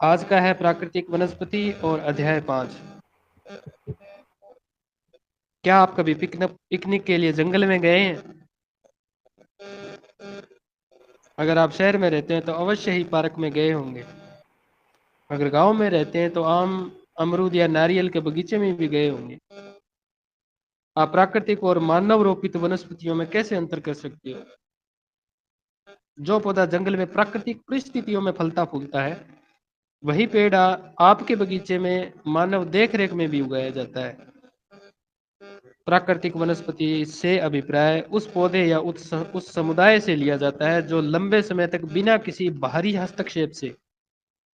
आज का है प्राकृतिक वनस्पति और अध्याय 5। क्या आप कभी पिकनिक के लिए जंगल में गए हैं? अगर आप शहर में रहते हैं तो अवश्य ही पार्क में गए होंगे। अगर गांव में रहते हैं तो आम, अमरूद या नारियल के बगीचे में भी गए होंगे। आप प्राकृतिक और मानव रोपित वनस्पतियों में कैसे अंतर कर सकते हो? जो पौधा जंगल में प्राकृतिक परिस्थितियों में फलता फूलता है, वही पेड़ आपके बगीचे में मानव देखरेख में भी उगाया जाता है। प्राकृतिक वनस्पति से अभिप्राय उस पौधे या उस समुदाय से लिया जाता है जो लंबे समय तक बिना किसी बाहरी हस्तक्षेप से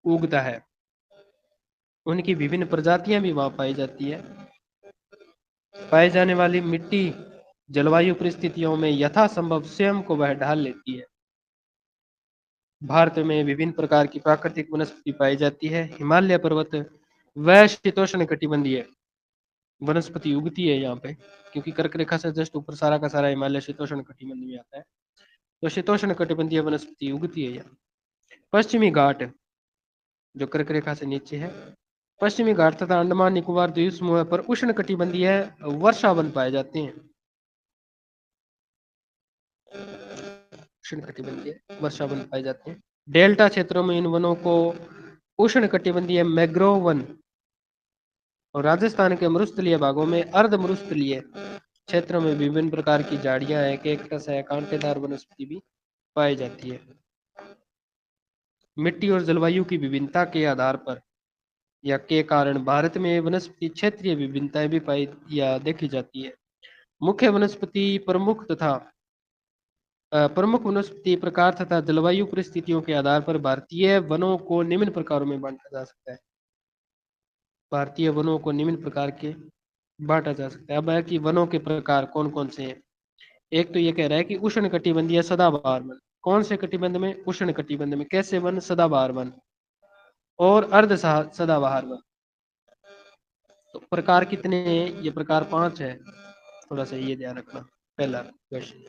उगता है। उनकी विभिन्न प्रजातियां भी वहां पाई जाती है। पाई जाने वाली मिट्टी जलवायु परिस्थितियों में यथासंभव स्वयं को वह ढाल लेती है। भारत में विभिन्न प्रकार की प्राकृतिक वनस्पति पाई जाती है। हिमालय पर्वत वह शीतोष्ण कटिबंधीय वनस्पति उगती है यहाँ पे, क्योंकि कर्क रेखा से जस्ट ऊपर सारा का सारा हिमालय शीतोष्ण कटिबंध में आता है, तो शीतोष्ण कटिबंधीय वनस्पति उगती है यहाँ। पश्चिमी घाट जो कर्क रेखा से नीचे है, पश्चिमी घाट तथा अंडमान निकोबार द्वीप समूह पर उष्ण कटिबंधीय वर्षा वन पाए जाते हैं। उष्ण कटिबंधीय वर्षा वन पाए जाते हैं। डेल्टा क्षेत्रों में इन वनों को उष्ण कटिबंधीय मैग्रोव वन और राजस्थान के मरुस्थलीय भागों में अर्ध मरुस्थलीय क्षेत्रों में विभिन्न प्रकार की झाड़ियां है, कैक्टस है, कांटेदार वनस्पति भी पाई जाती है। मिट्टी और जलवायु की विभिन्नता के आधार पर या के कारण भारत में वनस्पति क्षेत्रीय विभिन्नताएं भी पाई या देखी जाती है। मुख्य वनस्पति प्रमुख वनस्पति प्रकार तथा जलवायु परिस्थितियों के आधार पर भारतीय वनों को निम्न प्रकारों में बांटा जा सकता है। भारतीय वनों को निम्न प्रकार के बांटा जा सकता है। अब है कि वनों के प्रकार कौन कौन से हैं। एक तो ये कह रहा है कि उष्ण कटिबंधीय सदाबहार वन। कौन से कटिबंध में? उष्ण कटिबंध में। कैसे वन? सदाबहार वन और अर्ध सदाबहार वन। तो प्रकार कितने हैं? ये प्रकार 5 है, थोड़ा सा ये ध्यान रखना, पहला क्वेश्चन।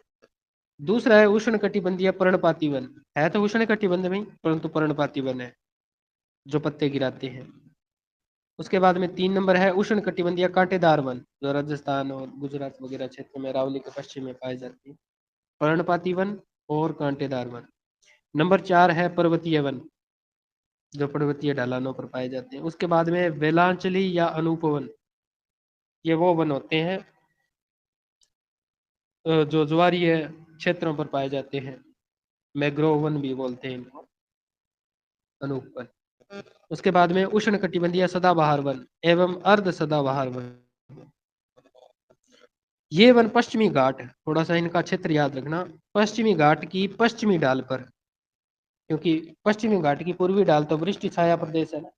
दूसरा है उष्ण कटिबंधीय पर्णपाती वन। है तो उष्ण कटिबंध में, परंतु पर्णपाती वन है जो पत्ते गिराते हैं। उसके बाद में 3 नंबर है उष्ण कटिबंधीय कांटेदार वन, जो राजस्थान और गुजरात वगैरह क्षेत्र में रावली के पश्चिम में पाई जाती है। पर्णपाती वन और कांटेदार वन। नंबर 4 है पर्वतीय वन, जो पर्वतीय ढलानों पर पाए जाते हैं। उसके बाद में वेलांचली या अनूपवन, ये वो वन होते हैं जो ज्वारीय क्षेत्रों पर पाए जाते हैं। मैग्रोव वन भी बोलते हैं इनको, अनूपवन। उसके बाद में उष्ण कटिबंधीय सदाबहार वन एवं अर्ध सदाबहार वन। ये वन पश्चिमी घाट, थोड़ा सा इनका क्षेत्र याद रखना, पश्चिमी घाट की पश्चिमी ढाल पर, क्योंकि पश्चिमी घाट की पूर्वी ढाल तो वृष्टि छाया प्रदेश है ना,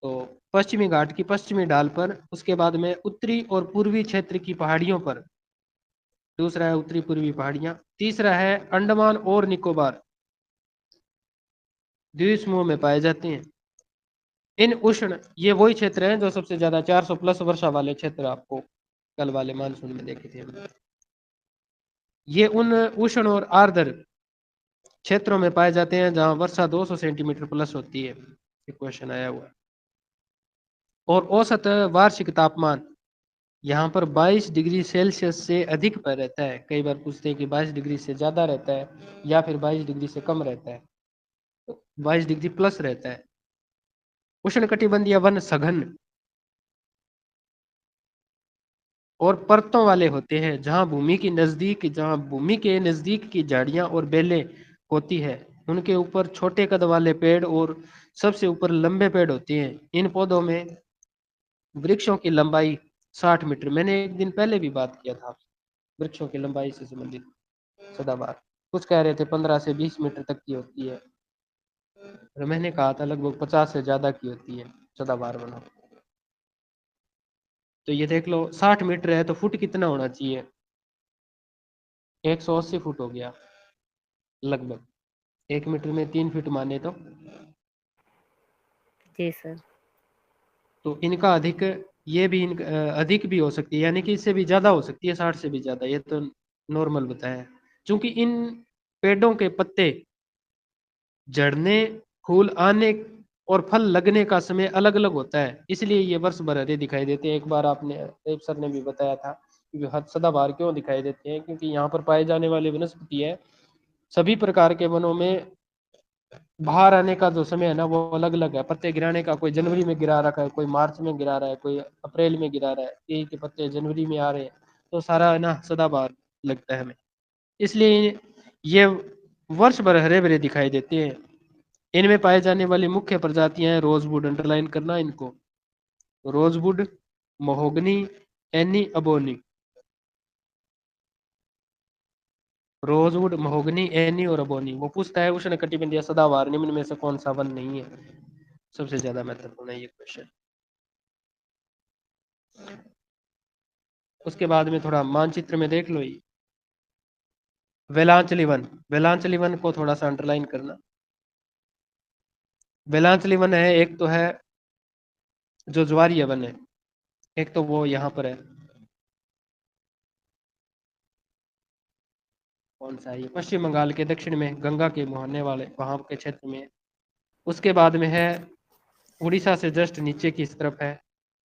तो पश्चिमी घाट की पश्चिमी ढाल पर, उसके बाद में उत्तरी और पूर्वी क्षेत्र की पहाड़ियों पर। दूसरा है उत्तरी पूर्वी पहाड़ियां। तीसरा है अंडमान और निकोबार द्वीप समूह में पाए जाते हैं। इन उष्ण, ये वही क्षेत्र हैं जो सबसे ज्यादा 400 प्लस वर्षा वाले क्षेत्र आपको कल वाले मानसून में देखे थे हमने। ये उन उष्ण और आर्द्र क्षेत्रों में पाए जाते हैं जहां वर्षा 200 सेंटीमीटर प्लस होती है। क्वेश्चन आया हुआ है। और औसत वार्षिक तापमान यहाँ पर 22 डिग्री सेल्सियस से अधिक पर रहता है। कई बार पूछते हैं कि 22 डिग्री से ज्यादा रहता है या फिर 22 डिग्री से कम रहता है, तो 22 डिग्री प्लस रहता है। उष्णकटिबंधीय वन सघन और परतों वाले होते हैं, जहां भूमि के नजदीक की झाड़ियां और बेलें होती है, उनके ऊपर छोटे कद वाले पेड़ और सबसे ऊपर लंबे पेड़ होते हैं। इन पौधों में वृक्षों की लंबाई 60 मीटर, मैंने एक दिन पहले भी बात किया था वृक्षों की लंबाई से संबंधित। सदाबहार कुछ कह रहे थे 15 से 20 मीटर तक की होती है, और मैंने कहा था लगभग 50 से ज्यादा की होती है सदाबहार वनों। तो ये देख लो 60 मीटर है तो फुट कितना होना चाहिए? 180 फुट हो गया लगभग। 1 मीटर में 3 फीट माने जी सर। तो इनका अधिक, ये भी अधिक भी हो सकती है, यानी कि इससे भी ज्यादा हो सकती है, 60 से भी ज्यादा, ये तो नॉर्मल बताया है। क्योंकि इन पेड़ों के पत्ते झड़ने, फूल आने और फल लगने का समय अलग अलग होता है, इसलिए ये वर्ष भर हरे दिखाई देते हैं। एक बार आपने देव सर ने भी बताया था कि सदाबहार क्यों दिखाई देते हैं, क्योंकि यहाँ पर पाए जाने वाली वनस्पति है सभी प्रकार के वनों में बाहर आने का जो समय है ना वो अलग अलग है। पत्ते गिराने का कोई जनवरी में गिरा रखा है, कोई मार्च में गिरा रहा है, कोई अप्रैल में गिरा रहा है, यही के पत्ते जनवरी में आ रहे हैं, तो सारा है ना सदाबहार लगता है हमें। इसलिए ये वर्ष भर हरे भरे दिखाई देते हैं। इनमें पाए जाने वाली मुख्य प्रजातियां हैं रोजवुड, अंडरलाइन करना इनको, रोजवुड, महोगनी, एनी, अबोनी। रोजवुड, महोगनी, एनी और अबोनी। वो पूछता है उष्ण कटिबंधीय सदाबहार निम्न में से कौन सा वन नहीं है। सबसे ज्यादा महत्वपूर्ण है ये क्वेश्चन। उसके बाद में थोड़ा मानचित्र में देख लो ये वेलांचली वन, वेलांचली वन को थोड़ा सा अंडरलाइन करना। वेलांचली वन है, एक तो है जो ज्वारीय वन है, एक तो वो यहाँ पर है, कौन सा है ये, पश्चिम बंगाल के दक्षिण में गंगा के मुहाने वाले वहां के क्षेत्र में है। उसके बाद में है उड़ीसा से जस्ट नीचे की इस तरफ है।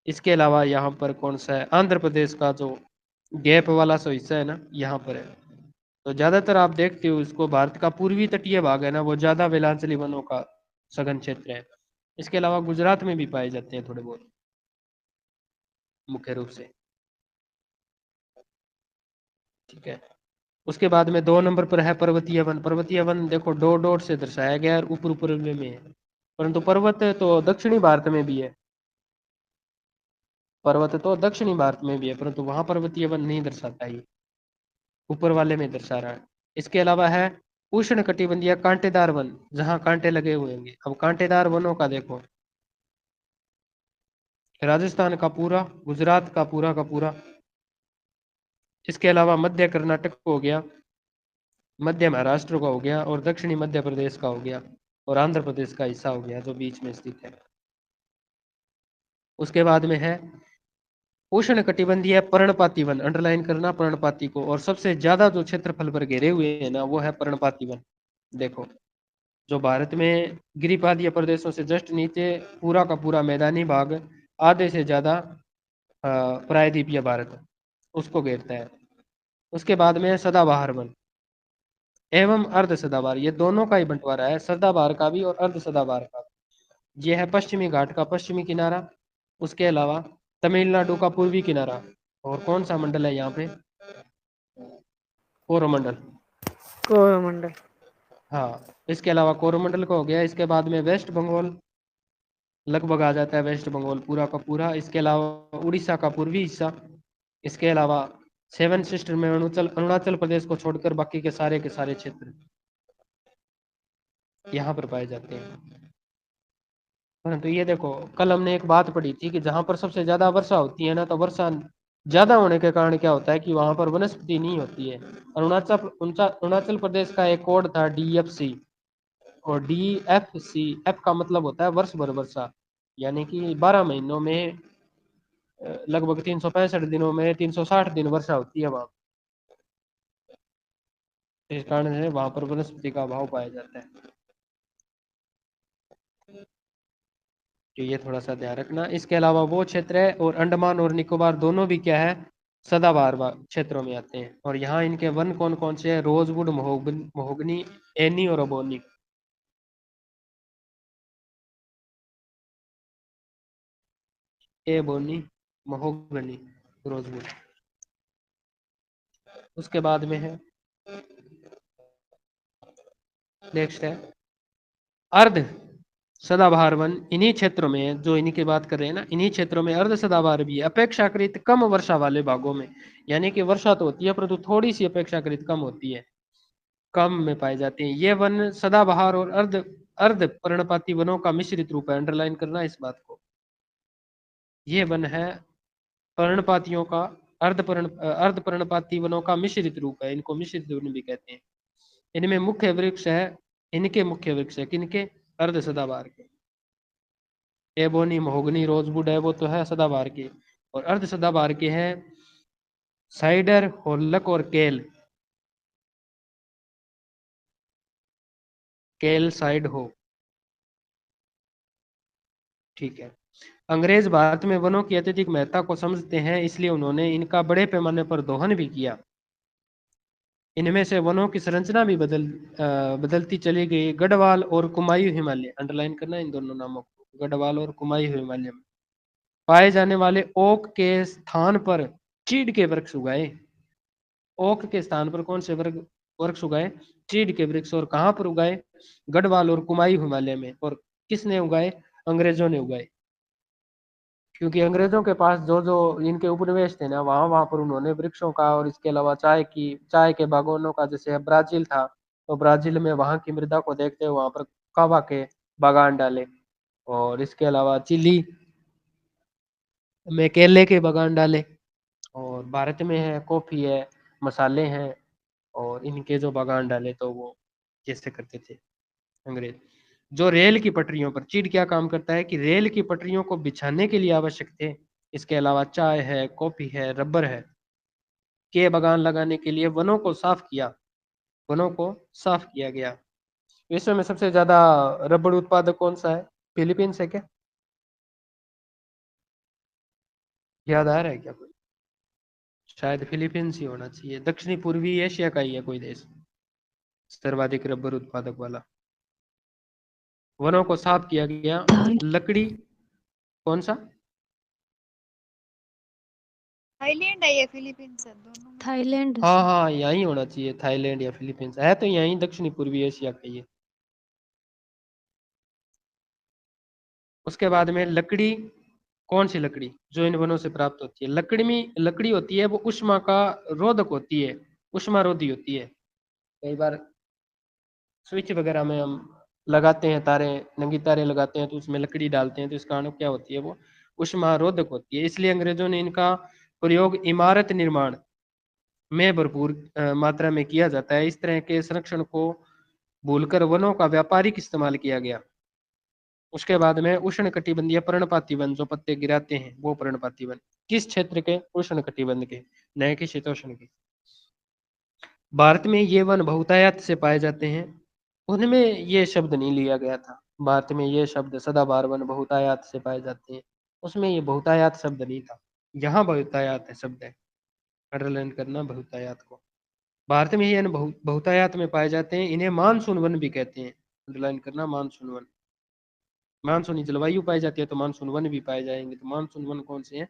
इसके अलावा यहाँ पर कौन सा है, आंध्र प्रदेश का जो गैप वाला सो हिस्सा है ना यहाँ पर है। तो ज्यादातर आप देखते हो इसको, भारत का पूर्वी तटीय भाग है ना वो ज्यादा वेलांचली वनों का सघन क्षेत्र है। इसके अलावा गुजरात में भी पाए जाते हैं थोड़े बहुत, मुख्य रूप से। ठीक है। उसके बाद में 2 नंबर पर है पर्वतीय वन। पर्वतीय वन देखो दो डॉट से दर्शाया गया है, ऊपर ऊपर में है, परंतु पर्वत तो दक्षिणी भारत में भी है, पर्वत तो दक्षिणी भारत में भी है, परंतु वहां पर्वतीय वन नहीं दर्शाता ये, ऊपर वाले में दर्शा रहा है। इसके अलावा है उष्ण कटिबंधीय कांटेदार वन, जहां कांटे लगे हुए होंगे। अब कांटेदार वनों का देखो, राजस्थान का पूरा, गुजरात का पूरा, इसके अलावा मध्य कर्नाटक को हो गया, मध्य महाराष्ट्र का हो गया, और दक्षिणी मध्य प्रदेश का हो गया, और आंध्र प्रदेश का हिस्सा हो गया जो बीच में स्थित है। उसके बाद में है उष्ण कटिबंधीय पर्णपाती वन, अंडरलाइन करना पर्णपाती को। और सबसे ज्यादा जो क्षेत्रफल पर घेरे हुए है ना वो है पर्णपाती वन। देखो जो भारत में गिरिपादीय प्रदेशों से जस्ट नीचे पूरा का पूरा मैदानी भाग, आधे से ज्यादा प्रायद्वीपीय भारत उसको घेरता है। उसके बाद में है सदाबहार वन एवं अर्ध सदाबहार, ये दोनों का ही बंटवारा है, सदाबहार का भी और अर्ध सदाबहार का भी। ये है पश्चिमी घाट का पश्चिमी किनारा, उसके अलावा तमिलनाडु का पूर्वी किनारा, और कौन सा मंडल है यहाँ पे, कोरोमंडल। कोरोमंडल। हाँ, इसके अलावा कोरोमंडल का हो गया। इसके बाद में वेस्ट बंगाल लगभग आ जाता है, वेस्ट बंगाल पूरा का पूरा। इसके अलावा उड़ीसा का पूर्वी हिस्सा, इसके अलावा सेवन सिस्टर में अरुणाचल अरुणाचल प्रदेश को छोड़कर बाकी के सारे क्षेत्र यहाँ पर पाए जाते हैं। परंतु ये देखो कल हमने एक बात पढ़ी थी कि जहां पर सबसे ज्यादा वर्षा होती है ना, तो वर्षा ज्यादा होने के कारण क्या होता है कि वहां पर वनस्पति नहीं होती है। अरुणाचल प्रदेश का एक कोड था DFC, और DFC, एफ का मतलब होता है वर्ष भर वर्षा, यानी कि 12 महीनों में लगभग 365 दिनों में 360 दिन वर्षा होती है वहां। इस कारण से वहां पर वनस्पति का अभाव पाया जाता है, तो ये थोड़ा सा ध्यान रखना। इसके अलावा वो क्षेत्र है, और अंडमान और निकोबार दोनों भी क्या है, सदाबहार क्षेत्रों में आते हैं। और यहाँ इनके वन कौन कौन से हैं, रोजवुड, महोगनी, एनी और अबोनी। Ebony, mahogany, rosewood. उसके बाद में है नेक्स्ट है अर्ध सदाबहार वन। इन्हीं क्षेत्रों में जो इन्हीं की बात कर रहे हैं ना, इन्हीं क्षेत्रों में अर्ध सदाबहार भी है, अपेक्षाकृत कम वर्षा वाले भागों में। यानी कि वर्षा तो होती है परंतु थोड़ी सी अपेक्षाकृत कम होती है, कम में पाए जाते हैं। ये वन सदाबहार और अर्ध अर्ध पर्णपाती वनों का मिश्रित रूप है, अंडरलाइन करना इस बात को। ये वन है पर्णपातियों का, अर्ध पर्णपाती वनों का मिश्रित रूप है, इनको मिश्रित वन भी कहते हैं। इनमें मुख्य वृक्ष है, इनके मुख्य वृक्ष है किनके, अर्ध सदाबहार के। एबोनी, महोगनी, रोजवुड है वो तो है सदाबहार के, और अर्ध सदाबहार के हैं साइडर, होल्लक और केल, केल साइड हो। ठीक है। अंग्रेज भारत में वनों की अत्यधिक महत्ता को समझते हैं, इसलिए उन्होंने इनका बड़े पैमाने पर दोहन भी किया। इनमें से वनों की संरचना भी बदलती चली गई। गढ़वाल और कुमायूं हिमालय, अंडरलाइन करना इन दोनों नामों को, गढ़वाल और कुमायूं हिमालय में पाए जाने वाले ओक के स्थान पर चीड़ के वृक्ष उगाए। ओक के स्थान पर कौन से वृक्ष उगाए? चीड़ के वृक्ष। और कहाँ पर उगाए? गढ़वाल और कुमायूं हिमालय में। और किसने उगाए? अंग्रेजों ने उगाए। क्योंकि अंग्रेजों के पास जो जो इनके उपनिवेश थे ना, वहां वहां पर उन्होंने वृक्षों का और इसके अलावा चाय के बागानों का, जैसे ब्राजील था तो ब्राजील में वहां की मृदा को देखते हुए वहां पर कावा के बागान डाले। और इसके अलावा चिली में केले के बागान डाले। और भारत में है कॉफी है, मसाले हैं, और इनके जो बागान डाले तो वो जैसे करते थे अंग्रेज। जो रेल की पटरियों पर, चीड़ क्या काम करता है कि रेल की पटरियों को बिछाने के लिए आवश्यक थे। इसके अलावा चाय है, कॉफी है, रबर है, के बागान लगाने के लिए वनों को साफ किया। वनों को साफ किया गया। विश्व में सबसे ज्यादा रबड़ उत्पादक कौन सा है? फिलीपींस है क्या? याद आ रहा है क्या कोई? शायद फिलीपींस ही होना चाहिए। दक्षिणी पूर्वी एशिया का ही है कोई देश सर्वाधिक रबर उत्पादक वाला। वनों को साफ किया गया। लकड़ी, कौन सा? थाईलैंड है या फिलीपींस है, दोनों में। थाईलैंड हाँ से। हाँ, यही होना चाहिए, थाईलैंड या फिलीपींस है तो यही दक्षिणी पूर्वी एशिया का ही है। उसके बाद में लकड़ी, कौन सी लकड़ी जो इन वनों से प्राप्त होती है? लकड़ी में लकड़ी होती है वो उष्मा का रोधक होती है, उष्मा रोधी होती है। कई बार स्विच वगैरह में हम लगाते हैं तारे, नंगी तारे लगाते हैं तो उसमें लकड़ी डालते हैं तो इस कारण क्या होती है वो उष्मा रोधक होती है। इसलिए अंग्रेजों ने इनका प्रयोग इमारत निर्माण में भरपूर मात्रा में किया जाता है। इस तरह के संरक्षण को भूलकर वनों का व्यापारिक इस्तेमाल किया गया। उसके बाद में उष्ण कटिबंधीय पर्णपाती वन, जो पत्ते गिराते हैं वो पर्णपाती वन। किस क्षेत्र के? उष्ण कटिबंध के, न कि शीतोष्ण के। भारत में ये वन बहुतायत से पाए जाते हैं। उनमें ये शब्द नहीं लिया गया था। भारत में ये शब्द सदाबहार वन बहुतायत से पाए जाते हैं, उसमें ये बहुतायत शब्द नहीं था। यहाँ बहुतायत है शब्द है, अंडरलाइन करना बहुतायत को। भारत में ये बहुतायत में पाए जाते हैं। इन्हें मानसून वन भी कहते हैं, अंडरलाइन करना मानसून वन। मानसूनी जलवायु पाई जाती है तो मानसून वन भी पाए जाएंगे। तो मानसून वन कौन से हैं?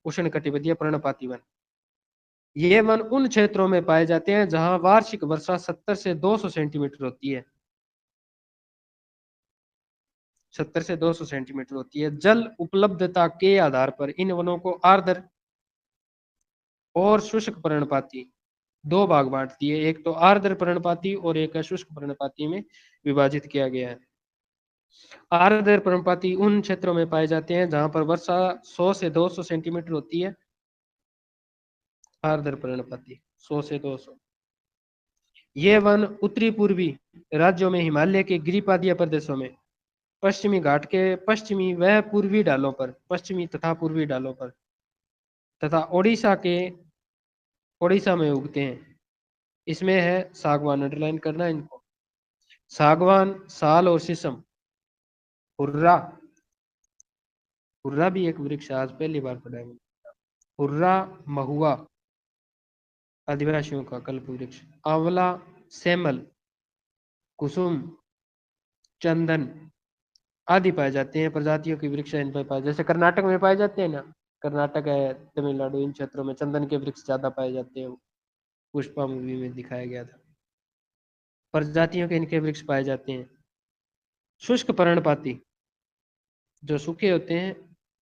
उष्ण कटिबंधीय पर्णपाती वन। ये वन उन क्षेत्रों में पाए जाते हैं जहां वार्षिक वर्षा 70 से 200 सेंटीमीटर होती है। 70 से 200 सेंटीमीटर होती है। जल उपलब्धता के आधार पर इन वनों को आर्द्र और शुष्क पर्णपाती दो भाग बांट दिए, एक तो आर्द्र पर्णपाती और एक शुष्क पर्णपाती में विभाजित किया गया है। आर्द्र पर्णपाती उन क्षेत्रों में पाए जाते हैं जहां पर वर्षा 100 से 200 सेंटीमीटर होती है। आर्द्र पर्णपाती 100 से 200। ये वन उत्तरी पूर्वी राज्यों में, हिमालय के गिरिपादीय प्रदेशों में, पश्चिमी घाट के पश्चिमी व पूर्वी ढालों पर, पश्चिमी तथा पूर्वी ढालों पर, तथा ओडिशा में उगते हैं। इसमें है सागवान, अंडरलाइन करना इनको। सागवान, साल और शीशम। हुर्रा, हुर्रा भी एक वृक्ष है, आज पहली बार पढ़ा है। हुर्रा, महुआ आदिवासियों का कल्प वृक्ष। आंवला, सेमल, कुसुम, चंदन आदि पाए जाते हैं। प्रजातियों की वृक्ष इन पर पाए, जैसे कर्नाटक में पाए जाते हैं ना, कर्नाटक है, तमिलनाडु, इन क्षेत्रों में चंदन के वृक्ष ज्यादा पाए जाते हैं। पुष्पा मूवी में दिखाया गया था। प्रजातियों के इनके वृक्ष पाए जाते हैं। शुष्क पर्णपाती जो सूखे होते हैं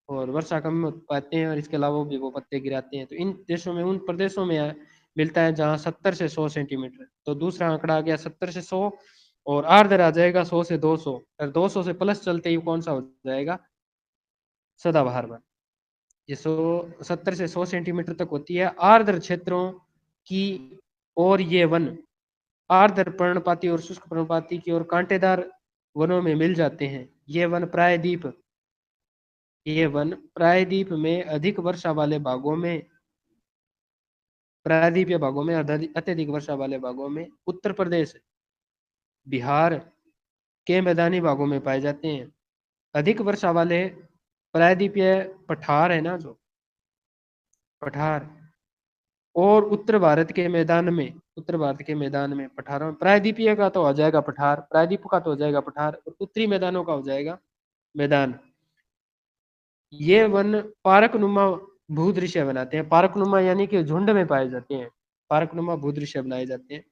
और वर्षा कम पाते हैं, और इसके अलावा भी वो पत्ते गिराते हैं। तो इन देशों में, उन प्रदेशों में मिलता है जहाँ 70 से 100 सेंटीमीटर। तो दूसरा आंकड़ा आ गया 70 से 100, और आर्द्र आ जाएगा 100 से 200। और 200 से प्लस चलते ही कौन सा हो जाएगा? सदाबहार वन। ये 70 से 100 सेंटीमीटर तक होती है आर्द्र क्षेत्रों की। और ये वन आर्द्र पर्णपाती और शुष्क पर्णपाती की और कांटेदार वनों में मिल जाते हैं। ये वन प्रायद्वीप में अधिक वर्षा वाले भागों में, प्रायद्वीपीय भागों में, अत्यधिक वर्षा वाले भागों में, उत्तर प्रदेश, बिहार के मैदानी भागों में पाए जाते हैं। अधिक वर्षा वाले प्रायद्वीपीय पठार है ना, जो पठार, और उत्तर भारत के मैदान में पठारों, प्रायद्वीपीय का तो हो जाएगा पठार, प्रायद्वीप का तो हो जाएगा पठार, और उत्तरी मैदानों का हो जाएगा मैदान। ये वन पारकनुमा भूदृश्य बनाते हैं। पारकनुमा यानी कि झुंड में पाए जाते हैं, पारकनुमा भूदृश्य बनाए जाते हैं,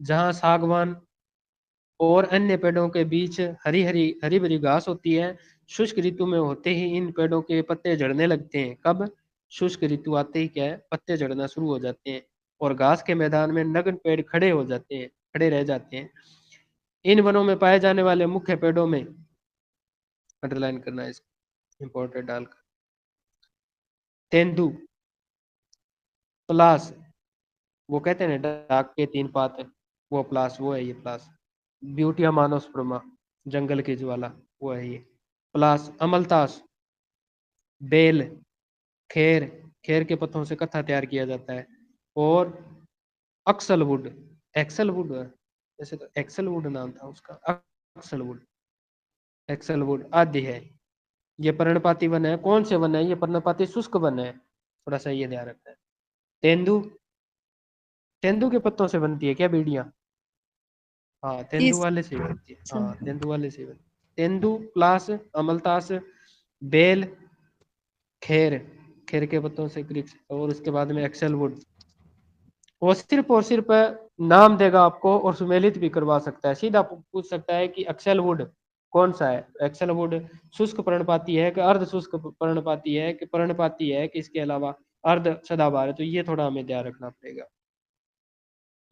जहां सागवान और अन्य पेड़ों के बीच हरी भरी घास होती है। शुष्क ऋतु में होते ही इन पेड़ों के पत्ते झड़ने लगते हैं। कब? शुष्क ऋतु आते ही क्या है, पत्ते झड़ना शुरू हो जाते हैं और घास के मैदान में नग्न पेड़ खड़े हो जाते हैं, खड़े रह जाते हैं। इन वनों में पाए जाने वाले मुख्य पेड़ों में, अंडरलाइन करना है इसको इंपॉर्टेंट डालकर, तेंदू, पलास, वो कहते हैं ना डाक के 3 पात है, वो प्लास, वो है ये प्लास। ब्यूटिया मानोस्पर्मा, जंगल की ज्वाला, वो है ये प्लास। अमलतास, बेल, खेर, खेर के पत्तों से कत्था तैयार किया जाता है। और अक्सलवुड, एक्सलवुड, जैसे तो एक्सलवुड नाम था उसका, अक्सलवुड, एक्सलवुड आदि है। ये पर्णपाती वन है। कौन से वन है ये? पर्णपाती शुष्क वन है, थोड़ा सा ये ध्यान रखना है। तेंदू, तेंदू के पत्तों से बनती है क्या बीड़ियां? हाँ, तेंदू इस वाले से ही बनती है, हाँ तेंदू वाले से ही बनती है। तेंदू, प्लास, अमलतास, बेल, खेर, खेर के पत्तों से कृषि, और उसके बाद में एक्सेल वुड। वो सिर्फ और सिर्फ नाम देगा आपको और सुमेलित भी करवा सकता है। सीधा पूछ सकता है कि एक्सेल वुड कौन सा है। एक्सेल वुड शुष्क पर्णपाती है कि अर्ध शुष्क पर्णपाती है कि पर्णपाती है कि इसके अलावा अर्ध सदाबहार है, तो ये थोड़ा हमें ध्यान रखना पड़ेगा।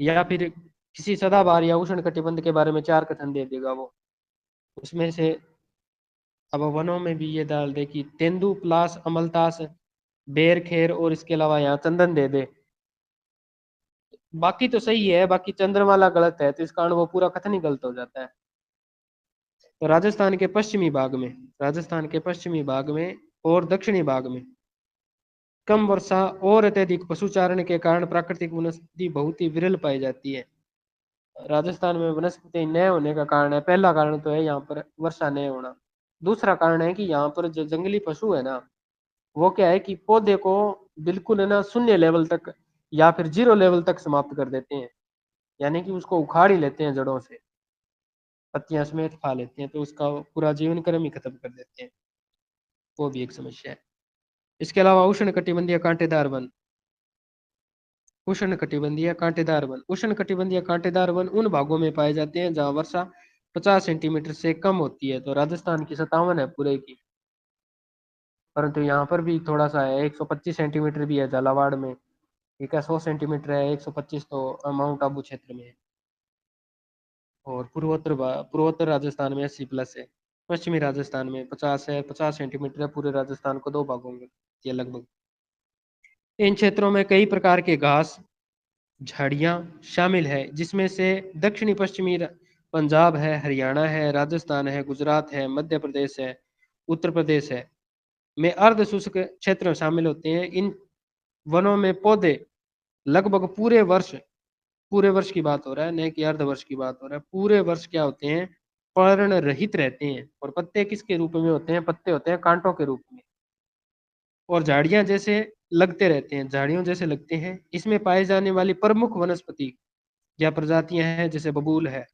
या फिर किसी सदाबहार या उष्ण कटिबंध के बारे में 4 कथन दे देगा वो, उसमें से अब वनों में भी ये डाल दे कि तेंदु, प्लास, अमलतास, बेर, खेर और इसके अलावा यहाँ चंदन दे दे। बाकी तो सही है, बाकी चंद्रमाला गलत है, तो इस कारण वो पूरा कथन ही गलत हो जाता है। तो राजस्थान के पश्चिमी भाग में, राजस्थान के पश्चिमी भाग में और दक्षिणी भाग में कम वर्षा और अत्यधिक पशुचारण के कारण प्राकृतिक वनस्पति बहुत ही विरल पाई जाती है। राजस्थान में वनस्पति न होने का कारण है, पहला कारण तो है यहाँ पर वर्षा न होना। दूसरा कारण है कि यहाँ पर जो जंगली पशु है ना, वो क्या है कि पौधे को बिल्कुल है ना शून्य लेवल तक या फिर 0 लेवल तक समाप्त कर देते हैं, यानी कि उसको उखाड़ ही लेते हैं जड़ों से, पत्तियां समेत खा लेते हैं, तो उसका पूरा जीवन क्रम ही खत्म कर देते हैं। वो भी एक समस्या है। इसके अलावा उष्ण कटिबंधीय कांटेदार वन, उष्ण कटिबंधीय कांटेदार वन, उष्ण कटिबंधीय कांटेदार वन उन भागों में पाए जाते हैं जहां वर्षा 50 सेंटीमीटर से कम होती है। तो राजस्थान की 57 है पूरे की, परंतु यहाँ पर भी थोड़ा सा है, 125 सेंटीमीटर भी है झालावाड़ में, ठीक है, 100 सेंटीमीटर है, 125 तो माउंट आबू क्षेत्र में है, और पूर्वोत्तर राजस्थान में 80+ है, पश्चिमी राजस्थान में 50 है, 50 सेंटीमीटर है, पूरे राजस्थान को 2 भागों में ये लगभग। इन क्षेत्रों में कई प्रकार के घास, झाड़ियां शामिल है, जिसमें से दक्षिणी पश्चिमी पंजाब है, हरियाणा है, राजस्थान है, गुजरात है, मध्य प्रदेश है, उत्तर प्रदेश है में अर्ध शुष्क क्षेत्र शामिल होते हैं। इन वनों में पौधे लगभग पूरे वर्ष की बात हो रहा है, न कि अर्ध वर्ष की बात हो रहा है, पूरे वर्ष क्या होते हैं, पर्ण रहित रहते हैं। और पत्ते किसके रूप में होते हैं? पत्ते होते हैं कांटों के रूप में, और झाड़ियां जैसे लगते रहते हैं, झाड़ियों जैसे लगते हैं। इसमें पाई जाने वाली प्रमुख वनस्पति या प्रजातियां हैं जैसे बबूल है,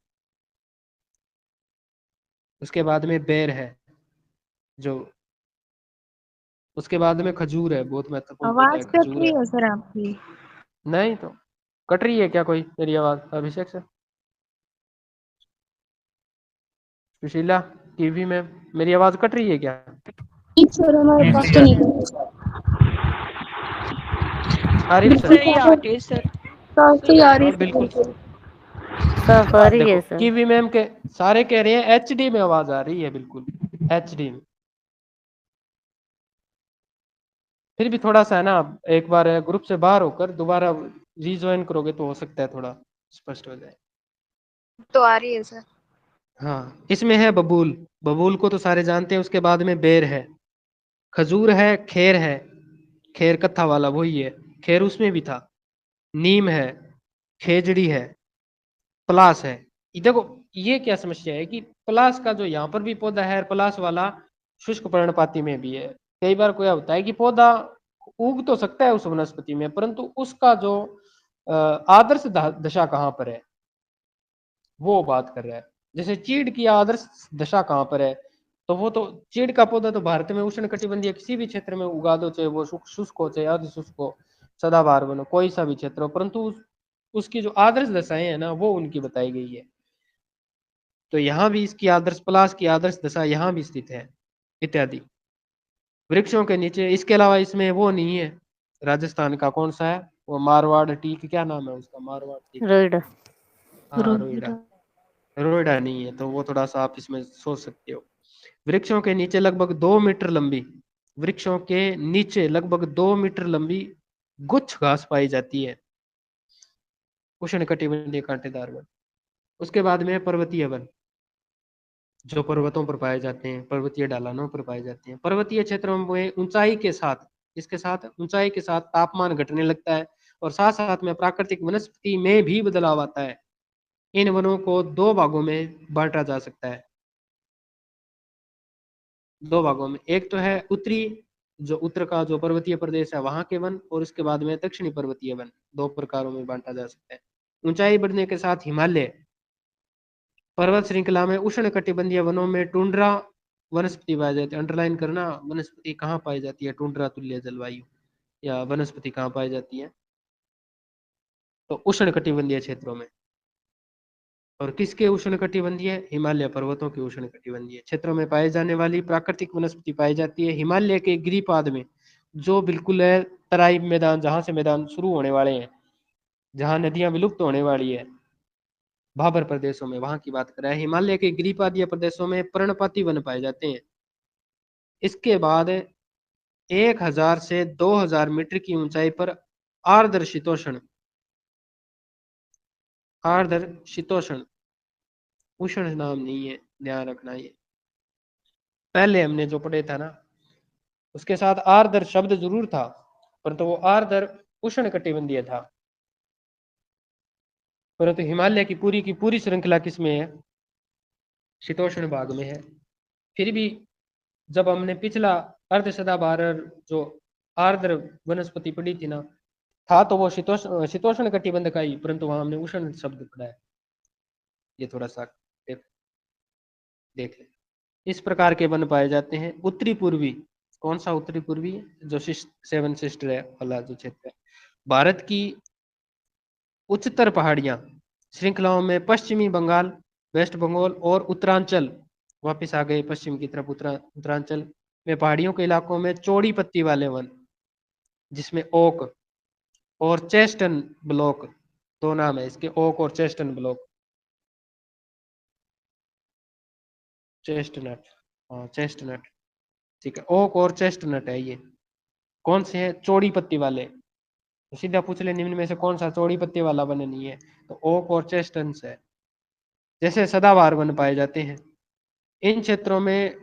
उसके बाद में बेर है, जो उसके बाद में खजूर है, बहुत महत्वपूर्ण पौधा है आवाज कट खजूर रही है। है सर आपकी। नहीं तो कट रही है क्या कोई मेरी आवाज अभिषेक से? सुशीला, टीवी में मेरी आवाज कट रही है क्या? सर हमारे पास तो नहीं कर सर। आ रही है बिल्कुल सर? सही आ रही है सर। साफ तो आ रही हाँ है बिल्कुल। बिल्कुल। साफ आ रही देखो है सर। कीवी मैम के सारे कह रहे हैं एचडी में आवाज आ रही है, बिल्कुल एचडी में। फिर भी थोड़ा सा है ना, एक बार ग्रुप से बाहर होकर दोबारा रीज्वाइन करोगे तो हो सकता है थोड़ा स्पष्ट हो जाए। तो आ रही है सर। हाँ, इसमें है बबूल, बबूल को तो सारे जानते हैं। उसके बाद में बेर है, खजूर है, खेर है, खेर कत्था वाला वही है, खेर उसमें भी था, नीम है, खेजड़ी है, पलास है। ये देखो ये क्या समस्या है कि पलास का जो यहाँ पर भी पौधा है, पलास वाला शुष्क पर्णपाती में भी है। कई बार क्या होता है कि पौधा उग तो सकता है उस वनस्पति में, परंतु उसका जो आदर्श दशा कहाँ पर है वो बात कर रहा है। जैसे चीड़ की आदर्श दशा कहाँ पर है, तो वो तो चीड़ का पौधा तो भारत में उष्ण कटिबंधीय किसी भी क्षेत्र में उगा दो, चाहे वो शुष्क हो चाहे अर्ध शुष्क हो, सदाबहार बनो, कोई सा भी क्षेत्र हो, परंतु उसकी जो आदर्श दशाएं है ना वो उनकी बताई गई है। तो यहाँ भी इसकी आदर्श पलाश की आदर्श दशा यहाँ भी स्थित है इत्यादि। वृक्षों के नीचे, इसके अलावा इसमें वो नहीं है, राजस्थान का कौन सा है वो मारवाड़ टीक, क्या नाम है उसका, मारवाड़ टीक, रोइड। हाँ रोइडा। रोइडा नहीं है, तो वो थोड़ा सा आप इसमें सोच सकते हो। वृक्षों के नीचे लगभग 2 मीटर लंबी, वृक्षों के नीचे लगभग 2 मीटर लंबी गुच्छ घास पाई जाती है, उष्ण कटिबंधीय कांटेदार वन। उसके बाद में पर्वतीय वन, जो पर्वतों पर पाए जाते हैं, पर्वतीय ढलानों पर पाए जाते हैं। पर्वतीय क्षेत्रों में ऊंचाई के साथ, इसके साथ ऊंचाई के साथ तापमान घटने लगता है और साथ साथ में प्राकृतिक वनस्पति में भी बदलाव आता है। इन वनों को दो भागों में बांटा जा सकता है, दो भागों में। एक तो है उत्तरी, जो उत्तर का जो पर्वतीय प्रदेश है वहां के वन, और उसके बाद में दक्षिणी पर्वतीय वन, दो प्रकारों में बांटा जा सकता है। ऊंचाई बढ़ने के साथ हिमालय पर्वत श्रृंखला में उष्ण कटिबंधीय वनों में टुंड्रा वनस्पति पाई जाती है। अंडरलाइन करना, वनस्पति कहाँ पाई जाती है, टुंड्रा तुल्य जलवायु या वनस्पति कहाँ पाई जाती है, तो उष्ण कटिबंधीय क्षेत्रों में। और किसके उष्ण कटिबंधीय, हिमालय पर्वतों के उष्ण कटिबंधीय क्षेत्रों में पाई जाने वाली प्राकृतिक वनस्पति पाई जाती है हिमालय के गिरिपाद में, जो बिल्कुल है तराई मैदान, जहां से मैदान शुरू होने वाले हैं, जहां नदियां विलुप्त होने वाली है, भाबर प्रदेशों में, वहां की बात कर रहा है। हिमालय के गिरिपादीय प्रदेशों में पर्णपाती वन पाए जाते हैं। इसके बाद 1000 से 2000 मीटर की ऊंचाई पर आर्द्र शीतोष्ण, आर्द्र शीतोष्ण, उष्ण नाम नहीं है, ध्यान रखना। ये पहले हमने जो पढ़े था ना, उसके साथ आर्द्र शब्द जरूर था, परंतु वो आर्द्र उष्ण कटिबंधीय था। परंतु हिमालय की पूरी श्रृंखला किसमें है, शीतोष्ण भाग में है। फिर भी जब हमने पिछला अर्ध सदाबहार जो आर्द्र वनस्पति पढ़ी थी ना, था तो वो शीतोष्ण कटिबंध का ही, परंतु वहां हमने उष्ण शब्द पढ़ा है। ये थोड़ा सा देख ले। इस प्रकार के वन पाए जाते हैं। उत्तरी पूर्वी, कौन सा उत्तरी पूर्वी, जो सेवन सिस्टर है वाला जो क्षेत्र है, भारत की उच्चतर पहाड़ियां श्रृंखलाओं में पश्चिमी बंगाल, वेस्ट बंगाल और उत्तरांचल, वापस आ गए पश्चिम की तरफ, उत्तरांचल में पहाड़ियों के इलाकों में चौड़ी पत्ती वाले वन, जिसमें ओक और चेस्टन ब्लॉक, दो नाम है इसके, ओक और चेस्टन ब्लॉक, चेस्टनट, हाँ चेस्टनट, ठीक है, ओक और चेस्टनट है ये। कौन से हैं, चौड़ी पत्ती वाले। तो सीधा पूछ ले निम्न में से कौन सा चौड़ी पत्ती वाला वन नहीं है, तो ओक और चेस्टन है। जैसे सदाबहार वन पाए जाते हैं इन क्षेत्रों में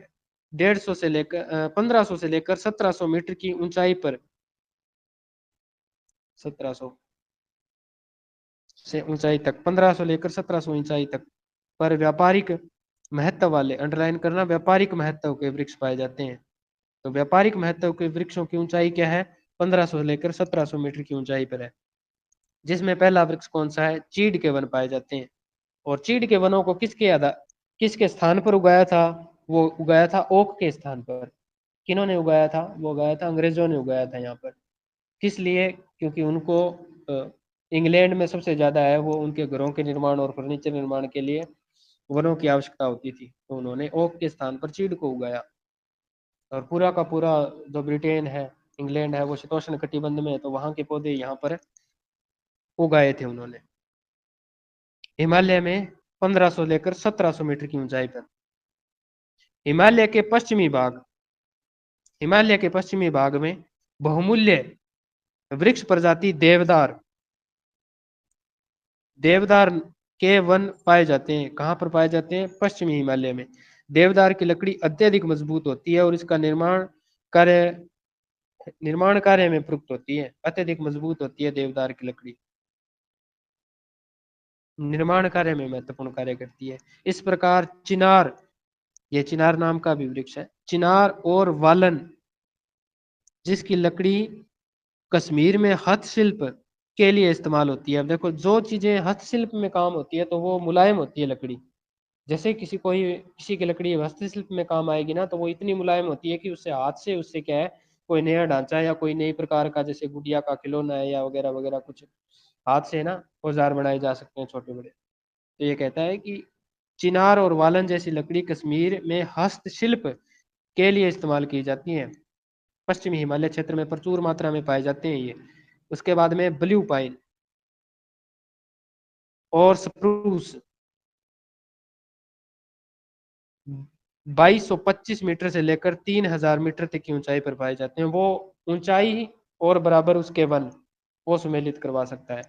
150 से लेकर 1500 से लेकर 1700 मीटर की ऊंचाई पर, 1700 से ऊंचाई तक, 1500 लेकर 1700 ऊंचाई तक पर व्यापारिक महत्व वाले, अंडरलाइन करना, व्यापारिक महत्व के वृक्ष पाए जाते हैं। तो व्यापारिक महत्व के वृक्षों की ऊंचाई क्या है, 1500 से लेकर 1700 मीटर की ऊंचाई पर है। जिसमें पहला वृक्ष कौन सा है, चीड़ के वन पाए जाते हैं। और चीड़ के वनों को किसके स्थान पर उगाया था, वो उगाया था ओक के स्थान पर। किन्होंने उगाया था, वो उगाया था अंग्रेजों ने उगाया था यहाँ पर। किस लिए, क्योंकि उनको इंग्लैंड में सबसे ज्यादा है वो उनके घरों के निर्माण और फर्नीचर निर्माण के लिए वनों की आवश्यकता होती थी, तो उन्होंने ओक के स्थान पर चीड़ को उगाया। और पूरा का पूरा जो ब्रिटेन है, इंग्लैंड है, वो शीतोष्ण कटिबंध में है, तो वहां के पौधे यहाँ पर उगाए थे उन्होंने। हिमालय में 1500 लेकर 1700 मीटर की ऊंचाई पर। हिमालय के पश्चिमी भाग, हिमालय के पश्चिमी भाग में बहुमूल्य वृक्ष प्रजाति देवदार, देवदार के वन पाए जाते हैं। कहाँ पर पाए जाते हैं, पश्चिमी हिमालय में। देवदार की लकड़ी अत्यधिक मजबूत होती है और इसका निर्माण कार्य में प्रयुक्त होती है, अत्यधिक मजबूत होती है देवदार की लकड़ी। निर्माण कार्य में महत्वपूर्ण कार्य करती है। इस प्रकार चिनार, ये चिनार नाम का भी वृक्ष है, चिनार और वालन जिसकी लकड़ी कश्मीर में हस्तशिल्प के लिए इस्तेमाल होती है। अब देखो जो चीजें हस्तशिल्प में काम होती है तो वो मुलायम होती है लकड़ी। जैसे किसी की लकड़ी हस्तशिल्प में काम आएगी ना तो वो इतनी मुलायम होती है कि उससे हाथ से उससे क्या है कोई नया ढांचा या कोई नई प्रकार का जैसे गुड़िया का खिलौना है या वगैरह वगैरह कुछ हाथ से ना औजार बनाए जा सकते हैं छोटे बड़े। तो ये कहता है कि चिनार और वालन जैसी लकड़ी कश्मीर में हस्तशिल्प के लिए इस्तेमाल की जाती है। पश्चिमी हिमालय क्षेत्र में प्रचुर मात्रा में पाए जाते हैं ये। उसके बाद में ब्लू पाइन और स्प्रूस 2225 मीटर से लेकर 3000 मीटर तक की ऊंचाई पर पाए जाते हैं। वो ऊंचाई और बराबर उसके वन वो सुमेलित करवा सकता है।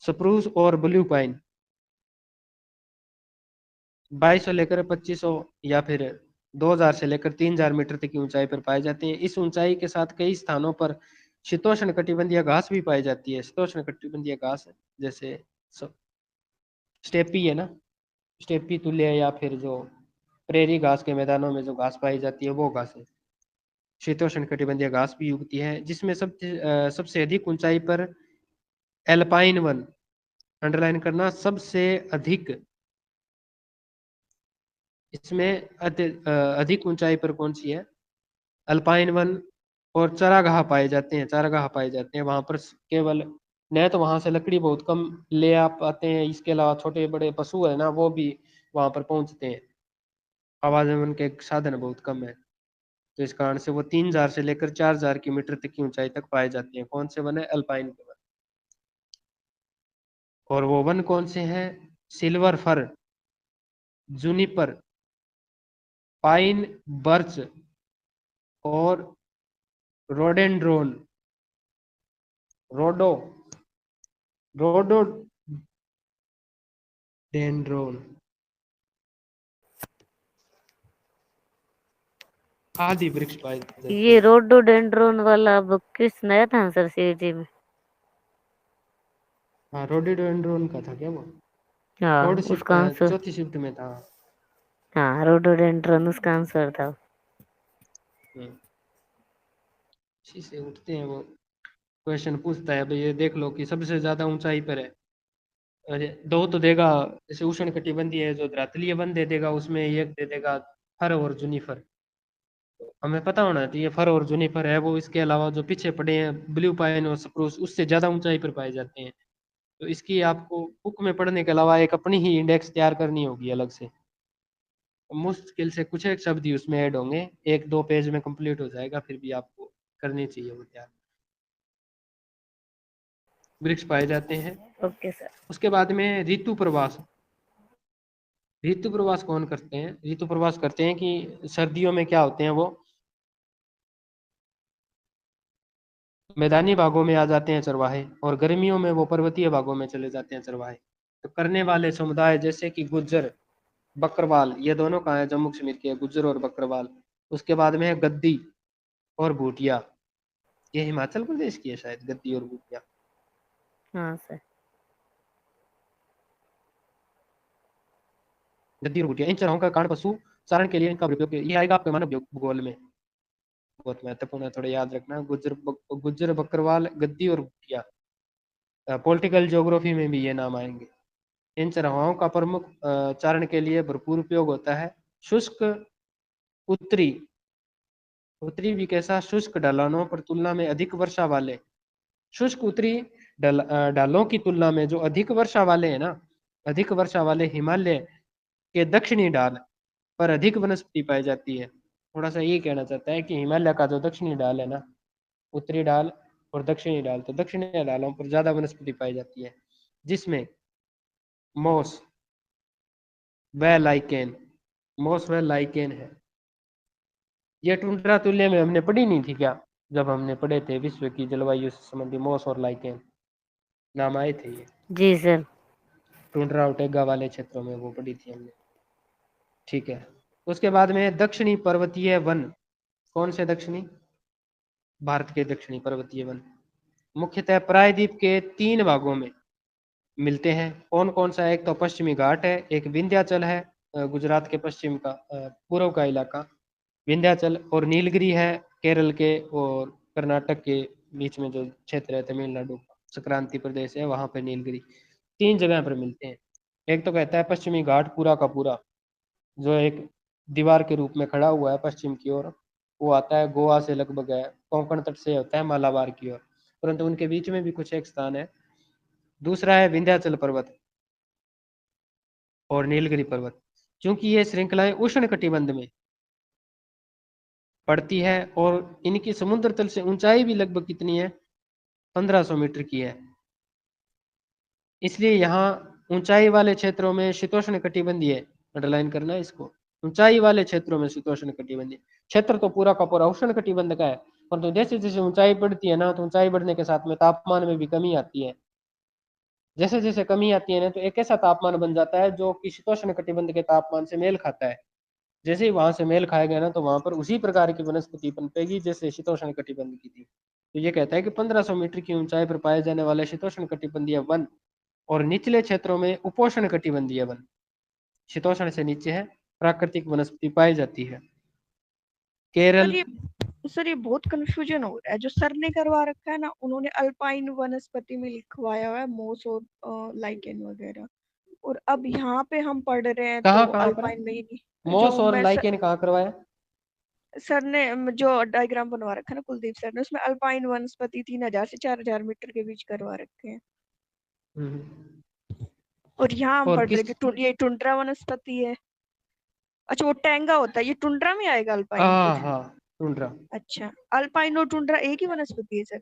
स्प्रूस और ब्लू पाइन 2200 लेकर 2500 या फिर 2000 से लेकर 3000 मीटर तक की ऊंचाई पर पाए जाते हैं। इस ऊंचाई के साथ कई स्थानों पर शीतोष्ण कटिबंधीय घास भी पाई जाती है। शीतोष्ण कटिबंधीय घास जैसे स्टेपी है ना, स्टेपी तुल्य या फिर जो प्रेरी घास के मैदानों में जो घास पाई जाती है वो घास है। शीतोष्ण कटिबंधीय घास भी उगती है जिसमें सबसे अधिक ऊंचाई पर एल्पाइन वन, अंडरलाइन करना, सबसे अधिक इसमें अधिक ऊंचाई पर कौन सी है, अल्पाइन वन और चरागाह पाए जाते हैं। चरागाह पाए जाते हैं वहां पर केवल न तो वहां से लकड़ी बहुत कम ले आ पाते हैं, इसके अलावा छोटे बड़े पशु है ना वो भी वहां पर पहुंचते हैं। आवागमन के साधन बहुत कम है तो इस कारण से वो 3000 से लेकर 4000 की मीटर तक की ऊंचाई तक पाए जाते हैं। कौन से वन है, अल्पाइन के वन। और वो वन कौन से हैं, silver fir, Juniper, pine, birch और रोडेंड्रोन, रोडो रोडोडेंड्रोन आदि वृक्ष पाए जाते ये हैं। रोडोडेंड्रोन वाला अब किस नया था आंसर सीरीज में? हाँ रोडोडेंड्रोन का था क्या वो, हाँ थर्ड शिफ्ट उसका आंसर, चौथी शिफ्ट में था। हाँ रोडोडेंड्रोन उसका आंसर था। हम्म, इसी से उठते हैं वो। क्वेश्चन पूछता है भाई ये देख लो कि सबसे ज्यादा ऊंचाई पर है। अरे दो तो देगा, जैसे उष्ण कटिबंधीय है जो धरातलीय वन दे देगा उसमें एक दे देगा फर और जूनिफर। हमें पता होना चाहिए फर और जूनिफर है वो, इसके अलावा जो पीछे पड़े हैं ब्लू पाइन और स्प्रूस उससे ज्यादा ऊंचाई पर पाए जाते हैं। तो इसकी आपको बुक में पढ़ने के अलावा एक अपनी ही इंडेक्स तैयार करनी होगी अलग से। मुश्किल से कुछ एक शब्द ही उसमें ऐड होंगे, एक दो पेज में कंप्लीट हो जाएगा, फिर भी आपको करनी चाहिए वो तैयार। वृक्ष पाए जाते हैं। Okay sir. उसके बाद में ऋतु प्रवास। ऋतु प्रवास कौन करते हैं, ऋतु प्रवास करते हैं कि सर्दियों में क्या होते हैं वो मैदानी भागों में आ जाते हैं चरवाहे और गर्मियों में वो पर्वतीय भागों में चले जाते हैं चरवाहे। तो करने वाले समुदाय जैसे कि गुज्जर, बकरवाल, ये दोनों कहाँ है, जम्मू कश्मीर के, गुज्जर और बकरवाल। उसके बाद में है गद्दी और भूटिया, ये हिमाचल प्रदेश की है शायद, गद्दी और भूटिया। हाँ सर। गद्दी और भूटिया इन चराओं का कारण पशु चारण के लिए इनका उपयोग किया- ये आएगा आपके मानव भूगोल में, बहुत महत्वपूर्ण है, थोड़ा याद रखना। गुज्जर बकरवाल गद्दी और भूटिया। पॉलिटिकल ज्योग्राफी में भी ये नाम आएंगे। इन चरवाहों का प्रमुख चारण के लिए भरपूर उपयोग होता है। शुष्क उत्तरी उत्तरी भी कैसा, शुष्क ढलानों पर तुलना में अधिक वर्षा वाले, शुष्क उत्तरी ढालों की तुलना में जो अधिक वर्षा वाले हैं ना, अधिक वर्षा वाले हिमालय के दक्षिणी ढाल पर अधिक वनस्पति पाई जाती है। थोड़ा सा ये कहना चाहता है कि हिमालय का जो दक्षिणी ढाल है ना, उत्तरी ढाल और दक्षिणी ढाल, तो दक्षिणी ढालों पर ज्यादा वनस्पति पाई जाती है जिसमें मॉस व लाइकेन, मॉस व लाइकेन है। ये टुंड्रा तुल्य में हमने पढ़ी नहीं थी क्या, जब हमने पढ़े थे विश्व की जलवायु से संबंधी, मॉस और लाइकेन नाम आए थे ये, जी सर। टुंड्रा और टैगा वाले क्षेत्रों में वो पढ़ी थी हमने। ठीक है। उसके बाद में दक्षिणी पर्वतीय वन, कौन से दक्षिणी, भारत के दक्षिणी पर्वतीय वन मुख्यतः प्रायद्वीप के 3 भागों में मिलते हैं। कौन कौन सा है? एक तो पश्चिमी घाट है, एक विंध्याचल है, गुजरात के पश्चिम का पूर्व का इलाका विंध्याचल, और नीलगिरी है केरल के और कर्नाटक के बीच में जो क्षेत्र है, तमिलनाडु संक्रांति प्रदेश है, वहां पर नीलगिरी। तीन जगह पर मिलते हैं। एक तो कहता है पश्चिमी घाट पूरा का पूरा, जो एक दीवार के रूप में खड़ा हुआ है पश्चिम की ओर, वो आता है गोवा से लगभग है, कोंकण तट से होता है मालाबार की ओर, परंतु उनके बीच में भी कुछ एक स्थान है। दूसरा है विंध्याचल पर्वत और नीलगिरी पर्वत। क्योंकि ये श्रृंखलाएं उष्ण कटिबंध में पड़ती है और इनकी समुद्र तल से ऊंचाई भी लगभग कितनी है? 1500 मीटर की है। इसलिए यहाँ ऊंचाई वाले क्षेत्रों में शीतोष्ण कटिबंधीय, अंडरलाइन करना है इसको, ऊंचाई वाले क्षेत्रों में शीतोष्ण कटिबंधीय। क्षेत्र तो पूरा का पूरा उष्ण कटिबंध का है, परंतु जैसे जैसे ऊंचाई बढ़ती है ना, तो ऊंचाई बढ़ने के साथ में तापमान में भी कमी आती है। जैसे जैसे कमी आती है ना, तो एक ऐसा तापमान बन जाता है जो कि शीतोष्ण कटिबंध के तापमान से मेल खाता है। जैसे ही वहां से मेल खाएगा ना, तो वहां पर उसी प्रकार की वनस्पति पनपेगी जैसे शीतोष्ण कटिबंध की थी। तो ये कहता है कि 1500 मीटर की ऊंचाई पर पाए जाने वाले शीतोष्ण कटिबंधीय वन और निचले क्षेत्रों में उपोष्ण कटिबंधीय वन, शीतोष्ण से नीचे है, प्राकृतिक वनस्पति पाई जाती है। केरल। सर ये बहुत कंफ्यूजन हो रहा है। जो सर ने करवा रखा है ना, उन्होंने अल्पाइन वनस्पति में लिखवाया हुआ है मोस और लाइकेन वगैरह, और अब यहाँ पे हम पढ़ रहे हैं तो कहाँ पर अल्पाइन में ही नहीं। मोस जो और मैं लाइकेन कहाँ करवाया? सर ने जो डायग्राम बनवा रखा है ना कुलदीप सर ने, उसमें अल्पाइन वनस्पति 3000 से 4000 मीटर के बीच करवा रखे हैं। और यहाँ हम और पढ़ रहे किस? हैं कि ये टुंड्रा वनस्पति है। अच्छा, वो टेंगा होता है, ये टुंड्रा में आएगा अल्पाइन हाँ कुछ? हाँ, टुंड्रा। अच्छा, अल्पाइन और टुंड्रा एक ही वनस्पति है सर?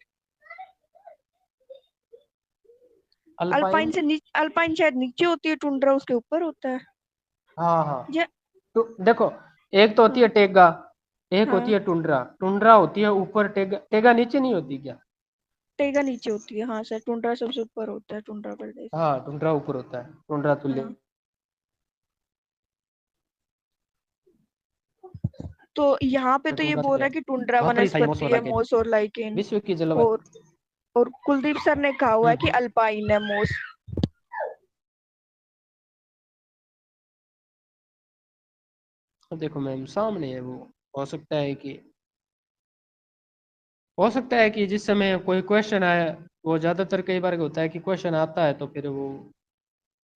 अल्पाइन, अल्पाइन शायद नीचे होती है, टुंड्रा उसके ऊपर होता है। हाँ हाँ। ये तो देखो, एक तो होती है हाँ टेगा, एक होती हाँ, है टुंड्रा। टुंड्रा होती है ऊपर, टेगा टेगा नीचे नहीं होती क्या? टेगा नीचे होती है हाँ सर, टुंड्रा सबसे ऊपर होता है, टुंड्रा प्रदेश। हाँ, टुंड्रा ऊपर होता है, टुंड्रा तुल्य। हाँ, तो यहाँ पे तो ये टुंड्रा बोल तुल्य रहा है कि टुंड्रा वहां पर ही था मोस वनस्पति और है, लाइकेन। मोस और लाइकेन। विश्व की जलवायु। और और कुलदीप सर ने कहा हुआ है कि हम्म। अल्पाइन है मोस। देखो मैम, सामने है वो। हो सकता है कि हो सकता है कि जिस समय कोई क्वेश्चन आया, वो ज्यादातर कई बार होता है कि क्वेश्चन आता है तो फिर वो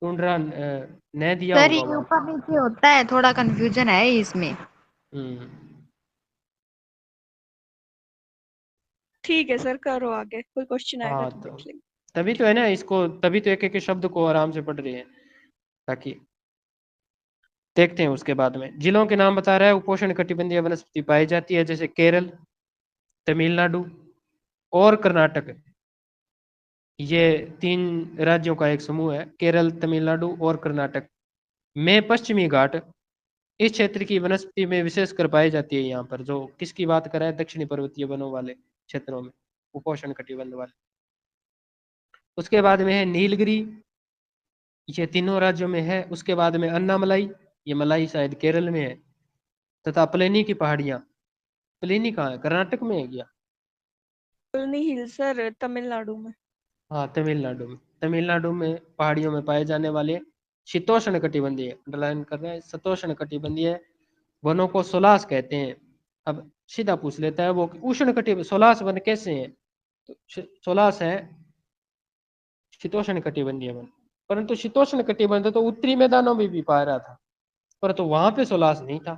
टुंड्रा न दिया सर होगा ये वहां ऊपर पर। नीचे होता है, थोड़ा कंफ्यूजन है इसमें। हम्म। ठीक है सर, करो आगे, कोई क्वेश्चन आएगा हाँ, तो तो देख लेंगे। तभी तो है ना इसको, तभी तो एक एक शब्द को आराम से पढ़ रहे हैं, ताकि देखते हैं। उसके बाद में जिलों के नाम बता रहा है। उपोष्ण कटिबंधीय वनस्पति पाई जाती है जैसे केरल, तमिलनाडु और कर्नाटक। ये तीन राज्यों का एक समूह है, केरल, तमिलनाडु और कर्नाटक में पश्चिमी घाट इस क्षेत्र की वनस्पति में विशेषकर पाई जाती है। यहाँ पर जो किसकी बात कर रहा है? दक्षिणी पर्वतीय वनों वाले क्षेत्रों में, उपोष्ण कटिबंध वाले। उसके बाद में है नीलगिरी, ये तीनों राज्यों में है। उसके बाद में अन्नामलाई, ये मलाई शायद केरल में है, तथा प्लेनी की पहाड़ियां। प्लेनी कहाँ है? कर्नाटक में है क्या? कॉलोनी हिल सर, तमिलनाडु में। हाँ, तमिलनाडु में। तमिलनाडु में पहाड़ियों में पाए जाने वाले शीतोष्ण कटिबंधीय, अंडरलाइन कर रहे हैं, शीतोष्ण कटिबंधीय वनों को सोलास कहते हैं। अब सीधा पूछ लेता है वो कि उष्ण कटिबंध सोलास वन कैसे हैं? तो सोलास है शीतोष्ण कटिबंधीय वन, परंतु शीतोष्ण कटिबंध तो उत्तरी मैदानों में भी पा रहा था, परंतु वहां पे सोलास नहीं था।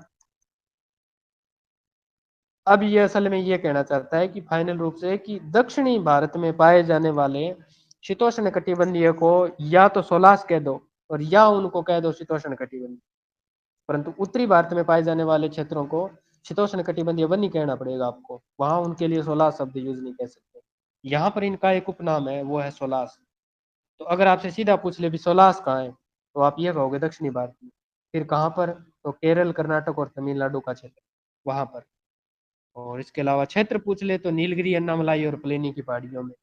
अब ये असल में ये कहना चाहता है कि फाइनल रूप से कि दक्षिणी भारत में पाए जाने वाले शीतोष्ण कटिबंधीय को या तो सोलास कह दो और या उनको कह दो शीतोष्ण कटिबंधीय, परंतु उत्तरी भारत में पाए जाने वाले क्षेत्रों को शीतोष्ण कटिबंधीय वन ही कहना पड़ेगा आपको, वहां उनके लिए सोलास शब्द यूज नहीं कह सकते। यहाँ पर इनका एक उपनाम है, वो है सोलास। तो अगर आपसे सीधा पूछ ले भी सोलास कहाँ है, तो आप ये कहोगे दक्षिणी भारत में। फिर कहाँ पर? तो केरल, कर्नाटक और तमिलनाडु का क्षेत्र, वहां पर। और इसके अलावा क्षेत्र पूछ ले तो नीलगिरी, अन्नामलाई और प्लेनी की पहाड़ियों में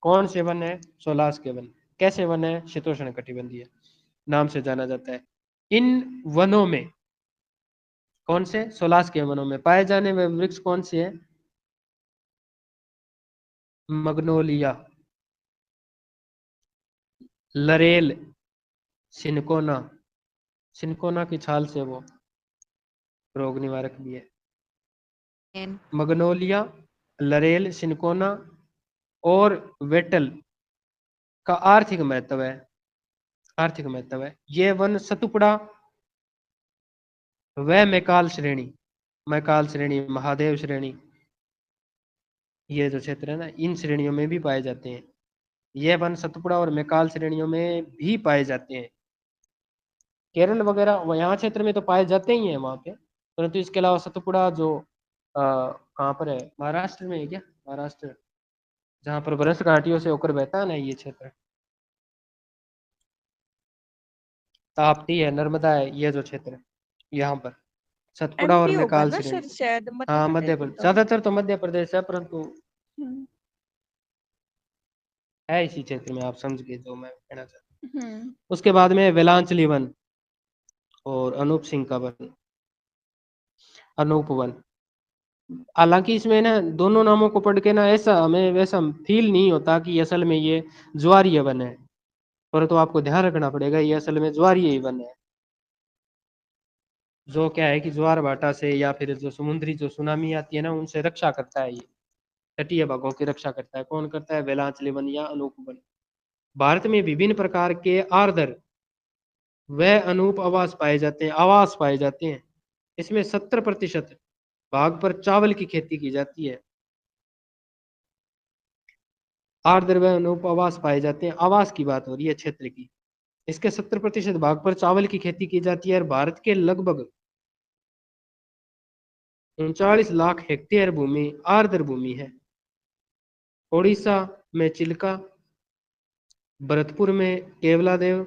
कौन से वन है? सोलास के वन। कैसे वन है? शीतोष्ण कटिबंधीय नाम से जाना जाता है। इन वनों में कौन से? सोलास के वनों में पाए जाने वाले वृक्ष कौन से हैं? मग्नोलिया, लरेल, सिनकोना, सिनकोना की छाल से वो रोग निवारक भी है। मगनोलिया, लरेल, सिनकोना और वेटल का आर्थिक महत्व है, आर्थिक महत्व है। ये वन सतुपड़ा व मैकाल श्रेणी, मैकाल श्रेणी, महादेव श्रेणी, ये जो क्षेत्र है ना, इन श्रेणियों में भी पाए जाते हैं। ये वन सतपुड़ा और मैकाल श्रेणियों में भी पाए जाते हैं। केरल वगैरह यहाँ क्षेत्र में तो पाए जाते ही हैं वहां पे, परंतु इसके अलावा सतपुड़ा जो कहाँ पर है, महाराष्ट्र में है क्या, महाराष्ट्र जहाँ पर बरस घाटियों से होकर बहता है ना ये क्षेत्र, ताप्ती है, नर्मदा है, ये जो क्षेत्र है यहाँ पर सतपुड़ा और एमपी होगा मैकाल ना श्रेणी। सर, शायद मध्य हाँ मध्य प्रदेश प्रदेश, होता। ज्यादातर तो मध्य प्रदेश है, परंतु हम्म है इसी क्षेत्र में, आप समझ गए जो मैं कहना चाहता हूँ। हम्म उसके बाद में वेलांचली वन और अनूप सिंह का वन, अनूप वन। हालांकि इसमें ना दोनों नामों को पढ़ के ना ऐसा हमें वैसा फील नहीं होता कि असल में ये ज्वारीय वन है, परंतु आपको ध्यान रखना पड़ेगा ये असल में ज्वारीय ही वन है। जो क्या है कि ज्वार भाटा से या फिर जो समुद्री जो सुनामी आती है ना, उनसे रक्षा करता है ये, तटीय भागों की रक्षा करता है। कौन करता है, वेलांचली वन या अनूप वन। भारत में विभिन्न प्रकार के आर्द्र व अनूप आवास पाए जाते हैं, आवास पाए जाते हैं। इसमें 70% भाग पर चावल की खेती की जाती है। आर्द्र व अनूप आवास पाए जाते हैं, आवास की बात हो रही है क्षेत्र की। इसके 70% भाग पर चावल की खेती की जाती है और भारत के लगभग 39 लाख हेक्टेयर भूमि आर्द्र भूमि है। उड़ीसा में चिल्का, भरतपुर में केवलादेव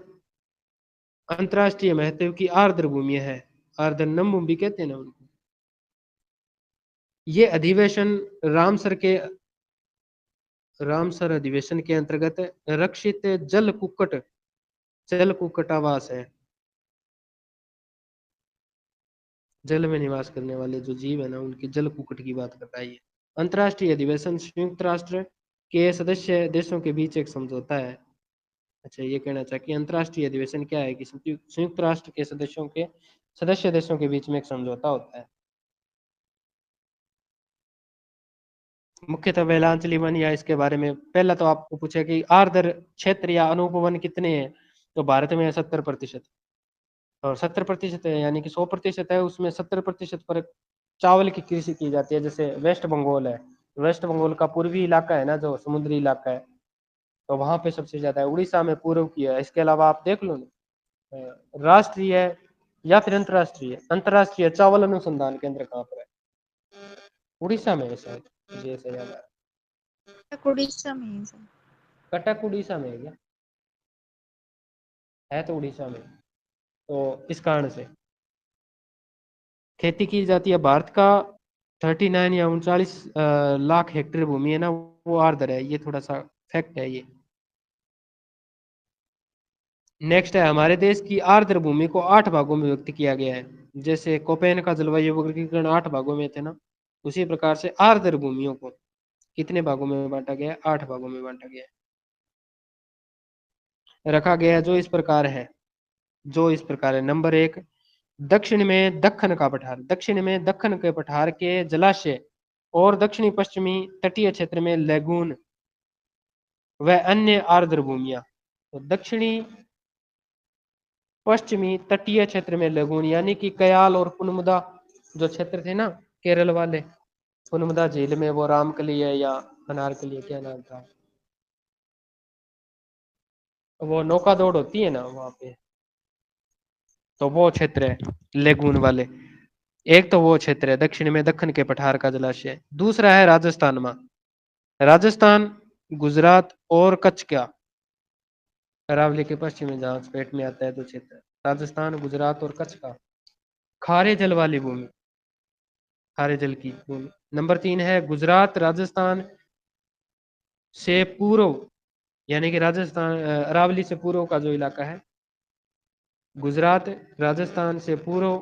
अंतर्राष्ट्रीय महत्व की आर्द्र भूमि है, आर्द्र नमभूमि कहते हैं ना उनको। ये अधिवेशन रामसर अधिवेशन के अंतर्गत रक्षित जल कुक्कुट आवास है। जल में निवास करने वाले जो जीव है ना, उनकी जल कुक्कुट की बात करता है ये। अंतर्राष्ट्रीय अधिवेशन संयुक्त राष्ट्र के सदस्य देशों के बीच एक समझौता है। अच्छा, ये कहना चाहिए कि अंतर्राष्ट्रीय अधिवेशन क्या है कि संयुक्त राष्ट्र के सदस्य देशों के बीच में एक समझौता होता है। मुख्यतः वेलांचली वन या इसके बारे में पहला तो आपको पूछा कि आर्द्र क्षेत्र या अनुपवन कितने हैं, तो भारत में 70%, और 70% है यानी कि 100% है, उसमें 70% पर चावल की कृषि की जाती है। जैसे वेस्ट बंगाल है, वेस्ट बंगाल का पूर्वी इलाका है ना, जो समुद्री इलाका है, तो वहां पे सबसे ज्यादा है। उड़ीसा में पूर्व की है। इसके अलावा आप देख लो ना, राष्ट्रीय या फिर अंतर्राष्ट्रीय, अंतर्राष्ट्रीय चावल अनुसंधान केंद्र कहाँ पर है, उड़ीसा में है शायद, मुझे ऐसा याद आ रहा उड़ीसा में ही सर। है। कटक उड़ीसा में है क्या, है तो उड़ीसा में। तो इस कारण से खेती की जाती है। भारत का 39 या 39 लाख हेक्टेयर भूमि है ना, वो आर्द्र है। ये थोड़ा सा फैक्ट है ये। नेक्स्ट है, हमारे देश की आर्द्र भूमि को 8 भागों में व्यक्त किया गया है। जैसे कोपेन का जलवायु वर्गीकरण 8 भागों में थे ना, उसी प्रकार से आर्द्र भूमियों को कितने भागों में बांटा गया है, 8 भागों में बांटा गया है, रखा गया है, जो इस प्रकार है। नंबर 1, दक्षिण में दक्कन का पठार, दक्षिण में दक्कन के पठार के जलाशय और दक्षिणी पश्चिमी तटीय क्षेत्र में लैगून व अन्य आर्द्र भूमियां। तो दक्षिणी पश्चिमी तटीय क्षेत्र में लैगून यानी कि कयाल और पुनमुदा जो क्षेत्र थे ना, केरल वाले, पुनमुदा झील में वो रामकली है या अनारकली है, क्या नाम था, वो नौका दौड़ होती है ना वहां पे, तो वो क्षेत्र है लेगून वाले। एक तो वो क्षेत्र है दक्षिण में दक्कन के पठार का जलाशय। दूसरा है राजस्थान में, राजस्थान, गुजरात और कच्छ का, अरावली के पश्चिम में जहां पेट में आता है तो क्षेत्र, राजस्थान, गुजरात और कच्छ का खारे जल वाली भूमि, खारे जल की भूमि। नंबर 3 है गुजरात, राजस्थान से पूर्व, यानी कि राजस्थान अरावली से पूर्व का जो इलाका है, गुजरात राजस्थान से पूर्व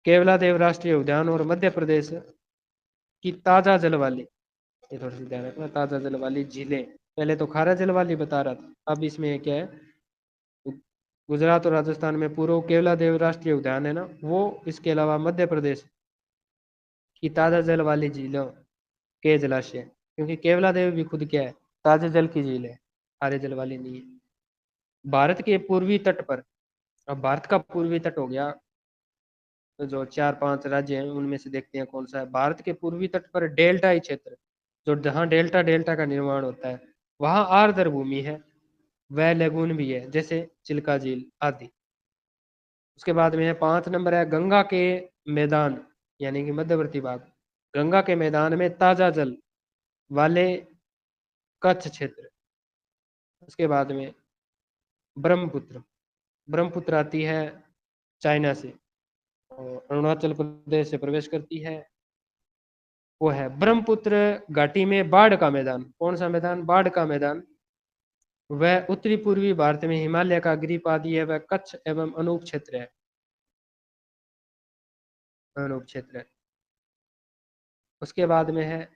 केवलादेव राष्ट्रीय उद्यान और मध्य प्रदेश की ताजा जल वाली, ये थोड़ी सी ध्यान रखना, ताजा जल वाली झीलें, पहले तो खारा जल वाली बता रहा था, अब इसमें क्या है, गुजरात और राजस्थान में पूर्व केवलादेव राष्ट्रीय उद्यान है ना वो, इसके अलावा मध्य प्रदेश की ताजा जल वाली झीलों के जलाशय, क्योंकि केवलादेव भी खुद क्या है, ताजे जल की झील है, खारे जल वाली नहीं है। भारत के पूर्वी तट पर, अब भारत का पूर्वी तट हो गया, तो जो 4-5 राज्य हैं उनमें से देखते हैं कौन सा है। भारत के पूर्वी तट पर डेल्टाई क्षेत्र, जो जहाँ डेल्टा डेल्टा का निर्माण होता है वहां आर्द्र भूमि है, वह लेगून भी है, जैसे चिल्का झील आदि। उसके बाद में है 5 नंबर है गंगा के मैदान, यानी कि मध्यवर्ती भाग, गंगा के मैदान में ताजा जल वाले कच्छ क्षेत्र। उसके बाद में ब्रह्मपुत्र, ब्रह्मपुत्र आती है चाइना से और अरुणाचल प्रदेश से प्रवेश करती है, वो है ब्रह्मपुत्र घाटी में बाढ़ का मैदान। कौन सा मैदान? बाढ़ का मैदान। वह उत्तरी पूर्वी भारत में हिमालय का गिरिपादी है, वह कच्छ एवं अनूप क्षेत्र है, अनूप क्षेत्र है। उसके बाद में है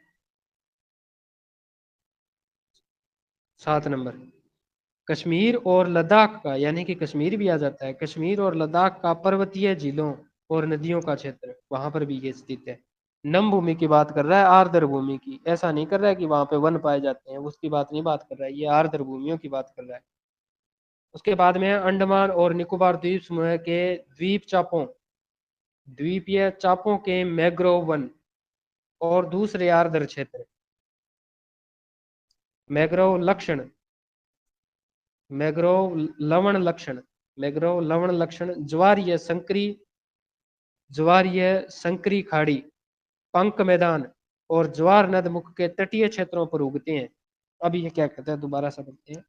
7 नंबर, कश्मीर और लद्दाख का, यानी कि कश्मीर भी आ जाता है, कश्मीर और लद्दाख का पर्वतीय झीलों और नदियों का क्षेत्र, वहां पर भी ये स्थित है। नम भूमि की बात कर रहा है, आर्द्र भूमि की, ऐसा नहीं कर रहा है कि वहां पे वन पाए जाते हैं, उसकी बात नहीं बात कर रहा है, ये आर्द्र भूमियों की बात कर रहा है। उसके बाद में है अंडमान और निकोबार द्वीप समूह के द्वीप चापों, द्वीपीय चापों के मैग्रोव वन और दूसरे आर्द्र क्षेत्र। मैग्रोव लक्षण, मैग्रोव लवण लक्षण, मैग्रोव लवण लक्षण ज्वारीय संकरी, ज्वारीय संकरी खाड़ी, पंक मैदान और ज्वार नदमुख के तटीय क्षेत्रों पर उगते हैं। अब ये क्या कहते हैं, दोबारा समझते हैं।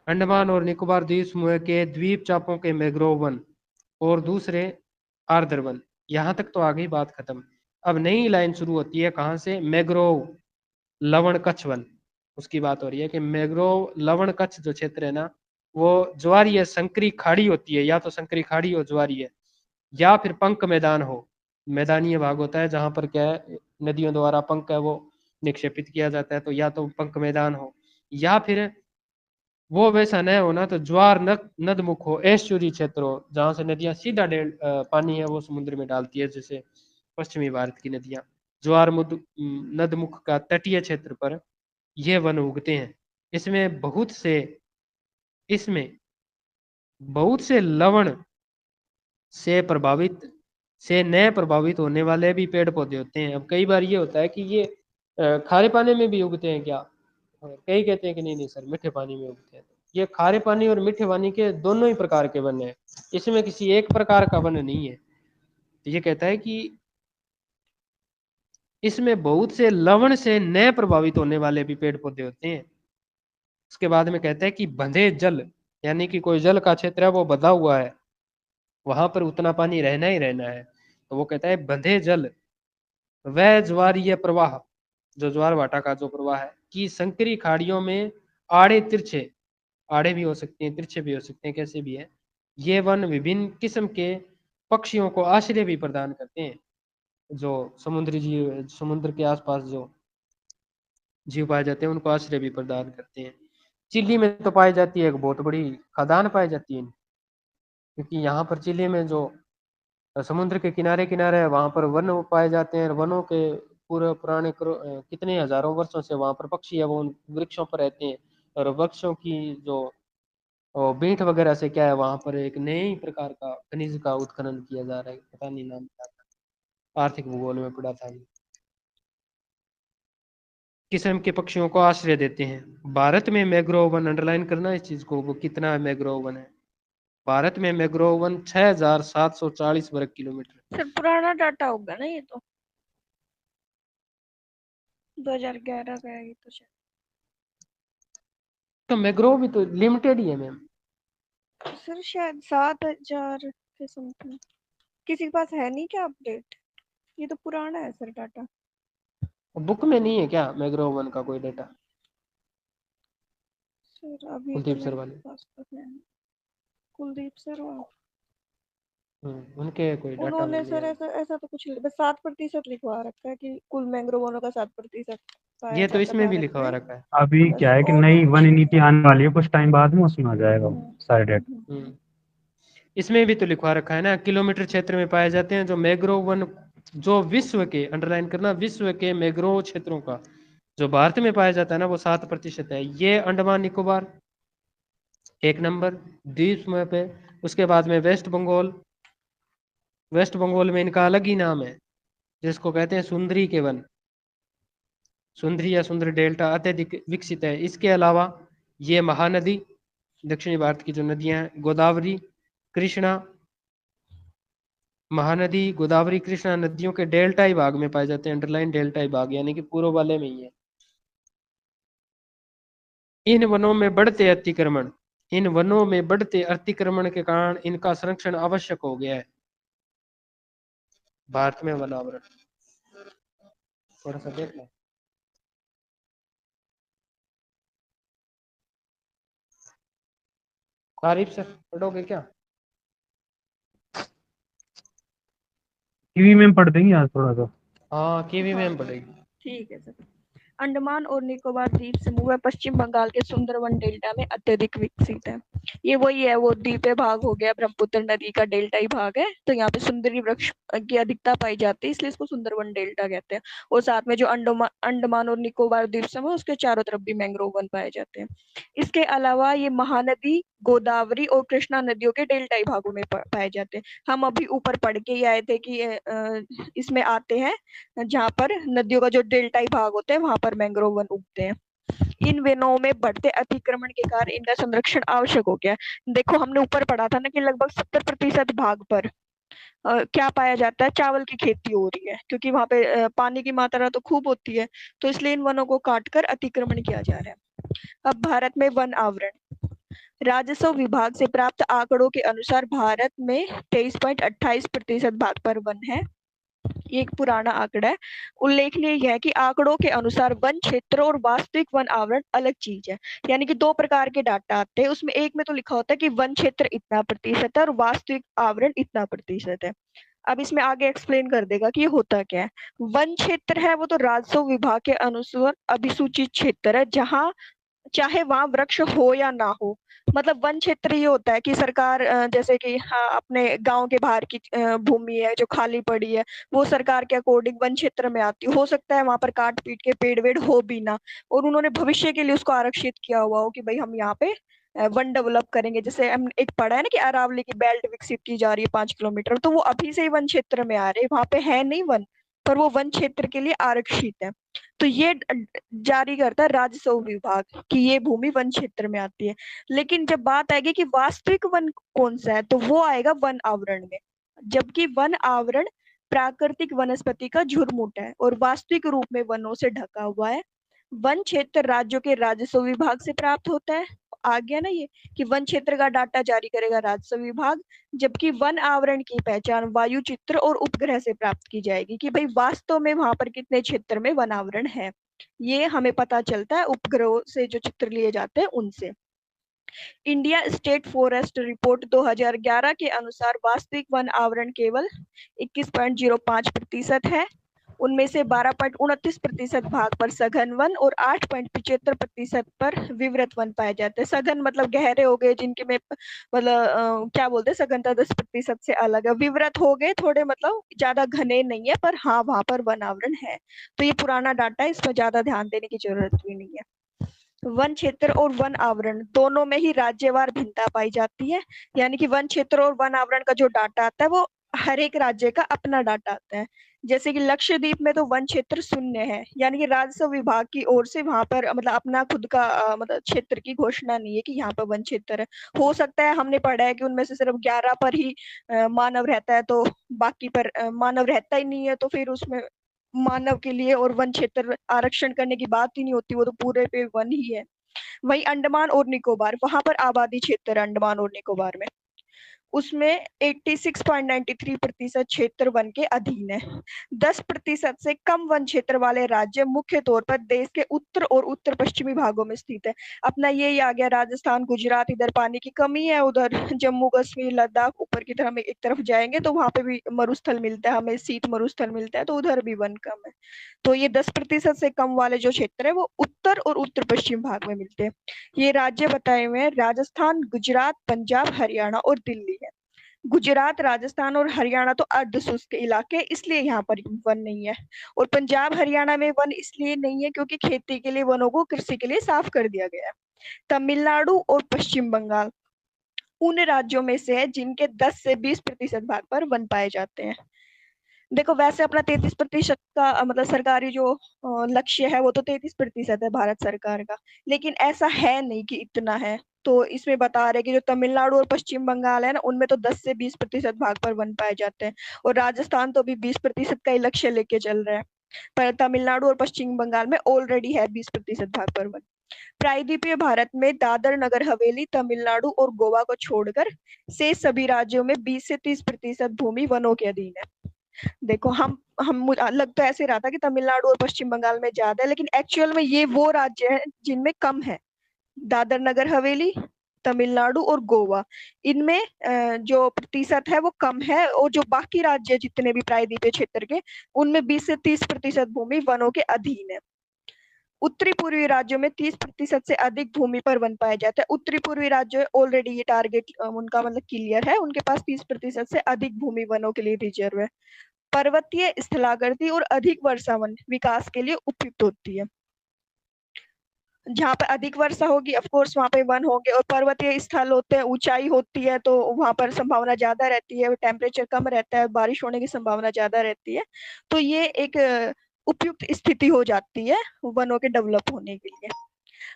अंडमान और निकोबार द्वीप समूह के द्वीप चापों के मैग्रोव वन और दूसरे आर्द्र वन, यहां तक तो आ गई बात खत्म। अब नई लाइन शुरू होती है, कहां से? मैग्रोव लवण कच्छ वन, उसकी बात हो रही है कि मैग्रोव लवण कच्छ जो क्षेत्र है ना, वो ज्वारीय संकरी खाड़ी होती है, या तो संकरी खाड़ी हो ज्वारीय है, या फिर पंक मैदान हो, मैदानीय भाग होता है जहां पर क्या है, नदियों द्वारा पंक है वो निक्षेपित किया जाता है, तो या तो पंक मैदान हो, या फिर वो वैसा न हो ना तो ज्वार नदमुख हो, एस्चुरी क्षेत्र हो, जहां से नदियां सीधा पानी है वो समुद्र में डालती है, जैसे पश्चिमी भारत की नदियां। ज्वार नदमुख का तटीय क्षेत्र पर ये वन उगते हैं। इसमें बहुत से, इसमें बहुत से लवण से प्रभावित, से न प्रभावित होने वाले भी पेड़ पौधे होते हैं। अब कई बार ये होता है कि ये खारे पानी में भी उगते हैं क्या? कई कहते हैं कि नहीं नहीं सर, मीठे पानी में उगते हैं। ये खारे पानी और मीठे पानी के दोनों ही प्रकार के वन है, इसमें किसी एक प्रकार का वन नहीं है। तो ये कहता है कि इसमें बहुत से लवण से न प्रभावित होने वाले भी पेड़ पौधे होते हैं। उसके बाद में कहता है कि बंधे जल, यानी कि कोई जल का क्षेत्र है वो बंधा हुआ है, वहां पर उतना पानी रहना ही रहना है, तो वो कहता है बंधे जल वह ज्वारीय प्रवाह, जो ज्वार भाटा का जो प्रवाह है, कि संकरी खाड़ियों में आड़े तिरछे, आड़े भी हो सकते हैं तिरछे भी हो सकते हैं, कैसे भी है, ये वन विभिन्न किस्म के पक्षियों को आश्रय भी प्रदान करते हैं। जो समुद्री जीव, समुद्र के आसपास जो जीव पाए जाते हैं उनको आश्रय भी प्रदान करते हैं। चिली में तो पाई जाती है, एक बहुत बड़ी खदान पाई जाती है, क्योंकि यहाँ पर चिली में जो समुद्र के किनारे किनारे है वहां पर वन पाए जाते हैं, वनों के पूरे पुराने कितने हजारों वर्षों से वहां पर पक्षी है वो उन वृक्षों पर रहते हैं, और वृक्षों की जो बींठ वगैरह से क्या है, वहां पर एक नए ही प्रकार का खनिज का उत्खनन किया जा रहा है, पता नहीं नाम क्या था, आर्थिक भूगोल में पढ़ा था। किस्म के पक्षियों को आश्रय देते हैं। भारत में मैग्रोव वन, अंडरलाइन करना इस चीज को, वो कितना मैग्रोव वन है? भारत में मैग्रोव वन 6,740 वर्ग किलोमीटर। सर पुराना डाटा होगा ना ये तो, 2011 का है ये तो शायद। तो मैग्रोव भी तो लिमिटेड ही है मैम। सर शायद 7,000 के समथिंग। किसी के पास है नहीं क्या अपडेट? ये तो पुराना है सर डाटा। बुक में नहीं है क्या मैग्रोव वन का कोई डेटा? सर अभी तो कुलदीप सर मेरे वाले। पास तो है नहीं। कुलदीप सर और उनके कोई डाटा उन्होंने नहीं सर है। ऐसा ऐसा तो कुछ बस 7% लिखवा रखा है कि कुल मैंग्रोव वनों का 7% पाया ये तो जाता है इसमें भी भारत लिखवा में। रखा है। अभी बस क्या है कि और तो नई कुछ वन नहीं नीति है। आने वाली है कुछ टाइम बाद में, उसमें आ जाएगा वो सारे डेटा। हम्म। इसमें भी तो लिखवा रखा है ना, किलोमीटर क्षेत्र में पाए जाते हैं जो मैग्रोव वन, जो विश्व के, अंडरलाइन करना, विश्व के मैग्रोव क्षेत्रों का जो भारत में पाया जाता है ना वो 7% है। ये अंडमान निकोबार 1 नंबर द्वीप समूह पे। उसके बाद में वेस्ट बंगाल, वेस्ट बंगाल में इनका अलग ही नाम है जिसको कहते हैं सुंदरी के वन, सुंदरी या सुंदर डेल्टा अत्यधिक विकसित है। इसके अलावा ये महानदी, दक्षिणी भारत की जो नदियां हैं, गोदावरी, कृष्णा, महानदी, गोदावरी, कृष्णा नदियों के डेल्टाई भाग में पाए जाते हैं, अंडरलाइन डेल्टाई भाग यानी कि पूर्व वाले में ही है। इन वनों में बढ़ते अतिक्रमण, इन वनों में बढ़ते अतिक्रमण के कारण इनका संरक्षण आवश्यक हो गया है। भारत में वनावरण थोड़ा सा देख लें। तारीफ से पढ़ोगे क्या? टीवी में पढ़ देंगे आज थोड़ा सा। हाँ कीवी में हाँ हम पढ़ेगी। ठीक है सर। अंडमान और निकोबार द्वीप समूह व पश्चिम बंगाल के सुंदरवन डेल्टा में अत्यधिक विकसित है। ये वही है, वो द्वीपीय भाग हो गया, ब्रह्मपुत्र नदी का डेल्टाई भाग है, तो यहाँ पे सुंदरी वृक्ष की अधिकता पाई जाती है, इसलिए इसको सुंदरवन डेल्टा कहते हैं। और साथ में जो अंडमान और निकोबार द्वीप समूह, उसके चारों तरफ भी मैंग्रोव वन पाए जाते हैं। इसके अलावा ये महानदी, गोदावरी और कृष्णा नदियों के डेल्टाई भागों में पाए जाते हैं। हम अभी ऊपर पढ़ के ही आए थे कि इसमें आते हैं जहाँ पर नदियों का जो डेल्टाई भाग होता है वहां पर मैंग्रोव वन उगते हैं। इन वनों में बढ़ते अतिक्रमण के कारण इनका संरक्षण आवश्यक हो गया। देखो हमने ऊपर पढ़ा था ना कि लगभग 70% भाग पर क्या पाया जाता है, चावल की खेती हो रही है, क्योंकि वहां पे पानी की मात्रा तो खूब होती है, तो इसलिए इन वनों को काटकर अतिक्रमण किया जा रहा है। अब भारत में वन आवरण, राजस्व विभाग से प्राप्त आंकड़ों के अनुसार भारत में 23.28% भाग पर वन है। ये एक पुराना आंकड़ा है। उल्लेखनीय यह है कि आंकड़ों के अनुसार वन क्षेत्र और वास्तविक वन आवरण अलग चीज है। यानी कि दो प्रकार के डाटा आते हैं, उसमें एक में तो लिखा होता है कि वन क्षेत्र इतना प्रतिशत है और वास्तविक आवरण इतना प्रतिशत है। अब इसमें आगे एक्सप्लेन कर देगा कि ये होता क्या है। वन क्षेत्र है वो तो राजस्व विभाग के अनुसार अभिसूचित क्षेत्र है, जहाँ चाहे वहां वृक्ष हो या ना हो। मतलब वन क्षेत्र ये होता है कि सरकार जैसे कि हाँ, अपने गांव के बाहर की भूमि है जो खाली पड़ी है, वो सरकार के अकॉर्डिंग वन क्षेत्र में आती हो सकता है वहां पर काट पीट के पेड़ वेड़ हो भी ना, और उन्होंने भविष्य के लिए उसको आरक्षित किया हुआ हो कि भाई हम यहाँ पे वन डेवलप करेंगे। जैसे हम एक पढ़ा है ना कि अरावली की बेल्ट विकसित की जा रही है 5 किलोमीटर, तो वो अभी से ही वन क्षेत्र में आ रहे हैं, वहां पे है नहीं वन, पर वो वन क्षेत्र के लिए आरक्षित है। तो ये जारी करता है राजस्व विभाग कि ये भूमि वन क्षेत्र में आती है। लेकिन जब बात आएगी कि वास्तविक वन कौन सा है, तो वो आएगा वन आवरण में। जबकि वन आवरण प्राकृतिक वनस्पति का झुरमुट है और वास्तविक रूप में वनों से ढका हुआ है। वन क्षेत्र राज्यों के राजस्व विभाग से प्राप्त होता है। आ गया ना ये कि वन क्षेत्र का डाटा जारी करेगा राजस्व विभाग, जबकि वन आवरण की पहचान वायु चित्र और उपग्रह से प्राप्त की जाएगी कि भाई वास्तव में वहां पर कितने क्षेत्र में वन आवरण है। ये हमें पता चलता है उपग्रहों से जो चित्र लिए जाते हैं उनसे। इंडिया स्टेट फॉरेस्ट रिपोर्ट 2011 के अनुसार वास्तविक वन आवरण केवल 21.05% है। उनमें से 12.29% भाग पर सघन वन और 8.75% पर विवृत वन पाए जाते हैं। सघन मतलब गहरे हो गए, जिनके में मतलब क्या बोलते हैं, सघनता 10% से अलग है। विवृत हो गए थोड़े, मतलब ज्यादा घने नहीं है, पर हाँ वहां पर वन आवरण है। तो ये पुराना डाटा है, इसमें ज्यादा ध्यान देने की जरूरत भी नहीं है। वन क्षेत्र और वन आवरण दोनों में ही राज्यवार भिन्नता पाई जाती है। यानी कि वन क्षेत्र और वन आवरण का जो डाटा आता है वो हर एक राज्य का अपना डाटा आता है। जैसे कि लक्षद्वीप में तो वन क्षेत्र 0 है, यानी कि राजस्व विभाग की ओर से वहां पर मतलब अपना खुद का मतलब क्षेत्र की घोषणा नहीं है कि यहाँ पर वन क्षेत्र है। हो सकता है, हमने पढ़ा है कि उनमें से सिर्फ 11 पर ही मानव रहता है, तो बाकी पर मानव रहता ही नहीं है, तो फिर उसमें मानव के लिए और वन क्षेत्र आरक्षण करने की बात ही नहीं होती, वो तो पूरे पे वन ही है। वही अंडमान और निकोबार, वहां पर आबादी क्षेत्र है अंडमान और निकोबार में। उसमें 86.93% क्षेत्र वन के अधीन है। 10% से कम वन क्षेत्र वाले राज्य मुख्य तौर पर देश के उत्तर और उत्तर पश्चिमी भागों में स्थित है। अपना ये आ गया राजस्थान, गुजरात, इधर पानी की कमी है, उधर जम्मू कश्मीर, लद्दाख ऊपर की तरफ एक तरफ जाएंगे तो वहां पे भी मरुस्थल मिलता है, हमें शीत मरुस्थल मिलता है, तो उधर भी वन कम है। तो ये 10% से कम वाले जो क्षेत्र है वो उत्तर और उत्तर पश्चिम भाग में मिलते हैं। ये राज्य बताए हुए हैं राजस्थान, गुजरात, पंजाब, हरियाणा और दिल्ली है। गुजरात, राजस्थान और हरियाणा तो अर्ध शुष्क इलाके, इसलिए यहाँ पर वन नहीं है। और पंजाब, हरियाणा में वन इसलिए नहीं है क्योंकि खेती के लिए वनों को कृषि के लिए साफ कर दिया गया है। तमिलनाडु और पश्चिम बंगाल उन राज्यों में से है जिनके 10 से 20% भाग पर वन पाए जाते हैं। देखो वैसे अपना 33% का मतलब सरकारी जो लक्ष्य है वो तो 33% है भारत सरकार का, लेकिन ऐसा है नहीं कि इतना है। तो इसमें बता रहे कि जो तमिलनाडु और पश्चिम बंगाल है ना, उनमें तो 10 से 20% भाग पर वन पाए जाते हैं, और राजस्थान तो अभी 20% का ही लक्ष्य लेके चल रहा है, पर तमिलनाडु और पश्चिम बंगाल में ऑलरेडी है 20% भाग पर वन। प्रायद्वीपीय भारत में दादर नगर हवेली, तमिलनाडु और गोवा को छोड़कर से सभी राज्यों में 20 से 30% भूमि वनों के अधीन है। देखो हम लग तो ऐसे रहा था कि तमिलनाडु और पश्चिम बंगाल में ज्यादा है, लेकिन एक्चुअल में ये वो राज्य है जिनमें कम है। दादर नगर हवेली, तमिलनाडु और गोवा, इनमें जो प्रतिशत है वो कम है, और जो बाकी राज्य जितने भी प्रायद्वीपीय क्षेत्र के, उनमें 20 से 30% भूमि वनों के अधीन है। उत्तरी पूर्वी राज्यों में 30% से अधिक भूमि पर वन पाया जाता है। उत्तरी पूर्वी राज्य ऑलरेडी ये टारगेट उनका मतलब क्लियर है, उनके पास 30% से अधिक भूमि वनों के लिए रिजर्व है। पर्वतीय स्थलाकृति और अधिक वर्षा वन विकास के लिए उपयुक्त होती है। जहाँ पे अधिक वर्षा होगी ऑफ कोर्स वहाँ पे वन होंगे, और पर्वतीय स्थल होते हैं, ऊंचाई होती है, तो वहां पर संभावना ज्यादा रहती है, टेम्परेचर कम रहता है, बारिश होने की संभावना ज्यादा रहती है। तो ये एक उपयुक्त स्थिति हो जाती है वनों के डेवलप होने के लिए।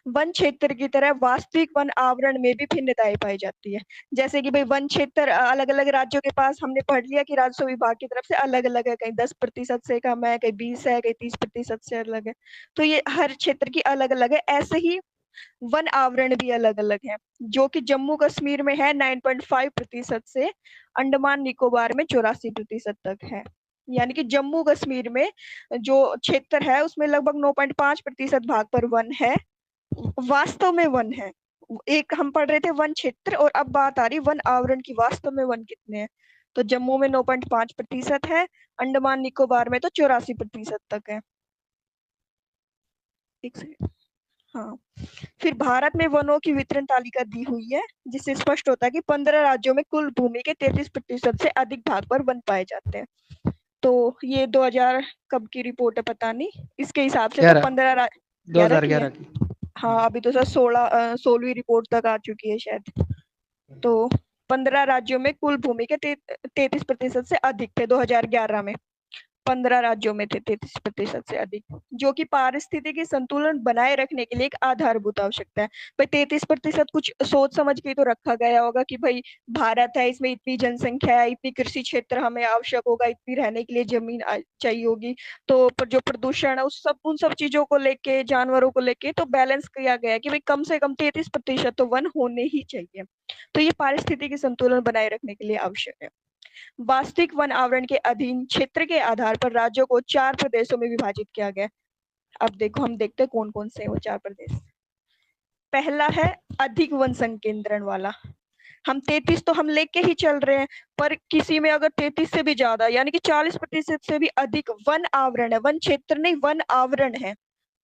वन क्षेत्र की तरह वास्तविक वन आवरण में भी भिन्नताएं पाई जाती है। जैसे कि भाई वन क्षेत्र अलग अलग राज्यों के पास हमने पढ़ लिया कि राजस्व विभाग की तरफ से अलग अलग है, कहीं 10% से कम है, कहीं 20 है, कहीं 30% से अलग है। तो ये हर क्षेत्र की अलग अलग है। ऐसे ही वन आवरण भी अलग अलग है, जो कि जम्मू कश्मीर में है 9.5% से अंडमान निकोबार में 84% तक है। यानी कि जम्मू कश्मीर में जो क्षेत्र है उसमें लगभग 9.5% भाग पर वन है, वास्तव में वन है। एक हम पढ़ रहे थे वन क्षेत्र, और अब बात आ रही वन आवरण की, वास्तव में वन कितने हैं। तो जम्मू में 9.5% है, अंडमान निकोबार में तो 84% तक है। एक सेकंड, हाँ। फिर भारत में वनों की वितरण तालिका दी हुई है, जिससे स्पष्ट होता है कि 15 राज्यों में कुल भूमि के 33% से अधिक भाग पर वन पाए जाते हैं। तो ये 2000 कब की रिपोर्ट है पता नहीं, इसके हिसाब से तो 15 2011 की। हाँ, अभी तो सर 16वीं रिपोर्ट तक आ चुकी है शायद। तो 15 राज्यों में कुल भूमि के 33% से अधिक थे 2011 में। 15 राज्यों में थे 33% से अधिक, जो कि पारिस्थितिकी संतुलन बनाए रखने के लिए एक आधारभूत आवश्यकता है। भाई 33% कुछ सोच समझ के तो रखा गया होगा कि भाई भारत है, इसमें इतनी जनसंख्या है, इतनी कृषि क्षेत्र हमें आवश्यक होगा, इतनी रहने के लिए जमीन चाहिए होगी, तो पर जो प्रदूषण है उन सब चीजों को लेके, जानवरों को लेके तो बैलेंस किया गया है कि भाई कम से कम 33% तो वन होने ही चाहिए। तो ये पारिस्थितिकी संतुलन बनाए रखने के लिए आवश्यक है। वास्तविक वन आवरण के अधीन क्षेत्र के आधार पर राज्यों को 4 प्रदेशों में विभाजित किया गया। अब देखो हम देखते हैं कौन कौन से हैं वो 4 प्रदेश। पहला है अधिक वन संकेंद्रण वाला। हम 33 तो हम लेके ही चल रहे हैं, पर किसी में अगर 33 से भी ज्यादा यानी कि 40% से भी अधिक वन आवरण है, वन क्षेत्र नहीं वन आवरण है,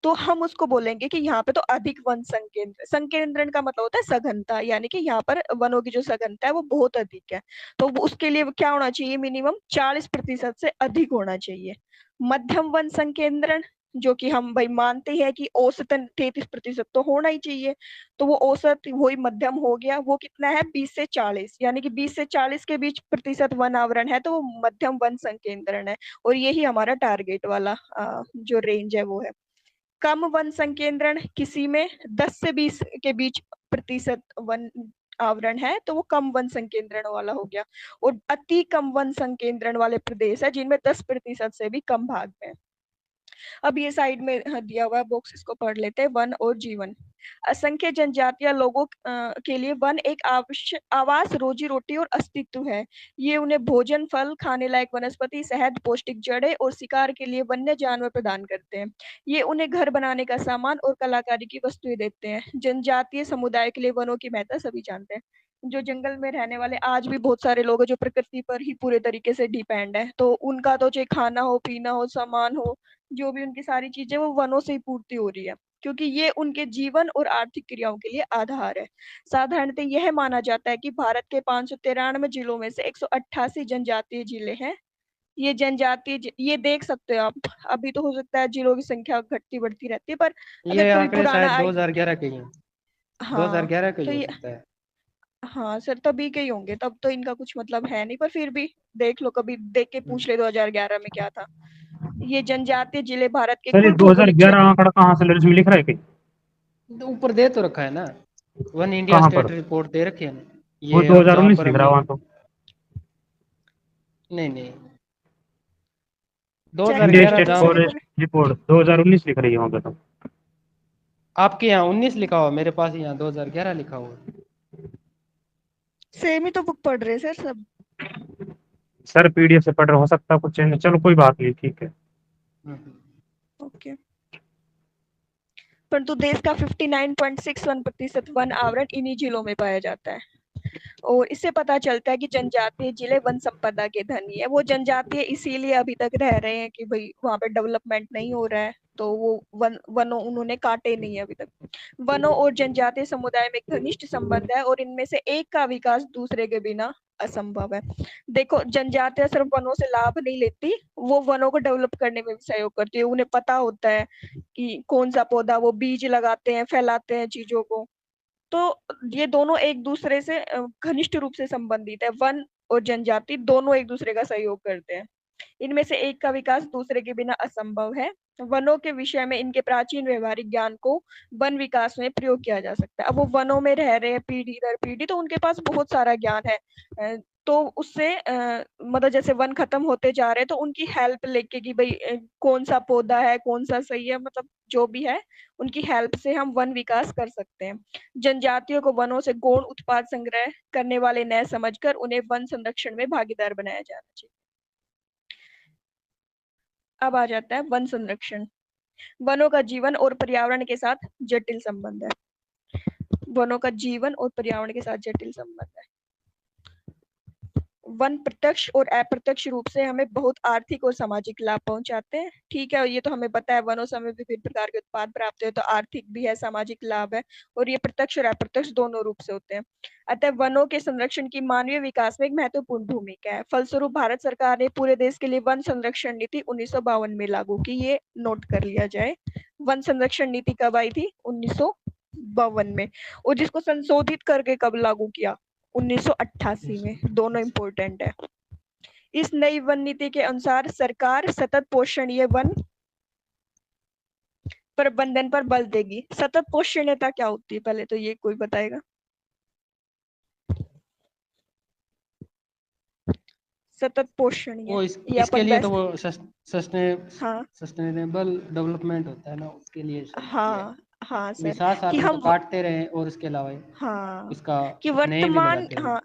तो हम उसको बोलेंगे कि यहाँ पे तो अधिक वन संकेंद्र। संकेंद्रण का मतलब होता है सघनता, यानी कि यहाँ पर वनों की जो सघनता है वो बहुत अधिक है। तो उसके लिए क्या होना चाहिए, मिनिमम 40% से अधिक होना चाहिए। मध्यम वन संकेंद्रण, जो कि हम भाई मानते हैं कि औसतन 33% तो होना ही चाहिए, तो वो औसत वही मध्यम हो गया। वो कितना है 20 से 40, यानी कि 20 से 40 के बीच प्रतिशत वन आवरण है, तो वो मध्यम वन संकेंद्रण है, और यही हमारा टारगेट वाला जो रेंज है वो है। कम वन संकेंद्रण, किसी में 10 से 20 के बीच प्रतिशत वन आवरण है, तो वो कम वन संकेंद्रण वाला हो गया। और अति कम वन संकेंद्रण वाले प्रदेश है जिनमें 10% से भी कम भाग में। अब ये साइड में दिया हुआ है बॉक्स, इसको पढ़ लेते हैं। वन और जीवन। असंख्य जनजातीय लोगों के लिए वन एक आवास, रोजी रोटी और अस्तित्व है। ये उन्हें भोजन, फल, खाने लायक वनस्पति, शहद, पौष्टिक जड़ें और शिकार के लिए वन्य जानवर प्रदान करते हैं। ये उन्हें घर बनाने का सामान और कलाकारी की वस्तुएं देते हैं। जनजातीय समुदाय के लिए वनों की महत्ता सभी जानते हैं। जो जंगल में रहने वाले आज भी बहुत सारे लोग हैं जो प्रकृति पर ही पूरे तरीके से डिपेंड है, तो उनका तो चाहे खाना हो, पीना हो, सामान हो, जो भी उनकी सारी चीजें वो वनों से ही पूर्ति हो रही है, क्योंकि ये उनके जीवन और आर्थिक क्रियाओं के लिए आधार है। साधारणतः यह माना जाता है कि भारत के 593 जिलों में से 188 जनजातीय जिले हैं। ये जनजातीय ये देख सकते हो आप। अभी तो हो सकता है जिलों की संख्या घटती बढ़ती रहती है, पर ये अगर कोई आंकड़े शायद पुराना 2011 के ही हैं। हाँ 2011 के तो ही हो ये सकता है। हाँ सर, तभी के ही होंगे, तब तो इनका कुछ मतलब है नहीं, पर फिर भी देख लो, कभी देख के पूछ ले 2011 में क्या था। ये जनजातीय जिले भारत के सर ये कुल भौगोलिक 2011 आंकड़ा कहाँ से इसमें लिख रहा है कहीं? तो ऊपर दे तो रखा है ना, वन इंडिया कहाँ स्टेट पर? रिपोर्ट दे रखी है ना। वो ये अब जहाँ 2019 पर लिख रहा है हमने, वहाँ तो। नहीं चेक 2011 2011 करके स्टेट दे जहाँ सकते पर, फॉरेस्ट रिपोर्ट 2019 लिख रही है वहाँ पे तो। आपके यहाँ 19 लिखा हुआ, मेरे पास यहाँ 2011 लिखा हुआ। सेम ही तो बुक पढ़ रहे सर सब। सर पीडीएफ से पढ़ रहा, हो सकता है कुछ चेंज, चलो कोई बात नहीं, ठीक है। ओके। परंतु देश का 59.61% वन आवरण इन्हीं जिलों में पाया जाता है। और इससे पता चलता है कि जनजातीय जिले वन संपदा के धनी है। वो जनजातीय इसीलिए अभी तक रह रहे हैं कि भाई वहां पे डेवलपमेंट नहीं हो रहा है, तो वो वनों उन्होंने काटे नहीं है अभी तक। वनों और जनजातीय समुदाय में एक घनिष्ठ संबंध है और इनमें से एक का विकास दूसरे के बिना असंभव है। देखो, जनजातीय सिर्फ वनों से लाभ नहीं लेती, वो वनों को डेवलप करने में भी सहयोग करती है। उन्हें पता होता है कि कौन सा पौधा, वो बीज लगाते हैं, फैलाते हैं चीजों को। तो ये दोनों एक दूसरे से घनिष्ठ रूप से संबंधित है। वन और जनजाति दोनों एक दूसरे का सहयोग करते हैं। इनमें से एक का विकास दूसरे के बिना असंभव है। वनों के विषय में इनके प्राचीन व्यवहारिक ज्ञान को वन विकास में प्रयोग किया जा सकता है। अब वो वनों में रह रहे हैं पीढ़ी दर पीढ़ी, तो उनके पास बहुत सारा ज्ञान है। तो उससे मतलब जैसे वन खत्म होते जा रहे हैं, तो उनकी हेल्प लेके कि भाई कौन सा पौधा है, कौन सा सही है, मतलब जो भी है उनकी हेल्प से हम वन विकास कर सकते हैं। जनजातियों को वनों से गौण उत्पाद संग्रह करने वाले न समझकर उन्हें वन संरक्षण में भागीदार बनाया जाना चाहिए। अब आ जाता है वन संरक्षण। वनों का जीवन और पर्यावरण के साथ जटिल संबंध है। वनों का जीवन और पर्यावरण के साथ जटिल संबंध है। वन प्रत्यक्ष और अप्रत्यक्ष रूप से हमें बहुत आर्थिक और सामाजिक लाभ पहुंचाते हैं। ठीक है, ये तो हमें पता है, वनों से हमें विभिन्न प्रकार के उत्पाद प्राप्त होते हैं, तो आर्थिक भी है, सामाजिक लाभ है, और ये प्रत्यक्ष और अप्रत्यक्ष दोनों रूप से होते हैं। अतः वनों के संरक्षण की मानवीय विकास में एक महत्वपूर्ण भूमिका है। फलस्वरूप भारत सरकार ने पूरे देश के लिए वन संरक्षण नीति 1952 में लागू की। ये नोट कर लिया जाए। वन संरक्षण नीति कब आई थी? 1952 में। और जिसको संशोधित करके कब लागू किया? 1988 में। दोनों इंपॉर्टेंट है। इस नई वन नीति के अनुसार सरकार सतत पोषणीय वन प्रबंधन पर बल देगी। सतत पोषणीयता क्या होती है, पहले तो ये कोई बताएगा? सतत पोषणीय वो ये इसके अपन लिए तो बेस्ट। वो हाँ सस्टेनेबल डेवलपमेंट होता है ना, उसके लिए शायद किया है। हाँ भी सर, साथ कि में तो हम काटते रहे और इसके अलावा हाँ इसका कि नए भी वर्तमान लगाते रहे।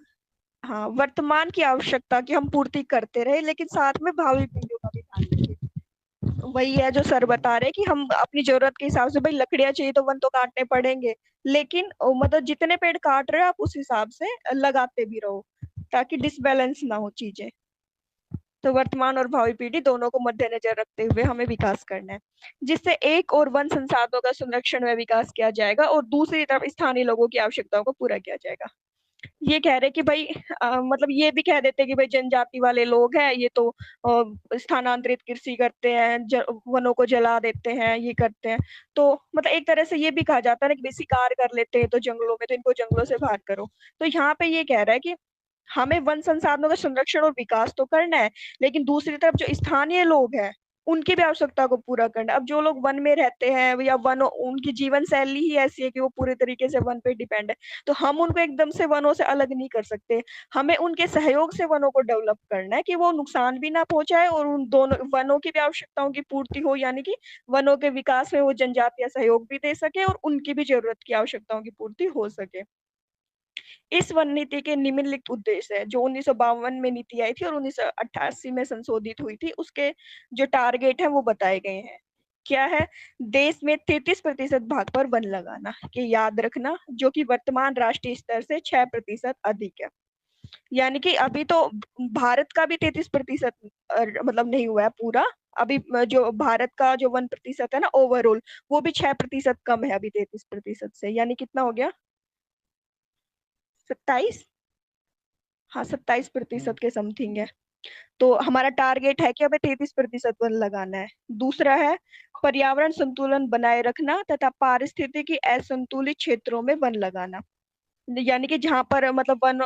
हाँ वर्तमान की आवश्यकता की हम पूर्ति करते रहे, लेकिन साथ में भावी पीढ़ियों का भी ध्यान रखें। वही है जो सर बता रहे कि हम अपनी जरूरत के हिसाब से, भाई लकड़ियां चाहिए तो वन तो काटने पड़ेंगे, लेकिन मतलब जितने पेड़ काट रहे हो आप उस हिसाब से लगाते भी रहो, ताकि डिसबैलेंस ना हो चीजें। तो वर्तमान और भावी पीढ़ी दोनों को मद्देनजर रखते हुए हमें विकास करना है, जिससे एक और वन संसाधनों का संरक्षण व विकास किया जाएगा और दूसरी तरफ स्थानीय लोगों की आवश्यकताओं को पूरा किया जाएगा। ये कह रहे कि भाई मतलब ये भी कह देते कि भाई जनजाति वाले लोग हैं, ये तो स्थानांतरित कृषि करते हैं, वनों को जला देते हैं, ये करते हैं। तो मतलब एक तरह से ये भी कहा जाता है ना कि शिकार कर लेते हैं तो जंगलों में, तो इनको जंगलों से बाहर करो। तो यहाँ पे ये कह रहा है कि हमें वन संसाधनों का संरक्षण और विकास तो करना है, लेकिन दूसरी तरफ जो स्थानीय लोग हैं उनकी भी आवश्यकता को पूरा करना। अब जो लोग वन में रहते हैं या वन उनकी जीवन शैली ही ऐसी है कि वो पूरे तरीके से वन पे डिपेंड है, तो हम उनको एकदम से वनों से अलग नहीं कर सकते। हमें उनके सहयोग से वनों को डेवलप करना है कि वो नुकसान भी ना पहुंचाए और उन दोनों वनों की भी आवश्यकताओं की पूर्ति हो, यानी कि वनों के विकास में वो जनजातीय सहयोग भी दे सके और उनकी भी जरूरत की आवश्यकताओं की पूर्ति हो सके। इस वन नीति के निम्नलिखित उद्देश्य है जो 1952 में नीति आई थी और 1988 में संशोधित हुई थी। उसके जो टारगेट है वो बताए गए हैं। क्या है? देश में 33% भाग पर वन लगाना, कि याद रखना, जो कि वर्तमान राष्ट्रीय स्तर से 6% अधिक है। यानी कि अभी तो भारत का भी 33% मतलब नहीं हुआ है पूरा। अभी जो भारत का जो 1% है ना ओवरऑल, वो भी 6% कम है अभी 33% से। यानी कितना हो गया? 27। हाँ, 27% के समथिंग है। तो हमारा टारगेट है कि हमें 33% वन लगाना है। दूसरा है पर्यावरण संतुलन बनाए रखना तथा पारिस्थितिकी असंतुलित क्षेत्रों में वन लगाना। यानी कि जहाँ पर मतलब वन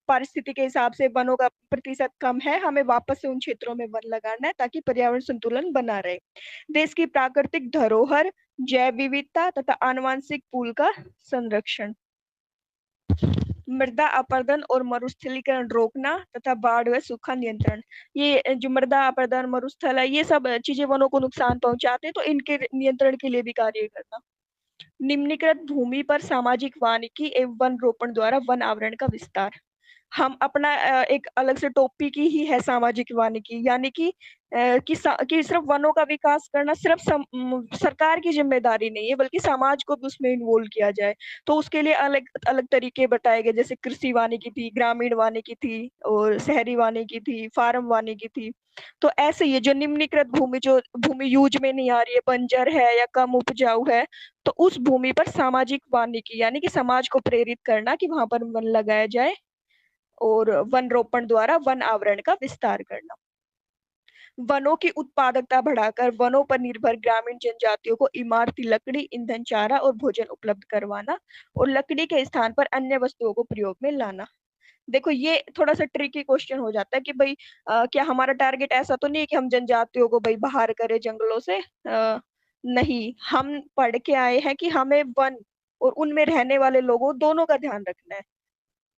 पारिस्थिति के हिसाब से वनों का प्रतिशत कम है, हमें वापस से उन क्षेत्रों में वन लगाना है ताकि पर्यावरण संतुलन बना रहे। देश की प्राकृतिक धरोहर, जैव विविधता तथा आनुवंशिक पूल का संरक्षण। मृदा अपरदन और मरुस्थलीकरण रोकना तथा बाढ़ व सूखा नियंत्रण। ये जो मृदा अपरदन, मरुस्थल है, ये सब चीजें वनों को नुकसान पहुंचाते हैं, तो इनके नियंत्रण के लिए भी कार्य करना। निम्नलिखित भूमि पर सामाजिक वानिकी एवं वन रोपण द्वारा वन आवरण का विस्तार। हम अपना एक अलग से टॉपिक ही है सामाजिक वानिकी, यानी कि कि सिर्फ वनों का विकास करना सिर्फ सरकार की जिम्मेदारी नहीं है, बल्कि समाज को भी उसमें इन्वॉल्व किया जाए। तो उसके लिए अलग अलग तरीके बताए गए, जैसे कृषि वानिकी थी, ग्रामीण वानिकी थी और शहरी वानिकी थी, फार्म वानिकी थी। तो ऐसे ही जो निम्नलिखित भूमि जो भूमि यूज में नहीं आ रही है, बंजर है या कम उपजाऊ है, तो उस भूमि पर सामाजिक वानिकी यानी कि समाज को प्रेरित करना कि वहां पर वन लगाया जाए और वन रोपण द्वारा वन आवरण का विस्तार करना। वनों की उत्पादकता बढ़ाकर वनों पर निर्भर ग्रामीण जनजातियों को इमारती लकड़ी, ईंधन, चारा और भोजन उपलब्ध करवाना और लकड़ी के स्थान पर अन्य वस्तुओं को प्रयोग में लाना। देखो ये थोड़ा सा ट्रिकी क्वेश्चन हो जाता है कि भाई क्या हमारा टारगेट ऐसा तो नहीं है कि हम जनजातियों को भाई बाहर करें जंगलों से। नहीं, हम पढ़ के आए हैं कि हमें वन और उनमें रहने वाले लोगों दोनों का ध्यान रखना है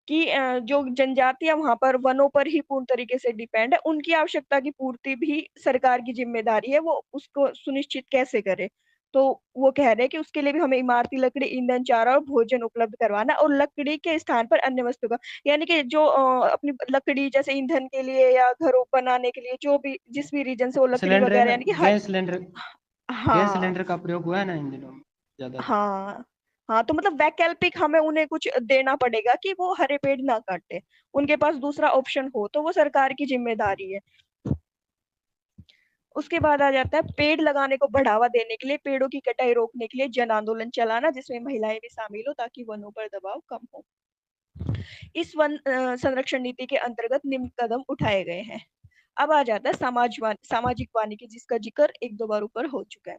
कि जो जनजातियां वहां पर वनों पर ही पूर्ण तरीके से डिपेंड है, उनकी आवश्यकता की पूर्ति भी सरकार की जिम्मेदारी है, वो उसको सुनिश्चित कैसे करे। तो वो कह रहे हैं कि उसके लिए भी हमें इमारती लकड़ी, ईंधन, चारा और भोजन उपलब्ध करवाना और लकड़ी के स्थान पर अन्य वस्तु का, यानी कि जो अपनी लकड़ी जैसे ईंधन के लिए या घरों बनाने के लिए जो भी जिस भी रीजन से वो लकड़ी सिलेंडर है वगैरह, ना, यानी कि हर। गैस सिलेंडर, गैस हाँ सिलेंडर का प्रयोग हुआ है ना इन दिनों में ज्यादा। हाँ हाँ, तो मतलब वैकल्पिक हमें उन्हें कुछ देना पड़ेगा कि वो हरे पेड़ ना काटे, उनके पास दूसरा ऑप्शन हो, तो वो सरकार की जिम्मेदारी है। उसके बाद आ जाता है पेड़ लगाने को बढ़ावा देने के लिए पेड़ों की कटाई रोकने के लिए जन आंदोलन चलाना, जिसमें महिलाएं भी शामिल हो ताकि वनों पर दबाव कम हो। इस वन संरक्षण नीति के अंतर्गत निम्न कदम उठाए गए हैं। अब आ जाता है सामाजिक वानिकी, जिसका जिक्र एक दो बार ऊपर हो चुका है।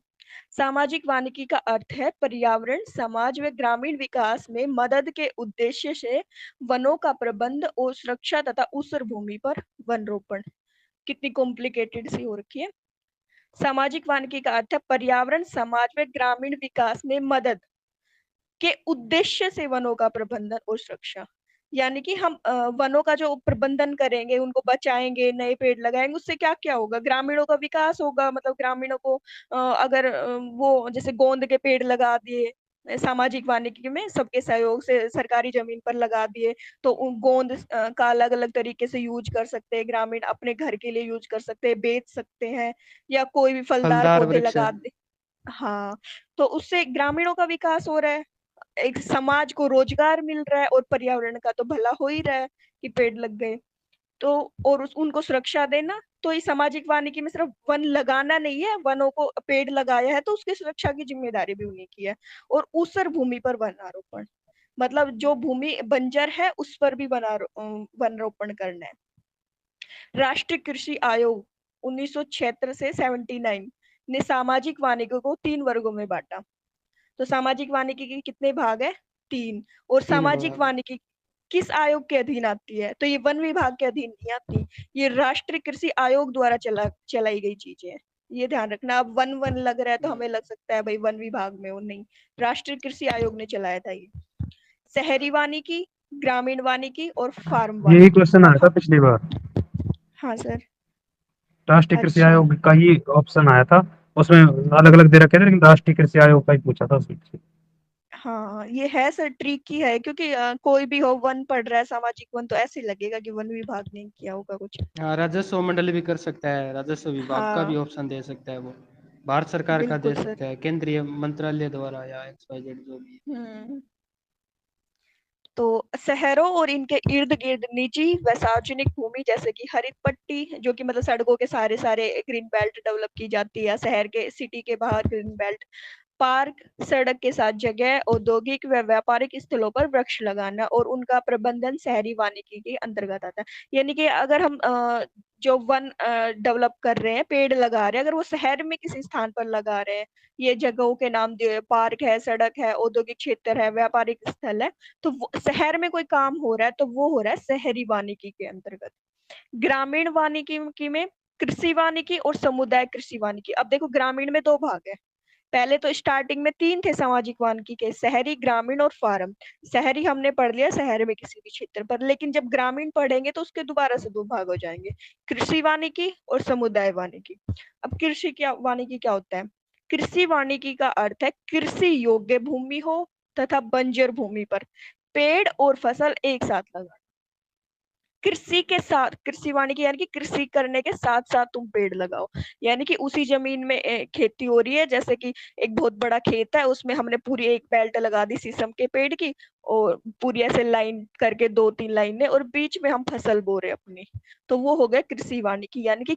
सामाजिक वानिकी का अर्थ है पर्यावरण, समाज व ग्रामीण विकास में मदद के उद्देश्य से वनों का प्रबंध और सुरक्षा तथा ऊसर भूमि पर वन रोपण। कितनी कॉम्प्लिकेटेड सी हो रखी है। सामाजिक वानिकी का अर्थ है पर्यावरण, समाज व ग्रामीण विकास में मदद के उद्देश्य से वनों का प्रबंधन और सुरक्षा। यानी कि हम वनों का जो प्रबंधन करेंगे, उनको बचाएंगे, नए पेड़ लगाएंगे, उससे क्या क्या होगा? ग्रामीणों का विकास होगा। मतलब ग्रामीणों को अगर वो जैसे गोंद के पेड़ लगा दिए, सामाजिक वानिकी में सबके सहयोग से सरकारी जमीन पर लगा दिए, तो गोंद का अलग अलग तरीके से यूज कर सकते हैं ग्रामीण, अपने घर के लिए यूज कर सकते हैं, बेच सकते हैं, या कोई भी फलदार फलदार पौधे वृक्ष है। लगा दे। हाँ, तो उससे ग्रामीणों का विकास हो रहा है, एक समाज को रोजगार मिल रहा है और पर्यावरण का तो भला हो ही रहा है कि पेड़ लग गए। तो और उनको सुरक्षा देना, तो इस सामाजिक वानिकी में सिर्फ वन लगाना नहीं है, वनों को पेड़ लगाया है तो उसकी सुरक्षा की जिम्मेदारी भी उन्हीं की है। और ऊसर भूमि पर वन आरोपण, मतलब जो भूमि बंजर है उस पर भी वन रोपण करना है। राष्ट्रीय कृषि आयोग 1976 से 79 ने सामाजिक वानिकी को 3 वर्गों में बांटा। तो सामाजिक वानिकी के कितने भाग है? 3। और तीन सामाजिक भाग। वानिकी किस आयोग के अधीन आती है? तो ये वन विभाग के अधीन नहीं आती, ये राष्ट्रीय कृषि आयोग द्वारा चलाई गई चीजें हैं। ये ध्यान रखना। अब वन वन लग रहा है तो हमें लग सकता है भाई वन विभाग में हो, नहीं, राष्ट्रीय कृषि आयोग ने चलाया था ये। शहरी वानिकी, ग्रामीण वानिकी और फार्म यही वानिकी। क्वेश्चन आया अब था पिछली बार, हाँ सर। राष्ट्रीय कृषि अच्छा आयोग का ही ऑप्शन आया था, उसमें अलग अलग दे रखे थे लेकिन राष्ट्रीय कृषि आयोग का ही पूछा था उसमें से। हाँ, ये है सर, ट्रिकी है, क्योंकि कोई भी हो वन पढ़ रहा है, सामाजिक वन, तो ऐसे लगेगा कि वन विभाग ने किया होगा कुछ। हाँ, राजस्व मंडल भी कर सकता है, राजस्व विभाग का भी हाँ ऑप्शन दे सकता है वो, भारत सरकार का दे बिल्कुल सर। सकता है, केंद्रीय मंत्रालय द्वारा या XYZ जो भी है। हम्म। तो शहरों और इनके इर्द गिर्द निजी व सार्वजनिक भूमि जैसे कि हरित पट्टी, जो कि मतलब सड़कों के सारे सारे ग्रीन बेल्ट डेवलप की जाती है, शहर के सिटी के बाहर ग्रीन बेल्ट, पार्क, सड़क के साथ जगह, औद्योगिक व व्यापारिक स्थलों पर वृक्ष लगाना और उनका प्रबंधन शहरी वानिकी के अंतर्गत आता है। यानी कि अगर हम जो वन डेवलप कर रहे हैं, पेड़ लगा रहे हैं, अगर वो शहर में किसी स्थान पर लगा रहे हैं, ये जगहों के नाम दिए, पार्क है, सड़क है, औद्योगिक क्षेत्र है, व्यापारिक स्थल है, तो शहर में कोई काम हो रहा है तो वो हो रहा है शहरी वानिकी के अंतर्गत। ग्रामीण वानिकी में कृषि वानिकी और समुदाय कृषि वानिकी। अब देखो, ग्रामीण में दो भाग है। पहले तो स्टार्टिंग में तीन थे सामाजिक वानिकी के, शहरी, ग्रामीण और फार्म। शहरी हमने पढ़ लिया शहर में किसी भी क्षेत्र पर, लेकिन जब ग्रामीण पढ़ेंगे तो उसके दोबारा से दो भाग हो जाएंगे, कृषि वानिकी और समुदाय वानिकी। अब कृषि क्या वानिकी क्या होता है? कृषि वानिकी का अर्थ है कृषि योग्य भूमि हो तथा बंजर भूमि पर पेड़ और फसल एक साथ लगा। कृषि के साथ, कृषि वानिकी यानी कि कृषि करने के साथ साथ तुम पेड़ लगाओ। यानी कि उसी जमीन में खेती हो रही है, जैसे कि एक बहुत बड़ा खेत है, उसमें हमने पूरी एक बेल्ट लगा दी शीशम के पेड़ की, और पूरी ऐसे लाइन करके दो तीन लाइनें, और बीच में हम फसल बो रहे अपनी, तो वो हो गया कृषि वानिकी। यानी कि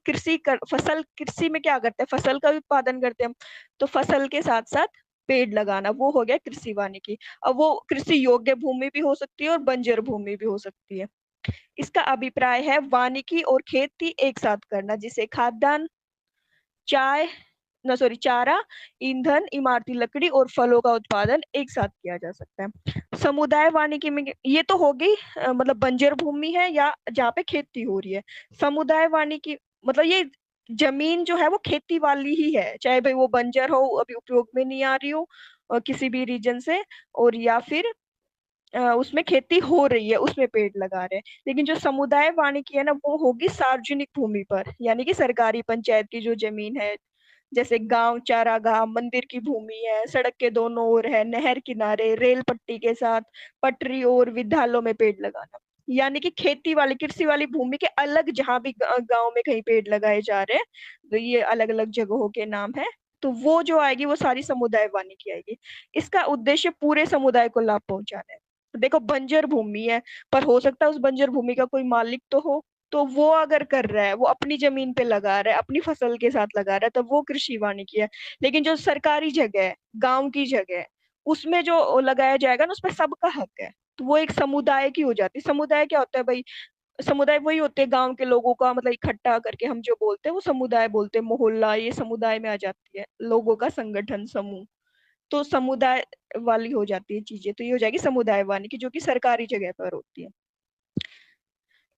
फसल, कृषि में क्या करते हैं, फसल का भी उत्पादन करते हैं हम, तो फसल के साथ साथ पेड़ लगाना, वो हो गया कृषि वानिकी। अब वो कृषि योग्य भूमि भी हो सकती है और बंजर भूमि भी हो सकती है। इसका अभिप्राय है वानिकी और खेती एक साथ करना, जिसे खाद्यान्न, चाय, न सॉरी चारा, ईंधन, इमारती लकड़ी और फलों का उत्पादन एक साथ किया जा सकता है। समुदाय वानिकी में ये तो होगी मतलब बंजर भूमि है या जहाँ पे खेती हो रही है। समुदाय वानिकी मतलब ये जमीन जो है वो खेती वाली ही है, चाहे भाई वो बंजर हो, अभी उपयोग में नहीं आ रही हो किसी भी रीजन से, और या फिर उसमें खेती हो रही है, उसमें पेड़ लगा रहे हैं। लेकिन जो समुदाय वानिकी है ना, वो होगी सार्वजनिक भूमि पर, यानी कि सरकारी पंचायत की जो जमीन है, जैसे गांव, चारागाह, मंदिर की भूमि है, सड़क के दोनों ओर है, नहर किनारे, रेल पट्टी के साथ, पटरी और विद्यालयों में पेड़ लगाना। यानी कि खेती वाली, कृषि वाली भूमि के अलग जहां भी गांव में कहीं पेड़ लगाए जा रहे हैं, तो ये अलग अलग जगहों के नाम है, तो वो जो आएगी वो सारी समुदाय वानिकी आएगी। इसका उद्देश्य पूरे समुदाय को लाभ पहुंचाना है। देखो, बंजर भूमि है, पर हो सकता है उस बंजर भूमि का कोई मालिक तो हो, तो वो अगर कर रहा है, वो अपनी जमीन पे लगा रहा है, अपनी फसल के साथ लगा रहा है, तब वो कृषि वानिकी है। लेकिन जो सरकारी जगह है, गांव की जगह है, उसमें जो लगाया जाएगा ना, उसमें सबका हक है, तो वो एक समुदाय की हो जाती है। समुदाय क्या होता है भाई? समुदाय वही होते हैं गांव के लोगों का, मतलब इकट्ठा करके हम जो बोलते हैं वो समुदाय बोलते हैं, मोहल्ला, ये समुदाय में आ जाती है, लोगों का संगठन, समूह, तो समुदाय वाली हो जाती है चीजें, तो ये हो जाएगी समुदाय वानिकी, जो कि सरकारी जगह पर होती है।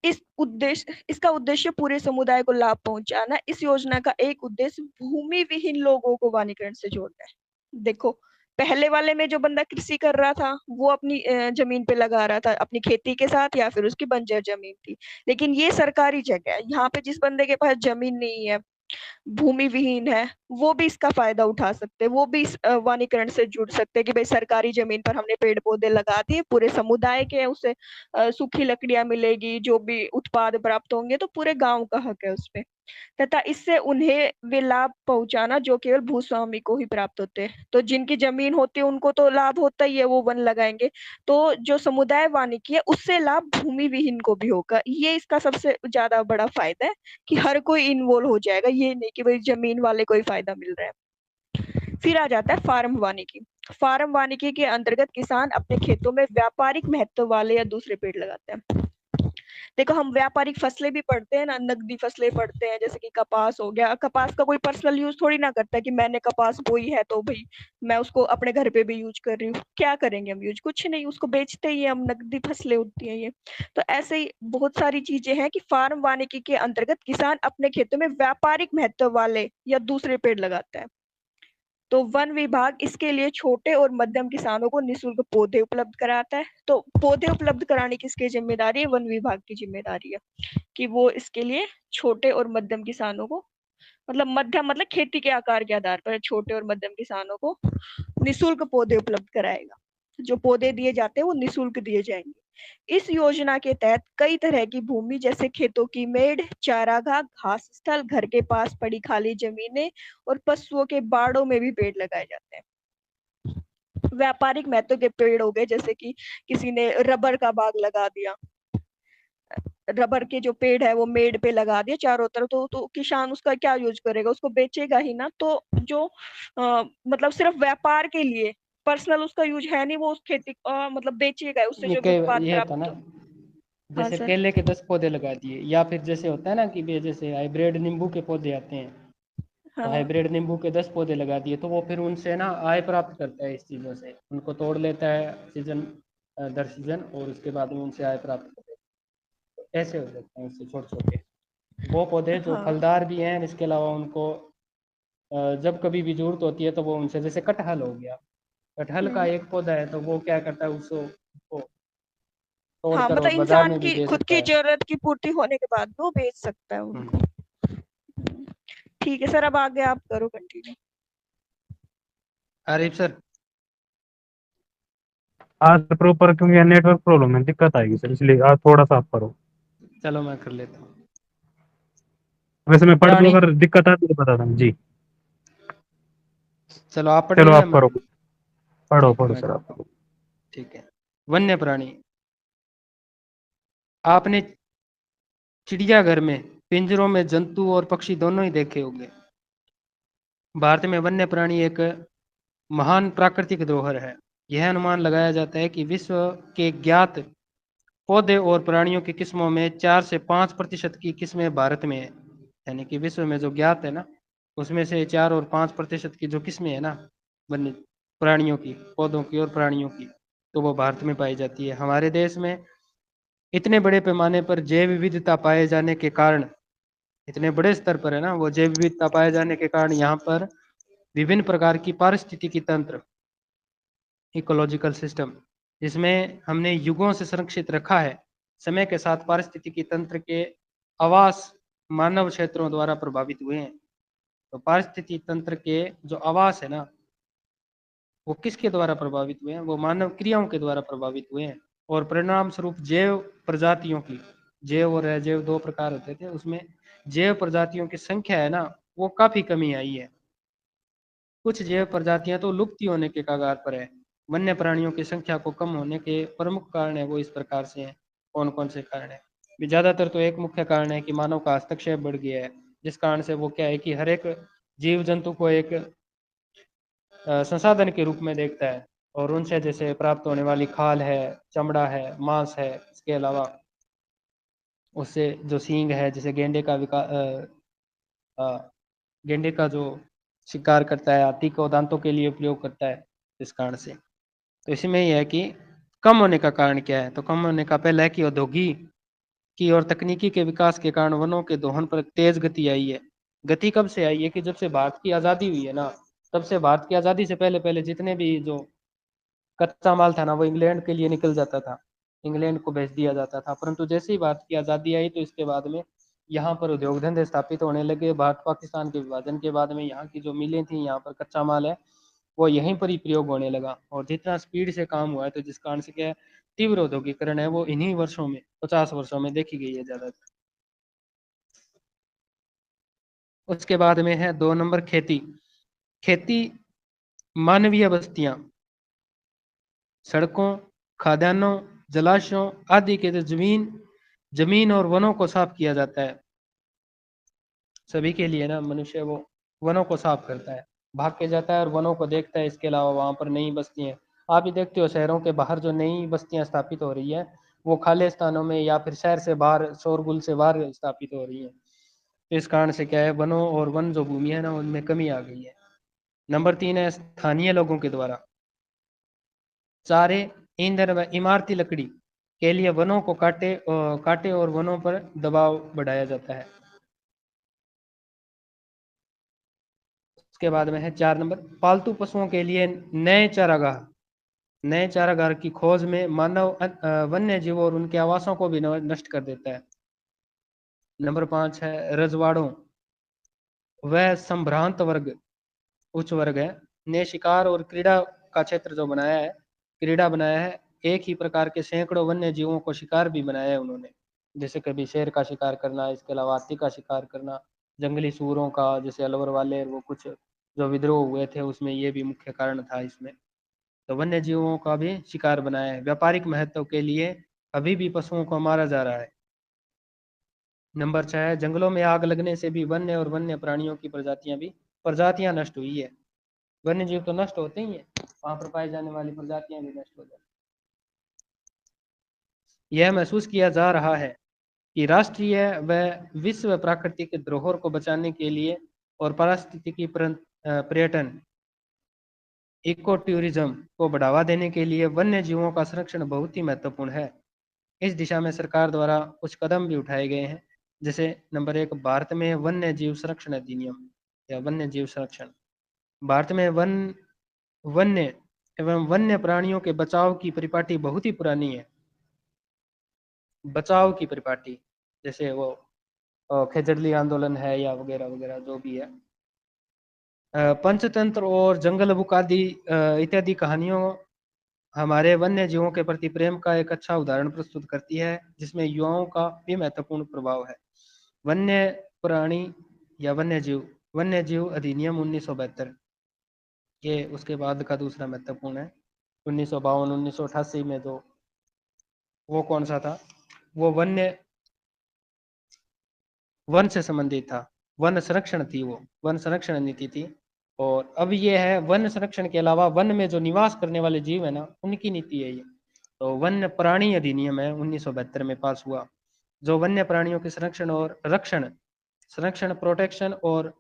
इसका उद्देश्य पूरे समुदाय को लाभ पहुंचाना। इस योजना का एक उद्देश्य भूमि विहीन लोगों को वनीकरण से जोड़ना है। देखो, पहले वाले में जो बंदा कृषि कर रहा था, वो अपनी जमीन पे लगा रहा था अपनी खेती के साथ, या फिर उसकी बंजर जमीन थी। लेकिन ये सरकारी जगह है, यहाँ पे जिस बंदे के पास जमीन नहीं है, भूमि विहीन है, वो भी इसका फायदा उठा सकते हैं, वो भी इस वनीकरण से जुड़ सकते हैं कि भाई सरकारी जमीन पर हमने पेड़ पौधे लगा दिए, पूरे समुदाय के उसे सूखी लकड़ियां मिलेगी, जो भी उत्पाद प्राप्त होंगे, तो पूरे गांव का हक है उसपे, तथा इससे उन्हें वे लाभ पहुंचाना जो केवल भूस्वामी को ही प्राप्त होते हैं। तो जिनकी जमीन होती है उनको तो लाभ होता ही है, वो वन लगाएंगे, तो जो समुदाय वानिकी है उससे लाभ भूमि विहीन को भी होगा। ये इसका सबसे ज्यादा बड़ा फायदा है कि हर कोई इन्वॉल्व हो जाएगा, ये नहीं कि भाई जमीन वाले को ही फायदा मिल रहा है। फिर आ जाता है फार्म वानिकी। फार्म वानिकी के अंतर्गत किसान अपने खेतों में व्यापारिक महत्व वाले या दूसरे पेड़ लगाते हैं। देखो हम व्यापारिक फसलें भी पढ़ते हैं ना, नकदी फसलें पढ़ते हैं, जैसे कि कपास हो गया। कपास का कोई पर्सनल यूज थोड़ी ना करता है कि मैंने कपास बोई है तो भाई मैं उसको अपने घर पे भी यूज कर रही हूँ। क्या करेंगे हम यूज? कुछ नहीं, उसको बेचते ही हैं हम, नकदी फसलें होती हैं ये। तो ऐसे ही बहुत सारी चीजें हैं कि फार्म वानिकी के अंतर्गत किसान अपने खेतों में व्यापारिक महत्व वाले या दूसरे पेड़ लगाता है। तो वन विभाग इसके लिए छोटे और मध्यम किसानों को निःशुल्क पौधे उपलब्ध कराता है। तो पौधे उपलब्ध कराने किसकी जिम्मेदारी है? वन विभाग की जिम्मेदारी है कि वो इसके लिए छोटे और मध्यम किसानों को, मतलब मध्यम मतलब खेती के आकार के आधार पर छोटे और मध्यम किसानों को निःशुल्क पौधे उपलब्ध कराएगा। जो पौधे दिए जाते हैं वो निःशुल्क दिए जाएंगे। इस योजना के तहत कई तरह की भूमि जैसे खेतों की मेड़, चारागाह, घास स्थल, घर के पास पड़ी खाली जमीनें और पशुओं के बाड़ों में भी पेड़ लगाए जाते हैं। व्यापारिक महत्व के पेड़ हो गए, जैसे कि किसी ने रबर का बाग लगा दिया, रबर के जो पेड़ है वो मेड़ पे लगा दिया चारों तरफ, तो किसान उसका क्या यूज करेगा? उसको बेचेगा ही ना। तो जो मतलब सिर्फ व्यापार के लिए, पर्सनल उसका यूज है नहीं, वो उस खेती मतलब बेचेगा, उससे जो भी उत्पाद ये था ना, प्राप्त हो। हाँ जैसे सर। केले के 10 पौधे लगा दिए, या फिर जैसे होता है ना कि जैसे हाइब्रिड नींबू के पौधे आते हैं, तो हाँ हाइब्रिड नींबू के 10 पौधे लगा दिए, तो वो फिर उनसे ना आय प्राप्त करता है। इस चीज़ों से उनको तोड़ लेता है सीजन दर सीजन, और उसके बाद में उनसे आय प्राप्त करता है। तो ऐसे हो सकते हैं उससे छोटे छोटे वो पौधे जो हाँ। फलदार भी हैं। इसके अलावा उनको जब कभी भी जरूरत होती है तो वो उनसे, जैसे कटहल हो गया, कटहल का हम्म। एक पौधा है, तो वो क्या करता है, उसको तोड़ हाँ कर मतलब और बाजार इंसान में भी की दे खुद सकता की है। जरूरत की पूर्ति होने के बाद वो बेच सकता है उनको। हम्म। ठीक है सर, अब आगे आप करो कंटिन्यू। आरिफ सर। आज प्रॉपर, क्योंकि नेटवर्क प्रॉब्लम है, दिक्कत आएगी सर, इसलिए आज थोड़ा सा आप करो। चलो मैं कर लेता हूँ। वैसे मैं पढ़ दूं, प्राणी, अगर दिक्कत आती है तो बता दूं जी। चलो आप पढ़ चलो रहे हो या आप मैं करो, पढ़ूं? पढ़ो ठीक है पढ़ो मैं सर करता हूँ। आप। ठीक है। वन्य प्राणी। आपने चिड़ियाघर में पिंजरों में जंतु और पक्षी दोनों ही देखे होंगे। भारत में वन्य प्राणी एक महान प्राकृतिक धरोहर है। यह अनुमान लगाया जाता है कि विश्व के ज्ञात पौधे और प्राणियों की किस्मों में 4 से 5% की किस्में भारत में है। यानी कि विश्व में जो ज्ञात है ना, उसमें से 4 और 5% की जो किस्में है ना, वन्य प्राणियों की, पौधों की और प्राणियों की, तो वो भारत में पाई जाती है। हमारे देश में इतने बड़े पैमाने पर जैव विविधता पाए जाने के कारण, इतने बड़े स्तर पर है ना वो जैव विविधता पाए जाने के कारण, यहाँ पर विभिन्न प्रकार की पारिस्थितिकी तंत्र, इकोलॉजिकल सिस्टम, जिसमें हमने युगों से संरक्षित रखा है, समय के साथ पारिस्थितिकी तंत्र के आवास मानव क्षेत्रों द्वारा प्रभावित हुए हैं। तो पारिस्थितिकी तंत्र के जो आवास है ना, वो किसके द्वारा प्रभावित हुए हैं? वो मानव क्रियाओं के द्वारा प्रभावित हुए हैं। और परिणाम स्वरूप जैव प्रजातियों की, जैव और अजैव 2 प्रकार होते थे, उसमें जैव प्रजातियों की संख्या है ना, वो काफी कमी आई है। कुछ जैव प्रजातियां तो लुप्त होने के कगार पर है। वन्य प्राणियों की संख्या को कम होने के प्रमुख कारण है वो इस प्रकार से हैं। कौन कौन से कारण है? ज्यादातर तो एक मुख्य कारण है कि मानव का हस्तक्षेप बढ़ गया है, जिस कारण से वो क्या है कि हर एक जीव जंतु को एक संसाधन के रूप में देखता है, और उनसे जैसे प्राप्त होने वाली खाल है, चमड़ा है, मांस है, इसके अलावा उससे जो सींग है, जैसे गेंडे का गेंडे का जो शिकार करता है, हाथी को दांतों के लिए उपयोग करता है, इस कारण से। तो इसमें यह है कि कम होने का कारण क्या है? तो कम होने का पहला है कि औद्योगिकी की और तकनीकी के विकास के कारण वनों के दोहन पर तेज गति आई है। गति कब से आई है? कि जब से भारत की आज़ादी हुई है ना, तब से भारत की आज़ादी से पहले पहले जितने भी जो कच्चा माल था ना, वो इंग्लैंड के लिए निकल जाता था, इंग्लैंड को भेज दिया जाता था। परंतु जैसे ही भारत की आज़ादी आई, तो इसके बाद में यहाँ पर उद्योग धंधे स्थापित होने लगे। भारत पाकिस्तान के विभाजन के बाद में यहाँ की जो मिलें थी, यहाँ पर कच्चा माल है, वो यहीं पर ही प्रयोग होने लगा, और जितना स्पीड से काम हुआ है, तो जिस कारण से क्या है, तीव्र औद्योगिकरण है, वो इन्हीं वर्षों में, 50 वर्षों में देखी गई है ज्यादातर। उसके बाद में है 2 नंबर खेती। खेती मानवीय बस्तियां, सड़कों, खाद्यान्नों, जलाशयों आदि के जो जमीन और वनों को साफ किया जाता है। सभी के लिए ना, मनुष्य वो वनों को साफ करता है, भाग के जाता है और वनों को देखता है। इसके अलावा वहां पर नई बस्तियां, आप ही देखते हो शहरों के बाहर जो नई बस्तियां स्थापित हो रही है, वो खाली स्थानों में या फिर शहर से बाहर, शोरगुल से बाहर स्थापित हो रही हैं। तो इस कारण से क्या है, वनों और वन जो भूमि है ना, उनमें कमी आ गई है। नंबर 3 है स्थानीय लोगों के द्वारा चारे, ईंधन व इमारती लकड़ी के लिए वनों को काटे और वनों पर दबाव बढ़ाया जाता है। उसके बाद में है 4 नंबर, पालतू पशुओं के लिए नए चारागाह की खोज में मानव वन्य जीव और उनके आवासों को भी नष्ट कर देता है। नंबर 5 है रजवाड़ों वह संभ्रांत वर्ग, उच्च वर्ग है, ने शिकार और क्रीड़ा का क्षेत्र जो बनाया है, क्रीड़ा बनाया है। एक ही प्रकार के सैकड़ों वन्य जीवों को शिकार भी बनाया है उन्होंने, जैसे कभी शेर का शिकार करना, इसके अलावा हाथी का शिकार करना, जंगली सूरों का, जैसे अलवर वाले वो कुछ जो विद्रोह हुए थे उसमें ये भी मुख्य कारण था इसमें। तो वन्य जीवों का भी शिकार बनाया है। व्यापारिक महत्व के लिए अभी भी पशुओं को मारा जा रहा है। नंबर 6 है जंगलों में आग लगने से भी वन्य और वन्य प्राणियों की प्रजातियां नष्ट हुई है। वन्य जीव तो नष्ट होते ही हैं, वहां पर पाई जाने वाली प्रजातियां भी नष्ट हो जाती। यह महसूस किया जा रहा है कि राष्ट्रीय व विश्व प्राकृतिक धरोहर को बचाने के लिए और पारिस्थितिकी पर्यटन इको टूरिज्म को बढ़ावा देने के लिए वन्य जीवों का संरक्षण बहुत ही महत्वपूर्ण है। इस दिशा में सरकार द्वारा कुछ कदम भी उठाए गए हैं, जैसे नंबर 1 भारत में वन्य जीव संरक्षण अधिनियम या वन्य जीव संरक्षण। भारत में वन्य एवं वन्य प्राणियों के बचाव की परिपाटी बहुत ही पुरानी है। बचाव की परिपाटी जैसे वो खेजड़ली आंदोलन है या वगैरह वगैरह जो भी है। पंचतंत्र और जंगल बुक आदि इत्यादि कहानियों हमारे वन्य जीवों के प्रति प्रेम का एक अच्छा उदाहरण प्रस्तुत करती है, जिसमें युवाओं का भी महत्वपूर्ण प्रभाव है। वन्य प्राणी या वन्य जीव अधिनियम 1972 ये उसके बाद का दूसरा महत्वपूर्ण है। 1952 1988 में जो वो कौन सा था, वो वन से संबंधित था, वन संरक्षण थी, वो वन संरक्षण नीति थी। और अब ये है वन संरक्षण के अलावा वन में जो निवास करने वाले जीव है ना, उनकी नीति है ये। तो वन्य प्राणी अधिनियम है 1972 में पास हुआ, जो वन्य प्राणियों के संरक्षण और संरक्षण प्रोटेक्शन और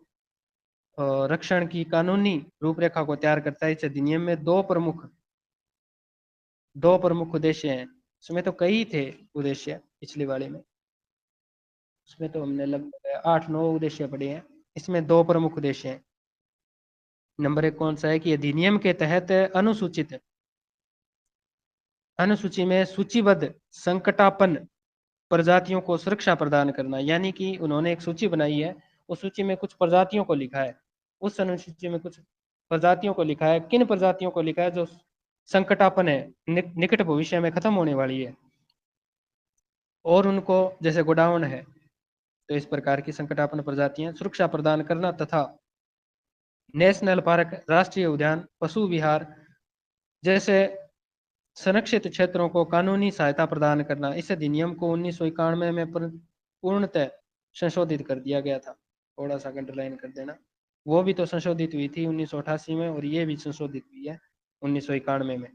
रक्षण की कानूनी रूपरेखा को तैयार करता है। इस अधिनियम में दो प्रमुख उद्देश्य हैं। इसमें तो कई थे उद्देश्य, पिछली वाले में उसमें तो हमने लगभग 8-9 उद्देश्य पढ़े हैं, इसमें दो प्रमुख उद्देश्य हैं। नंबर 1 कौन सा है कि अधिनियम के तहत अनुसूची में सूचीबद्ध संकटापन्न प्रजातियों को सुरक्षा प्रदान करना, यानी कि उन्होंने एक सूची बनाई है, उस सूची में कुछ प्रजातियों को लिखा है, उस अनुसूची में कुछ प्रजातियों को लिखा है, किन प्रजातियों को लिखा है जो संकटापन्न है, निकट भविष्य में खत्म होने वाली है, और उनको जैसे गोडाउन है, तो इस प्रकार की संकटापन्न प्रजातियां सुरक्षा प्रदान करना, तथा नेशनल पार्क, राष्ट्रीय उद्यान, पशु विहार जैसे संरक्षित क्षेत्रों को कानूनी सहायता प्रदान करना। इस अधिनियम को 1991 में पूर्णतः संशोधित कर दिया गया था। थोड़ा सा अंडरलाइन कर देना, वो भी तो संशोधित हुई थी 1988 में, और ये भी संशोधित हुई है 1991 में,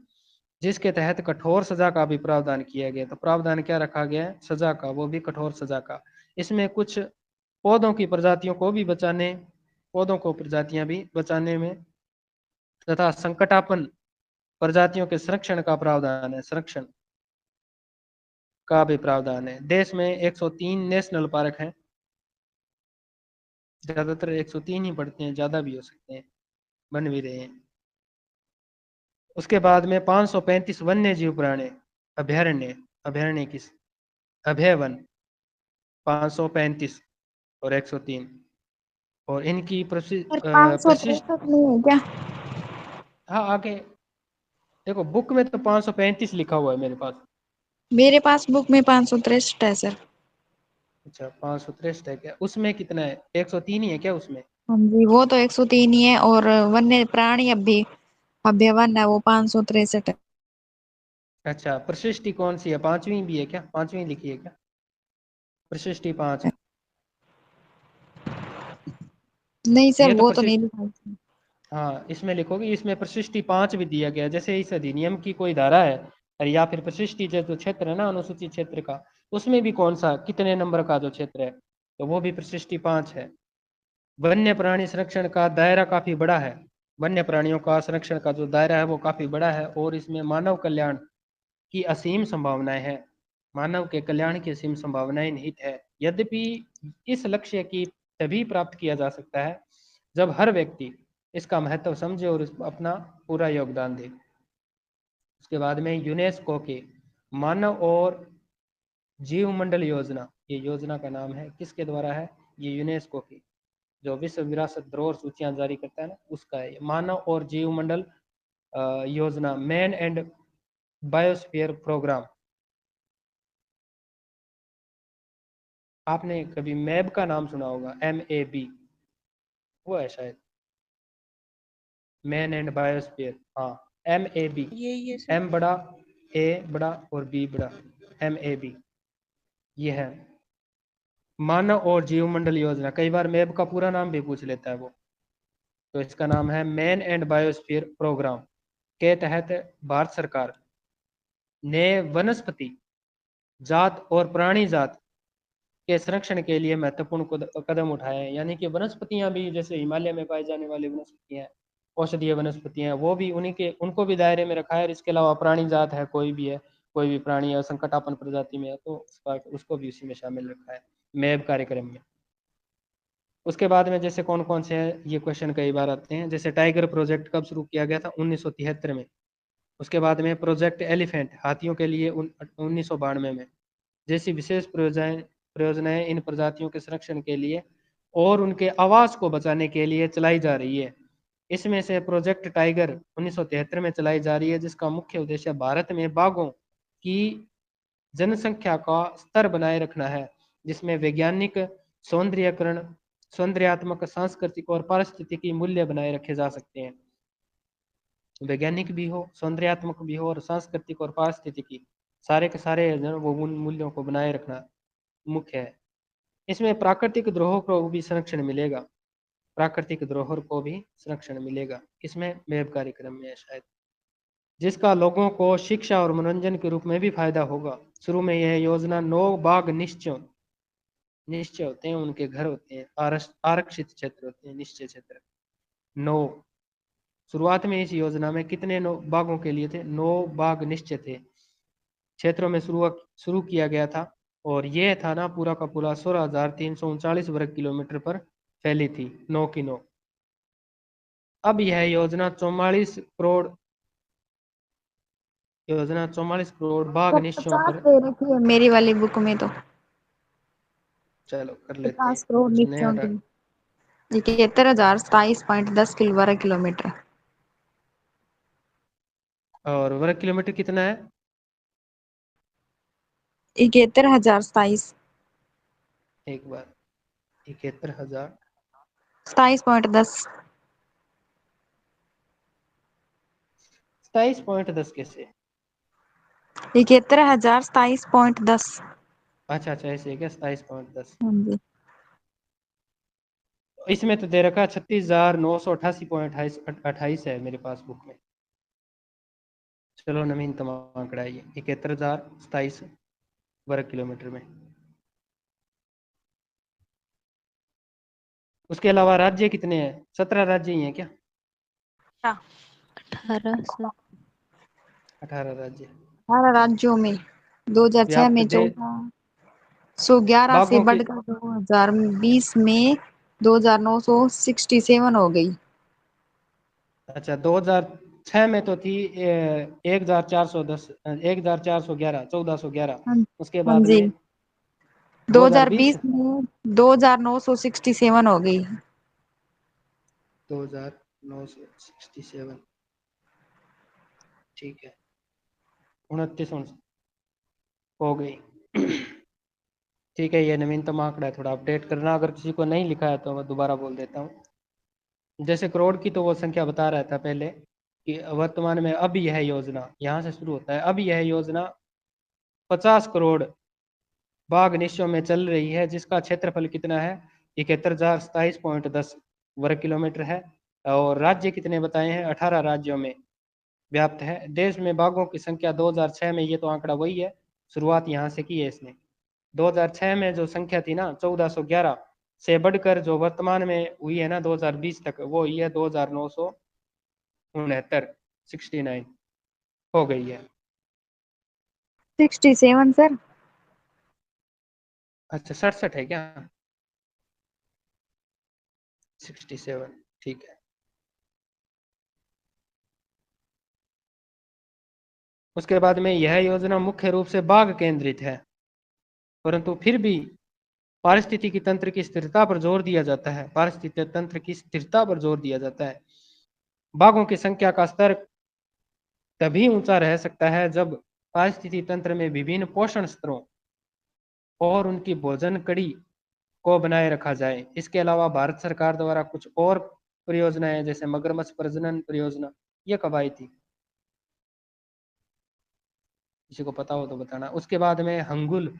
जिसके तहत कठोर सजा का भी प्रावधान किया गया। तो प्रावधान क्या रखा गया है? सजा का, वो भी कठोर सजा का। इसमें कुछ पौधों की प्रजातियों को भी प्रजातियां भी बचाने में, तथा संकटापन्न प्रजातियों के संरक्षण का प्रावधान है, संरक्षण का भी प्रावधान है। देश में 103 नेशनल पार्क हैं, ज्यादातर 103 ही पड़ते हैं, ज्यादा भी हो सकते हैं, बन भी रहे हैं। उसके बाद में 535 वन्य जीव प्राणी अभयारण्य किस अभय वन 535 और 103, और इनकी पर 563 प्रशिष्ट नहीं है क्या? हाँ आगे देखो, बुक में तो 535 लिखा हुआ है मेरे पास। मेरे पास बुक में 563 है सर। अच्छा 563 है क्या? उसमें कितना है? 103 ही है क्या उसमें? हाँ जी, वो तो 103 ही है, और वन्य प्राणी अभ्यावन है वो 563 है। अच्छा प्रशिष्टि कौन सी है? 5वीं भी है क्या? 5वीं लिखी है क्या प्रशिष्टि? 5 नहीं सर, ये तो वो तो नहीं प्रशिष्ट, लिखा है। हाँ इसमें लिखोगे, इसमें प्रशिष्टि 5 भी दिया गया। जैसे इस अधिनियम की कोई धारा है और या फिर परिशिष्ट जो क्षेत्र है ना अनुसूचित क्षेत्र का, उसमें भी कौन सा कितने नंबर का जो क्षेत्र है, तो वो भी परिशिष्ट 5 है। वन्य प्राणी संरक्षण का दायरा काफी बड़ा है, वन्य प्राणियों का संरक्षण का जो दायरा है वो काफी बड़ा है, और इसमें मानव कल्याण की असीम संभावनाएं हैं, मानव के कल्याण की असीम संभावनाएं निहित है। यद्यपि इस लक्ष्य की तभी प्राप्त किया जा सकता है जब हर व्यक्ति इसका महत्व समझे और अपना पूरा योगदान दे। उसके बाद में यूनेस्को के मानव और जीव मंडल योजना, ये योजना का नाम है, किसके द्वारा है, ये यूनेस्को की जो विश्व विरासत धरोहर सूचियां जारी करता है ना, उसका है मानव और जीव मंडल योजना, मैन एंड बायोस्फीयर प्रोग्राम। आपने कभी मैब का नाम सुना होगा, MAB, वो है शायद, मैन एंड बायोस्फीयर, हाँ MAB, ये सर। M बड़ा, A बड़ा और B बड़ा, MAB ये है मानव और जीव मंडल योजना। कई बार मैब का पूरा नाम भी पूछ लेता है वो, तो इसका नाम है मैन एंड बायोस्फीयर प्रोग्राम के तहत भारत सरकार ने वनस्पति जात और प्राणी जात के संरक्षण के लिए महत्वपूर्ण कदम उठाए हैं। यानी कि वनस्पतियां भी, जैसे हिमालय में पाई जाने वाली वनस्पतियां, औषधीय वनस्पतियां, वो भी उनको भी दायरे में रखा है। और इसके अलावा प्राणी जात है, कोई भी है, कोई भी प्राणी है संकटापन्न प्रजाति में है, तो उसको भी उसी में शामिल रखा है मैब कार्यक्रम में। उसके बाद में जैसे कौन कौन से हैं, ये क्वेश्चन कई बार आते हैं। जैसे टाइगर प्रोजेक्ट कब शुरू किया गया था, 1973 में। उसके बाद में प्रोजेक्ट एलिफेंट, हाथियों के लिए 1992 में। जैसी विशेष परियोजनाएं इन प्रजातियों के संरक्षण के लिए और उनके आवास को बचाने के लिए चलाई जा रही है। इसमें से प्रोजेक्ट टाइगर 1973 में चलाई जा रही है, जिसका मुख्य उद्देश्य भारत में बाघों की जनसंख्या का स्तर बनाए रखना है, जिसमें वैज्ञानिक सौंदर्यीकरण, सौंदर्यात्मक, सांस्कृतिक और पारिस्थितिकी मूल्य बनाए रखे जा सकते हैं। वैज्ञानिक भी हो, सौंदर्यात्मक भी हो और सांस्कृतिक और पारिस्थितिकी, सारे के सारे वो मूल्यों को बनाए रखना मुख्य है। इसमें प्राकृतिक धरोहर को भी संरक्षण मिलेगा, प्राकृतिक धरोहर को भी संरक्षण मिलेगा, इसमें वेब कार्यक्रम में है शायद, जिसका लोगों को शिक्षा और मनोरंजन के रूप में भी फायदा होगा। शुरू में यह योजना 9 बाघ निश्चय होते हैं, उनके घर होते हैं, आरक्षित क्षेत्र होते हैं, निश्चय क्षेत्र 9। शुरुआत में इस योजना में कितने बाघों के लिए थे, 9 बाघ निश्चय थे, क्षेत्रों में शुरू किया गया था। और यह था ना पूरा का पूरा 16,339 वर्ग किलोमीटर पर फैली थी, 9 की 9। अब यह योजना 44 करोड़ बाघ निश्चयों 50 पर, दे रखी है मेरी वाली बुक में तो, चलो कर लेते हैं 50 करोड़ कुछ नया। नीचों की 71,027.10 वर्ग किलोमीटर। और वर्ग किलोमीटर कितना है, 71,027, एक बार, 71,000, 27.10। 27.10 कैसे, 71,027.10। अच्छा ऐसे है क्या, 27.10। हाँ जी। इसमें तो दे रखा है 36,988.28 है मेरे पास बुक में। चलो नवीनतम आंकड़ा है ये, 71,027 वर्ग किलोमीटर में। उसके अलावा राज्य कितने हैं, 17 राज्य ही हैं क्या, 1800। 18 राज्य। 18 राज्यों में 2006 व्याप्त में दे 1411 से बाघों की, बढ़कर 2020 में 2,967 हो गई। अच्छा 2006 में तो थी 1,410, 1,411, 1,411। हाँ उसके हाँ बाद जी। में 2020, 2020 में 2,967 हो गई। 2,967, ठीक है, 29 हो गई। ठीक है, ये नवीनतम आंकड़ा है, थोड़ा अपडेट करना, अगर किसी को नहीं लिखा है तो मैं दोबारा बोल देता हूँ। जैसे करोड़ की तो वो संख्या बता रहा था पहले कि वर्तमान में अब यह योजना यहाँ से शुरू होता है, अब यह योजना 50 करोड़ बाघ निश्चयों में चल रही है, जिसका क्षेत्रफल कितना है, 71,027.10 वर्ग किलोमीटर है। और राज्य कितने बताए हैं, 18 राज्यों में व्याप्त है। देश में बाघों की संख्या 2006 में, ये तो आंकड़ा वही है, शुरुआत यहाँ से की है इसने। 2006 में जो संख्या थी ना 1411 से बढ़कर जो वर्तमान में हुई है ना 2020 तक, वो हुई है 2969, 69 हो गई है। 67 सर। अच्छा 67 है क्या? 67, ठीक है। उसके बाद में यह योजना मुख्य रूप से बाघ केंद्रित है, परंतु फिर भी पारिस्थितिकी तंत्र की स्थिरता पर जोर दिया जाता है। पारिस्थितिक तंत्र की स्थिरता पर जोर दिया जाता है। बाघों की संख्या का स्तर तभी ऊंचा रह सकता है जब पारिस्थितिक तंत्र में विभिन्न पोषण स्तरों और उनकी भोजन कड़ी को बनाए रखा जाए। इसके अलावा भारत सरकार द्वारा कुछ और परियोजनाएं जैसे मगरमच्छ प्रजनन परियोजना, ये कब आई थी? किसी को पता हो तो बताना। उसके बाद में हंगुल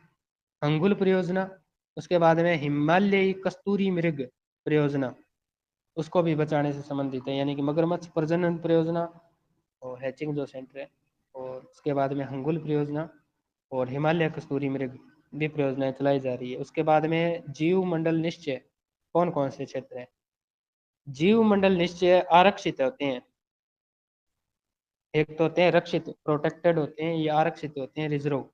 हंगुल परियोजना, उसके बाद में हिमालयी कस्तूरी मृग परियोजना, उसको भी बचाने से संबंधित है, यानी कि मगरमच्छ प्रजनन परियोजना और हैचिंग जो सेंटर है, और उसके बाद में हंगुल परियोजना और हिमालय कस्तूरी मृग भी परियोजनाएं चलाई जा रही है। उसके बाद में जीव मंडल निश्चय, कौन कौन से क्षेत्र है? जीव मंडल निश्चय आरक्षित होते हैं, एक तो होते हैं रक्षित प्रोटेक्टेड होते हैं, ये आरक्षित होते हैं रिजर्व।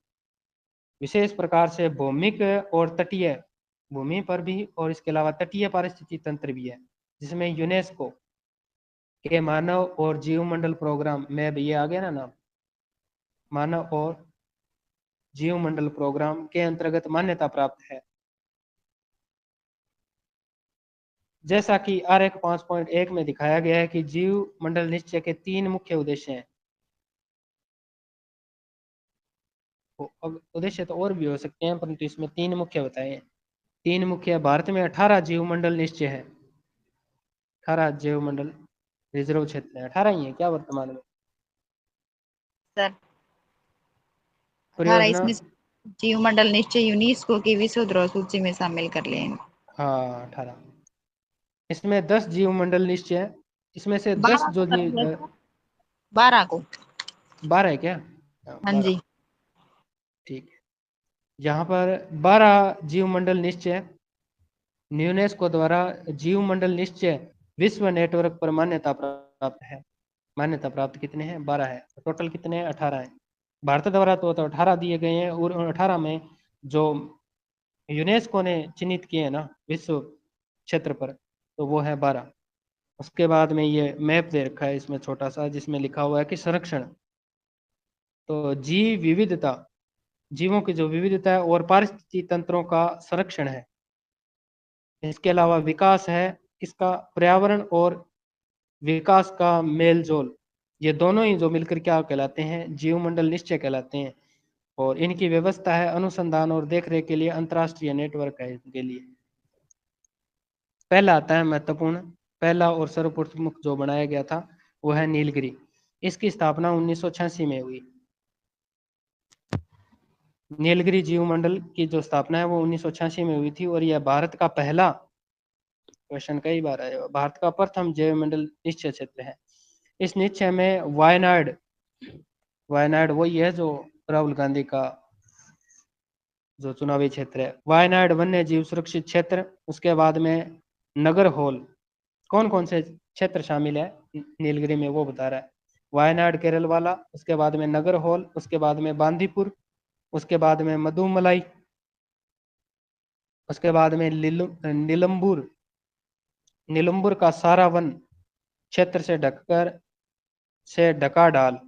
विशेष प्रकार से भौमिक और तटीय, भूमि पर भी और इसके अलावा तटीय पारिस्थितिक तंत्र भी है, जिसमें यूनेस्को के मानव और जीवमंडल प्रोग्राम में भी ये आ गया ना नाम, मानव और जीवमंडल प्रोग्राम के अंतर्गत मान्यता प्राप्त है। जैसा कि आरेख 5.1 में दिखाया गया है कि जीव मंडल निश्चय के 3 मुख्य उद्देश्य हैं। उद्देश्य तो और भी हो सकते हैं, परंतु इसमें 3 मुख्य बताए हैं। 3 मुख्य, भारत में 18 जीव मंडल निश्चय है, 18 जीव मंडल रिजर्व क्षेत्र है, 18 ही है क्या वर्तमान में? सर 18 परियोजना, इसमें जीवमंडल निश्चय यूनेस्को की विश्व धरोहर सूची में शामिल कर लिए हैं। हाँ 18, इसमें 10 जीव मंडल निश्चय है, इसमें से 10 12 जो को कर दिया सर, 12 को। 12 है क्या? हाँ, हाँ 12, जी। ठीक है। यहाँ पर 12 जीव मंडल निश्चय यूनेस्को द्वारा जीव मंडल निश्चय विश्व नेटवर्क पर मान्यता प्राप्त है। मान्यता प्राप्त कितने हैं? 12 है। टोटल कितने हैं? 18 है। भारत द्वारा तो 18 दिए गए हैं, और 18 में जो यूनेस्को ने चिन्हित किए हैं ना विश्व क्षेत्र पर, तो वो है 12। उसके बाद में ये मैप दे रखा है इसमें छोटा सा, जिसमें लिखा हुआ है कि संरक्षण, तो जीव विविधता, जीवों की जो विविधता है और पारिस्थितिकी तंत्रों का संरक्षण है। इसके अलावा विकास है, इसका पर्यावरण और विकास का मेल जोल, ये दोनों ही जो मिलकर क्या कहलाते हैं? जीवमंडल निश्चय कहलाते हैं। और इनकी व्यवस्था है अनुसंधान और देखरेख के लिए अंतर्राष्ट्रीय नेटवर्क है इनके लिए। पहला आता है महत्वपूर्ण, पहला और सर्वप्रमुख जो बनाया गया था वो है नीलगिरी। इसकी स्थापना 1986 में हुई। नीलगिरी जीवमंडल की जो स्थापना है वो 1986 में हुई थी, और यह भारत का पहला, क्वेश्चन कई बार आया, भारत का प्रथम जैवमंडल निश्चय क्षेत्र है। इस निश्चय में वायनाड, वायनाड वही है जो राहुल गांधी का जो चुनावी क्षेत्र है, वायनाड वन्य जीव सुरक्षित क्षेत्र। उसके बाद में नगर हॉल, कौन कौन से क्षेत्र शामिल है नीलगिरी में वो बता रहा है। वायनाड केरल वाला, उसके बाद में नगर हॉल, उसके बाद में बांदीपुर, उसके बाद में मधुमलाई, उसके बाद में नीलम्बूर, नीलम्बूर का सारा वन क्षेत्र से ढका ढाल,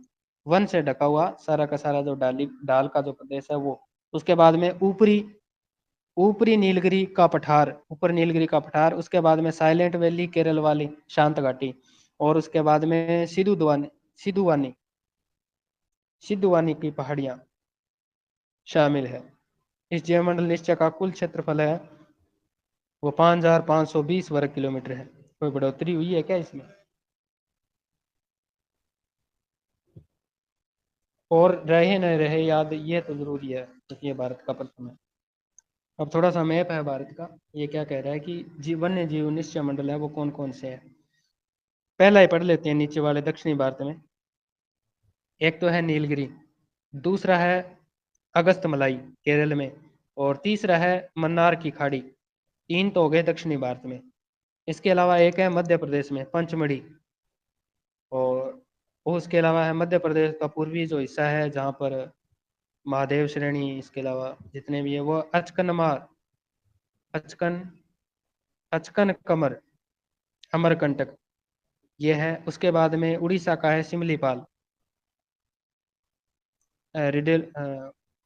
वन से ढका हुआ सारा का सारा जो ढाल का जो प्रदेश है वो। उसके बाद में ऊपरी ऊपरी नीलगिरी का पठार, ऊपर नीलगिरी का पठार। उसके बाद में साइलेंट वैली केरल वाली शांत घाटी, और उसके बाद में सिद्धुवानी सिद्धुवानी की पहाड़ियां शामिल है। इस जैवमंडल निश्चय का कुल क्षेत्रफल है वो 5520 वर्ग किलोमीटर है। कोई बढ़ोतरी हुई है क्या इसमें? और रहे न रहे याद, ये तो जरूरी है क्योंकि ये भारत का प्रथम है। अब थोड़ा सा मैप है भारत का, ये क्या कह रहा है कि वन्य जीव निश्चय मंडल है वो कौन कौन से है। पहला ही पढ़ लेते हैं नीचे वाले, दक्षिणी भारत में एक तो है नीलगिरी, दूसरा है अगस्त मलाई केरल में, और तीसरा है मन्नार की खाड़ी। तीन तो हो गए दक्षिणी भारत में। इसके अलावा एक है मध्य प्रदेश में पंचमढ़ी, और उसके अलावा है मध्य प्रदेश का पूर्वी जो हिस्सा है जहाँ पर महादेव श्रेणी, इसके अलावा जितने भी है वो अचकनमार, अचकन अचकन कमर, अमरकंटक ये है। उसके बाद में उड़ीसा का है सिमलीपाल, रिडल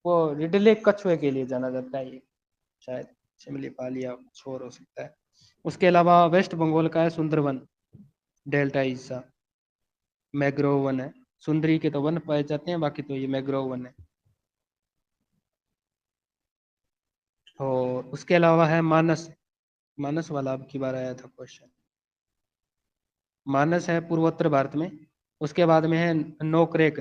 वो रिडले कछुए के लिए जाना जाता है ये, शायद सिमलीपाल या कुछ और हो सकता है। उसके अलावा वेस्ट बंगाल का है सुंदरवन डेल्टा हिस्सा, मैग्रोव वन है। सुंदरी के तो वन पाए जाते हैं, बाकी तो ये मैग्रोव वन है। और उसके अलावा है मानस, मानस वाला अब की बार आया था क्वेश्चन। मानस है पूर्वोत्तर भारत में। उसके बाद में है नोकरेक,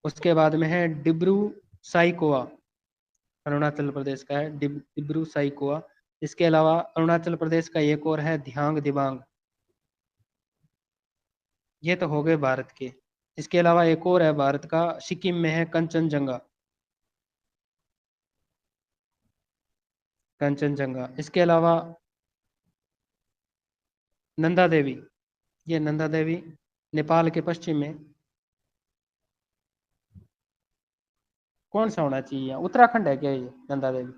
उसके बाद में है डिब्रू साइकोआ, अरुणाचल प्रदेश का है डिब्रू साइकोआ। इसके अलावा अरुणाचल प्रदेश का एक और है ध्यांग दिबांग। ये तो हो गए भारत के। इसके अलावा एक और है भारत का, सिक्किम में है कंचनजंगा, कंचनजंगा। इसके अलावा नंदा देवी, ये नंदा देवी नेपाल के पश्चिम में, कौन सा होना चाहिए, उत्तराखंड है क्या ये नंदा देवी?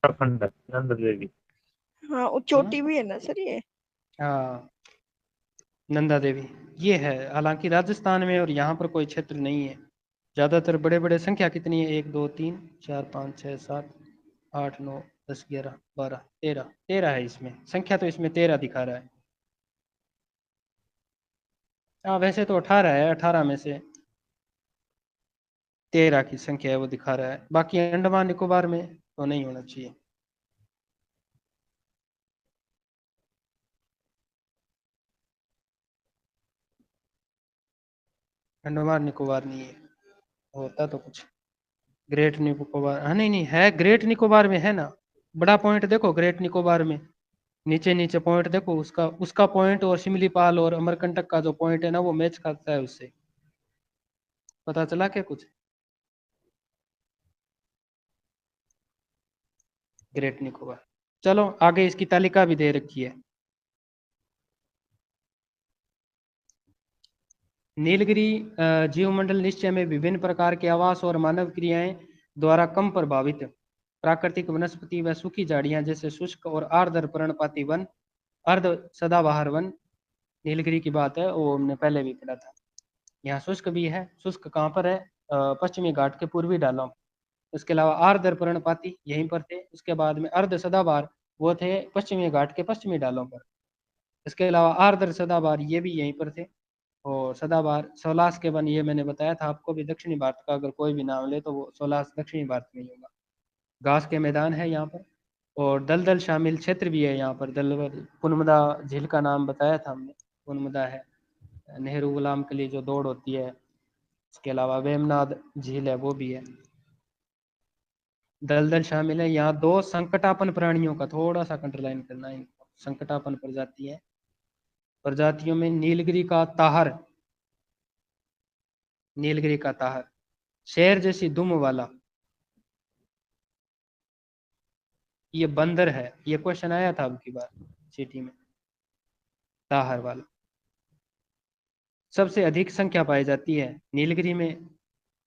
उत्तराखंड है नंदा देवी। हाँ, वो चोटी भी है ना सर ये। हाँ, नंदा देवी ये है, हालांकि राजस्थान में, और यहाँ पर कोई क्षेत्र नहीं है। ज़्यादातर बड़े बड़े, संख्या कितनी है, 1 2 3 4 5 6 7 8 9 10 11 12 13, 13 है इसमें संख्या, तो इसमें 13 दिखा रहा है। हाँ वैसे तो 18 है, 18 में से 13 की संख्या है वो दिखा रहा है। बाकी अंडमान निकोबार में तो नहीं होना चाहिए। अंडमान निकोबार नहीं है, होता तो कुछ ग्रेट निकोबार, हाँ नहीं नहीं है, ग्रेट निकोबार में है ना। बड़ा पॉइंट देखो ग्रेट निकोबार में, नीचे नीचे पॉइंट देखो, उसका उसका पॉइंट और शिमलीपाल और अमरकंटक का जो पॉइंट है ना वो मैच करता है उससे। पता चला क्या कुछ? ग्रेट निकोबार। चलो आगे इसकी तालिका भी दे रखी है। नीलगिरी जीवमंडल निश्चय में विभिन्न प्रकार के आवास और मानव क्रियाएं द्वारा कम प्रभावित प्राकृतिक वनस्पति व सूखी झाड़ियां जैसे शुष्क और आर्द्र पर्णपाती वन, अर्ध सदाबहार वन। नीलगिरी की बात है, वो हमने पहले भी पढ़ा था। यहाँ शुष्क भी है, शुष्क कहाँ पर है, पश्चिमी घाट के पूर्वी ढालों। उसके अलावा आर्द्र पर्णपाती यहीं पर थे। उसके बाद में अर्ध सदाबहार वो थे पश्चिमी घाट के पश्चिमी ढालों पर। इसके अलावा आर्द्र सदाबहार ये भी यहीं पर थे। और सदाबहार सोलास के वन, ये मैंने बताया था आपको भी, दक्षिणी भारत का अगर कोई भी नाम ले तो वो सोलास दक्षिणी भारत में ही होगा। घास के मैदान है यहाँ पर, और दलदल शामिल क्षेत्र भी है यहाँ पर। दलदल, पुनमदा झील का नाम बताया था हमने, पुनमदा है। नेहरू गुलाम के लिए जो दौड़ होती है। इसके अलावा वेमनाथ झील है वो भी है। दलदल शामिल है यहाँ। दो संकटापन प्राणियों का थोड़ा सा अंडरलाइन करना है, संकटापन प्रजाति है। प्रजातियों में नीलगिरी का ताहर, नीलगिरी का ताहर, शेर जैसी दुम वाला, ये बंदर है। ये क्वेश्चन आया था अब की बार सिटी में, ताहर वाला। सबसे अधिक संख्या पाई जाती है नीलगिरी में।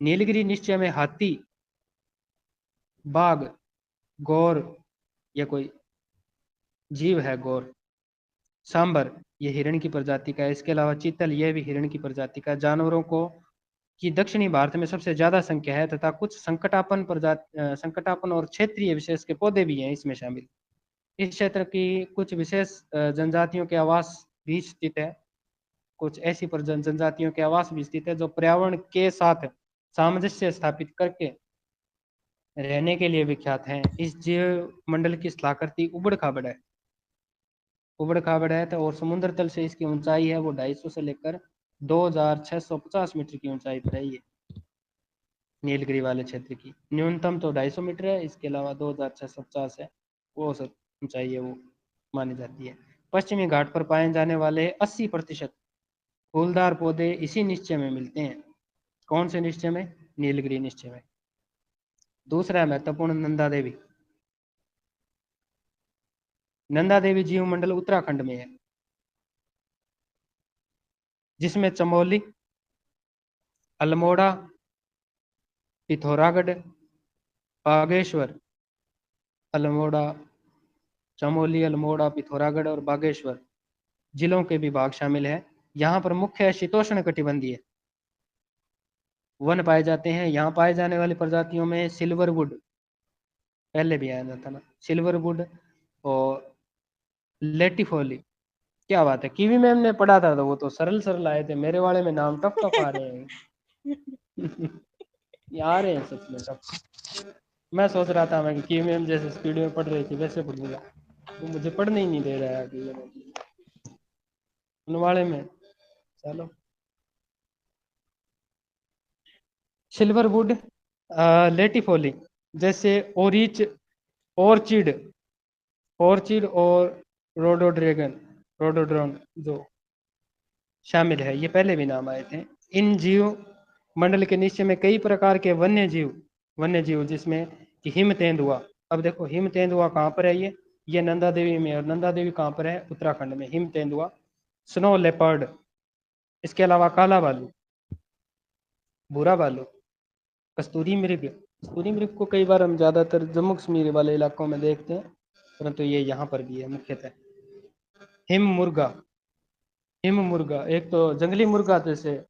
नीलगिरी निश्चय में हाथी, बाघ, गौर, या कोई जीव है गौर, सांबर ये हिरण की प्रजाति का है। इसके अलावा चीतल यह भी हिरण की प्रजाति का है। जानवरों को की दक्षिणी भारत में सबसे ज्यादा संख्या है, तथा कुछ संकटापन प्रजाति, संकटापन और क्षेत्रीय विशेष के पौधे भी हैं इसमें शामिल। इस क्षेत्र की कुछ विशेष जनजातियों के आवास भी स्थित है। कुछ ऐसी जनजातियों के आवास भी स्थित है जो पर्यावरण के साथ सामंजस्य स्थापित करके रहने के लिए विख्यात हैं। इस जीव मंडल की स्थलाकृति उबड़ खाबड़ है, उबड़ खाबड़ है। तो और समुद्र तल से इसकी ऊंचाई है वो 250 से लेकर 2650 मीटर की ऊंचाई पर है ये नीलगिरी वाले क्षेत्र की। न्यूनतम तो 250 मीटर है, इसके अलावा 2650 है वो औसत ऊंचाई है वो मानी जाती है। पश्चिमी घाट पर पाए जाने वाले 80% फूलदार पौधे इसी निश्चय में मिलते हैं। कौन से निश्चय में? नीलगिरी निश्चय में। दूसरा है महत्वपूर्ण नंदा देवी। नंदा देवी जीव मंडल उत्तराखंड में है, जिसमें चमोली, अल्मोड़ा, पिथौरागढ़, बागेश्वर, अल्मोड़ा, चमोली, अल्मोड़ा, पिथौरागढ़ और बागेश्वर जिलों के भी भाग शामिल है। यहाँ पर मुख्य शीतोष्ण कटिबंधीय वन पाए जाते हैं। यहाँ पाए जाने वाली प्रजातियों में सिल्वरवुड, पहले भी आया जाता ना, सिल्वरवुड और लेटिफोली। क्या बात है, कीवी मैम ने पढ़ा था तो वो तो सरल सरल आए थे, मेरे वाले में नाम टफ टफ आ रहे हैं। ये आ रहे हैं सच में टफ। मैं सोच रहा था मैं कि कीवी मैम जैसे स्पीड में पढ़ रही थी वैसे पढ़ूंगा, तो मुझे पढ़ने ही नहीं दे रहा है कीवी मैम उन वाले में। चलो, सिल्वरवुड, लेटिफोली जैसे ओरिच, ऑर्चिड, ऑर्चिड और रोडोड्रॉन जो शामिल है, ये पहले भी नाम आए थे। इन जीव मंडल के नीचे में कई प्रकार के वन्य जीव जिसमें कि हिम तेंदुआ। अब देखो हिम तेंदुआ कहाँ पर है? ये नंदा देवी में। और नंदा देवी कहाँ पर है? उत्तराखंड में। हिम तेंदुआ, स्नो लेपर्ड, इसके अलावा काला भालू, भूरा भालू, कस्तूरी मृग। कस्तूरी मृग को कई बार हम ज्यादातर जम्मू कश्मीर वाले इलाकों में देखते हैं, परंतु ये यहाँ पर भी है मुख्यतः। हिम मुर्गा, हिम मुर्गा एक तो जंगली मुर्गा जैसे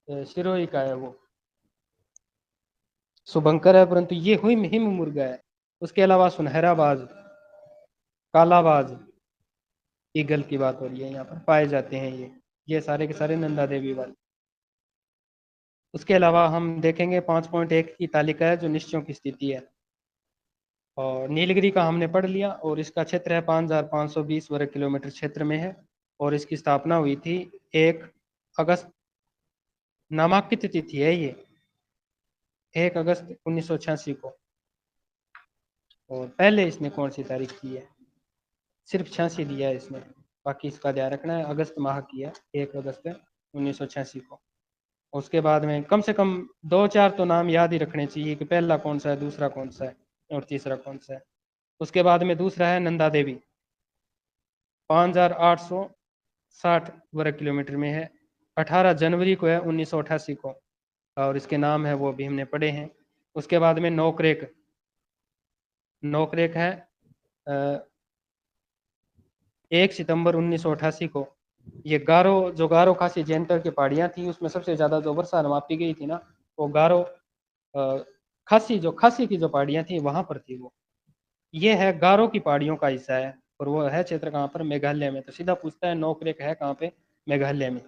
सिरोही का है, वो शुभंकर है, परंतु ये हिम मुर्गा है। उसके अलावा सुनहराबाज, कालाबाज, ईगल की बात हो रही है, यहाँ पर पाए जाते हैं ये सारे के सारे नंदा देवी वाले। उसके अलावा हम देखेंगे 5.1 की तालिका है जो निश्चयों की स्थिति है। और नीलगिरी का हमने पढ़ लिया, और इसका क्षेत्र है 5520 वर्ग किलोमीटर क्षेत्र में है। और इसकी स्थापना हुई थी 1 अगस्त, नामांकित तिथि है ये 1 अगस्त 1986 को। और पहले इसने कौन सी तारीख की है? सिर्फ 86 दिया है इसने, बाकी इसका ध्यान रखना है, अगस्त माह की है 1 अगस्त 1986 को। उसके बाद में कम से कम 2-4 तो नाम याद ही रखने चाहिए कि पहला कौन सा है, दूसरा कौन सा है और तीसरा कौन सा है। उसके बाद में दूसरा है नंदा देवी, 5860 वर्ग किलोमीटर में है, 18 जनवरी को है 1988 को, और इसके नाम है वो भी हमने पढ़े हैं। उसके बाद में नोकरेक, नोकरेक है 1 सितंबर 1988 को। ये गारो खासी जैंतर की पहाड़ियाँ थी, उसमें सबसे ज़्यादा जो वर्षा मापी गई थी ना, वो गारो खासी की जो पहाड़ियाँ थी वहाँ पर थी वो। ये है गारो की पहाड़ियों का हिस्सा है, और वो है क्षेत्र कहाँ पर? मेघालय में। तो सीधा पूछता है नोकरेक है कहाँ पे? मेघालय में।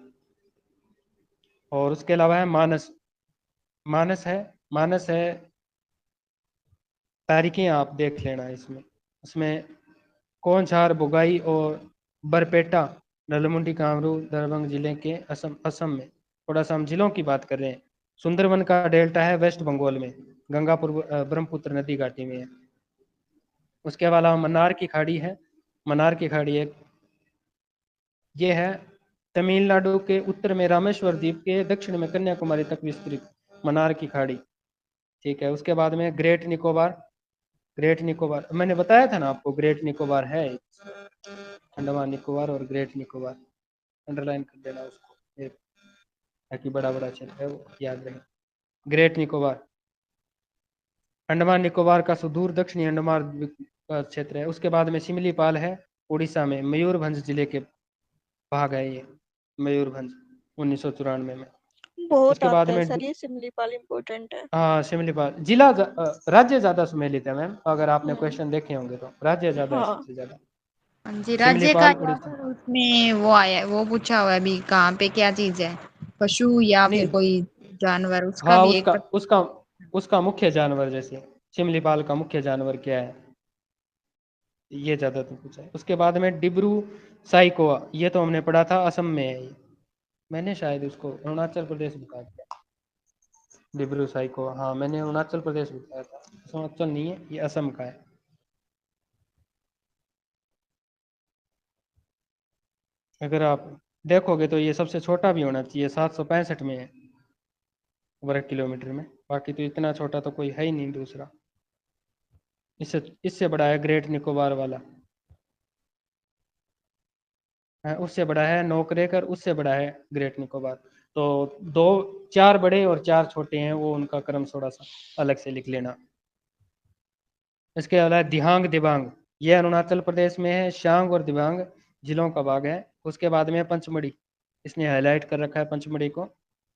और उसके अलावा है मानस, मानस है तारीखें आप देख लेना इसमें। उसमें कोंझार, बुगाई और बरपेटा, नलमुंडी, कामरू, दरभंग जिले के असम में। थोड़ा सा हम जिलों की बात कर रहे हैं। सुंदरवन का डेल्टा है वेस्ट बंगाल में, गंगापुर ब्रह्मपुत्र नदी घाटी में है। उसके अलावा मन्नार की खाड़ी है, मन्नार की खाड़ी एक ये है तमिलनाडु के उत्तर में रामेश्वर द्वीप के दक्षिण में कन्याकुमारी तक विस्तृत मन्नार की खाड़ी। ठीक है। उसके बाद में ग्रेट निकोबार, ग्रेट निकोबार मैंने बताया था ना आपको, ग्रेट निकोबार है, अंडमान निकोबार और ग्रेट निकोबार, अंडरलाइन कर देना उसको एक, ताकि बड़ा बड़ा क्षेत्र है वो याद रहे। ग्रेट निकोबार अंडमान निकोबार का सुदूर दक्षिणी अंडमान का क्षेत्र है। उसके बाद में सिमलीपाल है उड़ीसा में, मयूरभंज जिले के भाग है ये, मयूरभंज 1994 में। बहुत उसके बाद आता है में सर, ये सिमलीपाल इम्पोर्टेंट है। हाँ सिमलीपाल राज्य ज्यादा सुमेलित है मैम, अगर आपने क्वेश्चन देखे होंगे तो राज्य ज्यादा है हाँ। सबसे ज्यादा। हाँ जी, राज्य का सिमलीपाल या उड़ीसा। फिर उसमें वो आया, वो पूछा हुआ है अभी कहाँ पे क्या चीज है, पशु या फिर नहीं, कोई जानवर, उसका हाँ भी एक उसका उसका उसका मुख्य जानवर, जैसे सिमलीपाल का मुख्य जानवर क्या है, ये ज्यादा तो पूछा है। उसके बाद में डिब्रू साइकोआ, ये तो हमने पढ़ा था, असम में है ये, मैंने शायद उसको अरुणाचल प्रदेश बता दिया। डिब्रू साइकोआ, हाँ मैंने अरुणाचल प्रदेश बताया था, अरुणाचल नहीं है, ये असम का है। अगर आप देखोगे तो ये सबसे छोटा भी होना चाहिए, 765 में है वर्ग किलोमीटर में। बाकी तो इतना छोटा तो कोई है ही नहीं दूसरा। इससे इससे बड़ा है ग्रेट निकोबार वाला, उससे बड़ा है नोकरेक, और उससे बड़ा है ग्रेट निकोबार। तो दो, चार बड़े और चार छोटे हैं, वो उनका क्रम थोड़ा सा अलग से लिख लेना। इसके अलावा दिहांग दिबांग, ये अरुणाचल प्रदेश में है। शांग और दिबांग जिलों का भाग है। उसके बाद में पंचमढ़ी, इसने हाईलाइट कर रखा है पंचमढ़ी को।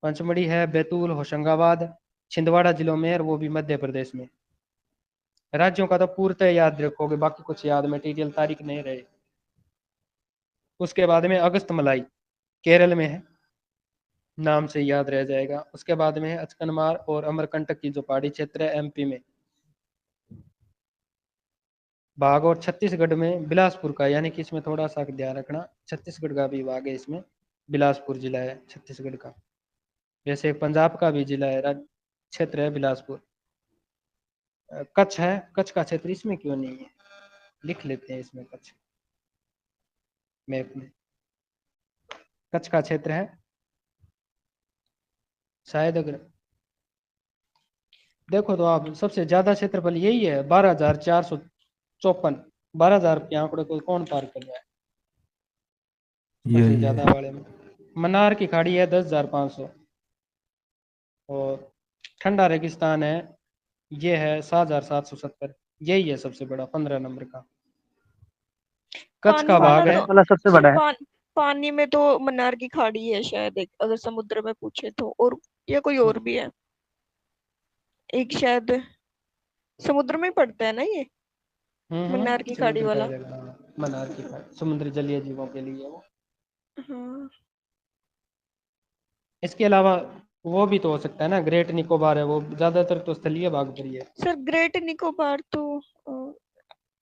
पंचमढ़ी है बैतूल, होशंगाबाद, छिंदवाड़ा जिलों में, और वो भी मध्य प्रदेश में। राज्यों का तो पूर्णतः याद रखोगे, बाकी कुछ याद मटेरियल तारीख नहीं रहे। उसके बाद में अगस्त मलाई, केरल में है, नाम से याद रह जाएगा। उसके बाद में है अचकनमार और अमरकंटक की जो पहाड़ी क्षेत्र है एमपी में भाग, और छत्तीसगढ़ में बिलासपुर का, यानी कि इसमें थोड़ा सा ध्यान रखना, छत्तीसगढ़ का भी भाग है इसमें। बिलासपुर जिला है छत्तीसगढ़ का, जैसे पंजाब का भी जिला है, राज्य क्षेत्र है बिलासपुर। कच्छ है, कच्छ का क्षेत्र इसमें क्यों नहीं है, लिख लेते हैं इसमें कच्छ मैप में। कच्छ का क्षेत्र है शायद, अगर देखो तो आप सबसे ज्यादा क्षेत्रफल यही है, 12,454। 12,000 के आंकड़े को कौन पार कर रहा है सबसे यही ज्यादा है। वाले में। मन्नार की खाड़ी है 10,500, और ठंडा रेगिस्तान है, ये है 7,770। यही है सबसे बड़ा 15 नंबर का। कच्छ पानी का वाला भाग है। तो कच्छ वाला सबसे सर बड़ा है। पानी में तो मन्नार की खाड़ी है शायद एक, अगर समुद्र में पूछे तो, और या कोई और भी है एक शायद, समुद्र में ही पड़ता है ना ये, मन्नार की खाड़ी समुद्र का वाला। जगह, हाँ, मन्नार की खाड़ी समुद्र जलीय जीवों के लिए है वो। हाँ इसके अलावा वो भी तो हो सकता है ना, ग्रेट निकोबार है, वो ज्यादातर तो स्थलीय भाग पर ही है। सर, ग्रेट निकोबार तो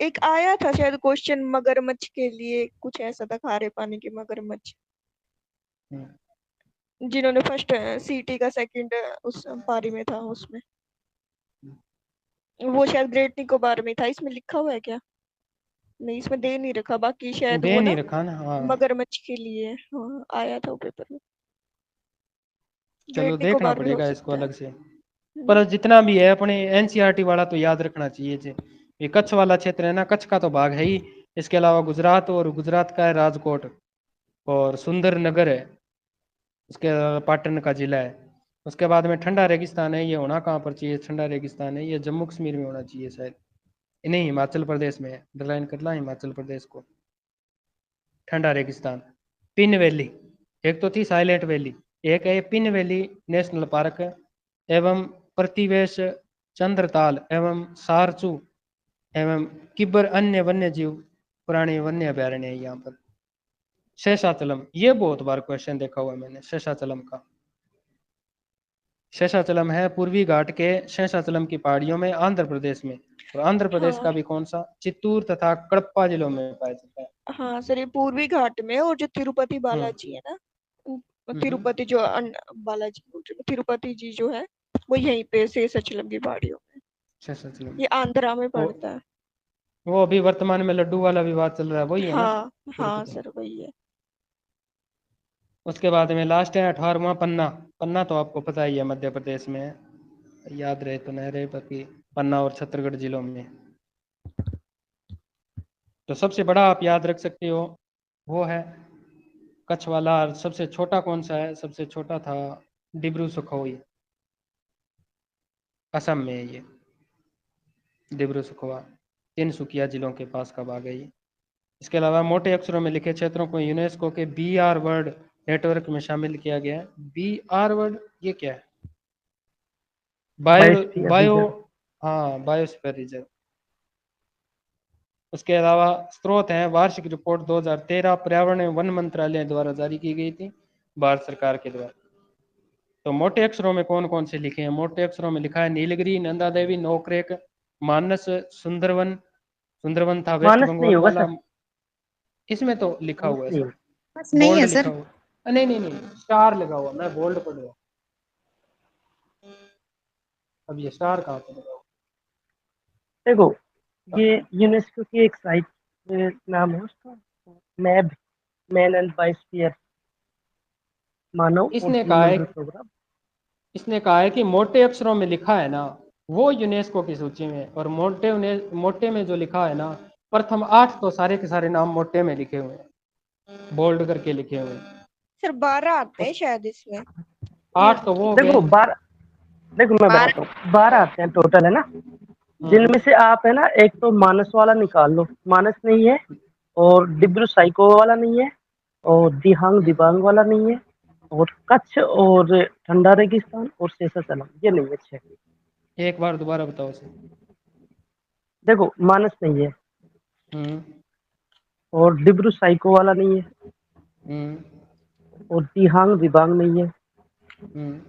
एक आया था शायद क्वेश्चन मगरमच्छ के लिए, कुछ ऐसा था, खारे पानी के मगरमच्छ, हम्म, जिन्होंने फर्स्ट सीटी का सेकंड उस पारी में था उसमें, वो शायद ग्रेट निकोबार में था। इसमें लिखा हुआ है क्या? नहीं, इसमें दे नहीं रखा, बाकी शायद दे वो नहीं ना रखा ना, हाँ। मगरमच्छ के लिए, हाँ आया था वो पेपर में। चलो ग्रेट देखना निकोबार भी हो पड़ेगा इसको सकता है। अलग से। पर जितना भी है अपने एनसीईआरटी वाला तो याद रखना चाहिए जी। ये कच्छ वाला क्षेत्र है ना, कच्छ का तो भाग है ही। इसके अलावा गुजरात, और गुजरात का है राजकोट, और सुंदर नगर है, उसके अलावा पाटन का जिला है। उसके बाद में ठंडा रेगिस्तान है, ये होना कहाँ पर चाहिए ठंडा रेगिस्तान है, ये जम्मू कश्मीर में होना चाहिए शायद, नहीं हिमाचल प्रदेश में है। अंडरलाइन करना हिमाचल प्रदेश को। ठंडा रेगिस्तान, पिन वैली, एक तो थी साइलेंट वैली, एक है पिन वैली नेशनल पार्क, एवं प्रतिवेश चंद्रताल एवं सारचू एवं किब्बर अन्य वन्य जीव प्राणी वन्य अभ्यारण्य है यहाँ पर। शेषाचलम, ये बहुत बार क्वेश्चन देखा हुआ है मैंने शेषाचलम का। शेषाचलम है पूर्वी घाट के शेषाचलम की पहाड़ियों में, आंध्र प्रदेश में। और आंध्र प्रदेश हाँ का भी कौन सा, चित्तूर तथा कड़प्पा जिलों में पाया जाता है। हाँ सर, ये पूर्वी घाट में, और जो तिरुपति हम्म बालाजी है ना, हम्म, तिरुपति जो बालाजी बोल रही हूँ, तिरुपति जी जो है वो यहीं पे शेषाचलम की पहाड़ियों में, शेषाचलम। ये आंध्रा में वो पड़ता है। वो अभी वर्तमान में लड्डू वाला विवाद चल रहा है, वही है ना हाँ हाँ तिरुपति। सर, वही है। उसके बाद में लास्ट है 18वां पन्ना। पन्ना तो आपको पता ही है मध्य प्रदेश में है, याद रहे तो नहीं रहे, बाकी पन्ना और छत्तीसगढ़ जिलों में। तो सबसे बड़ा आप याद रख सकते हो वो है कच्छ वाला। और सबसे छोटा कौन सा है, सबसे छोटा था डिब्रू सखोई, असम में है ये। डिब्रू सखोवा तिनसुकिया जिलों के पास का भाग है ये। इसके अलावा मोटे अक्षरों में लिखे क्षेत्रों को यूनेस्को के BR वर्ल्ड नेटवर्क में शामिल किया गया है। BR वर्ल्ड ये क्या है, बायो बायोस्फीयर बायो रिजर्व। हाँ बायोस्फीयर रिजर्व। उसके अलावा स्रोत हैं वार्षिक रिपोर्ट 2013 पर्यावरण एवं वन मंत्रालय द्वारा जारी की गई थी, भारत सरकार के द्वारा। तो मोटे अक्षरों में कौन कौन से लिखे हैं, मोटे अक्षरों में लिखा है नीलगिरी, नंदा देवी, नोकरेक, मानस, सुंदरवन। सुंदरवन था वेस्ट मानस नहीं बंगाल होगा वाला। सर। इसमें तो लिखा मानस हुआ है नहीं सर, होगा। बस नहीं बोल्ड है लिखा सर। हुआ। नहीं नहीं नहीं, स्टार लगा हुआ, मैं बोल्ड पढ़ रहा हूँ। अब ये स्टार कहाँ पे लगा हुआ। देखो, ये यूनेस्को की एक साइट नाम है उसका, मैब। मैन एंड बायोस्फीयर मानव और इसने कहा है जीवमंडल प्रोग्राम। इसने कहा है कि मोटे अक्षरों में लिखा है ना वो यूनेस्को की सूची में, और मोटे में जो लिखा है ना, प्रथम 8 तो सारे के सारे नाम मोटे में लिखे हुए हैं, बोल्ड करके लिखे हुए हैं। सर 12 आते हैं शायद इसमें। 8 तो वो हो देखो गए। 12, देखो मैं बताता हूँ, 12 आते हैं टोटल, है ना। जिनमें से आप, है ना, एक तो मानस वाला निकाल लो, मानस नहीं है, और डिब्रू साइको वाला नहीं है, और दिहांग दिबांग वाला नहीं है, और कच्छ और ठंडा रेगिस्तान और शेषाचलम, ये नहीं है 6। एक बार दोबारा बताओ सर। देखो मानस नहीं है, हम्म और डिब्रू साइको वाला नहीं है, हम्म और दिहांग दिबांग नहीं है, हम्म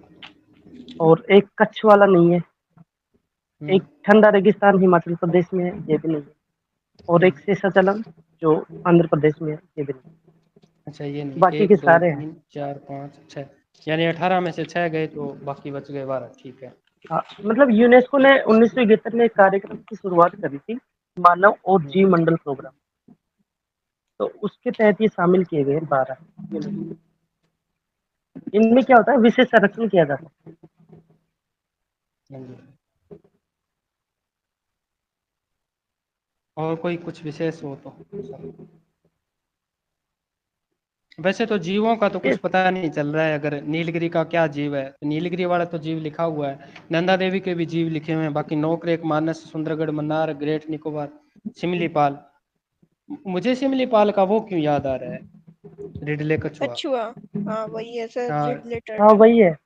और एक कच्छ वाला नहीं है, हम्म एक ठंडा रेगिस्तान हिमाचल प्रदेश में है, ये भी नहीं है, और एक शेषाचलम जो आंध्र प्रदेश में है, ये भी नहीं अच्छा ये है। नहीं, बाकी के 1 2 सारे हैं। 3 4 5 6, यानी 18 में से 6 गए तो बाकी बच गए 12। ठीक है। हाँ, मतलब यूनेस्को ने 1971 में एक कार्यक्रम की शुरुआत करी थी, मानव और जीव मंडल प्रोग्राम। तो उसके तहत ये शामिल किए गए 12। इनमें क्या होता है, विशेष संरक्षण किया जाता है। हाँ जी। और कोई कुछ विशेष हो तो सर। वैसे तो जीवों का तो कुछ ये पता नहीं चल रहा है, अगर नीलगिरी का क्या जीव है, तो नीलगिरी वाला तो जीव लिखा हुआ है, नंदा देवी के भी जीव लिखे हुए हैं, बाकी नौक्रेक, मानस, सुंदरगढ़, मन्नार, ग्रेट निकोबार, सिमलीपाल। मुझे सिमलीपाल का वो क्यों याद आ रहा है, रिडले कछुआ। कछुआ, हाँ वही है सर, हाँ रिडले हाँ टर्टल। वही है।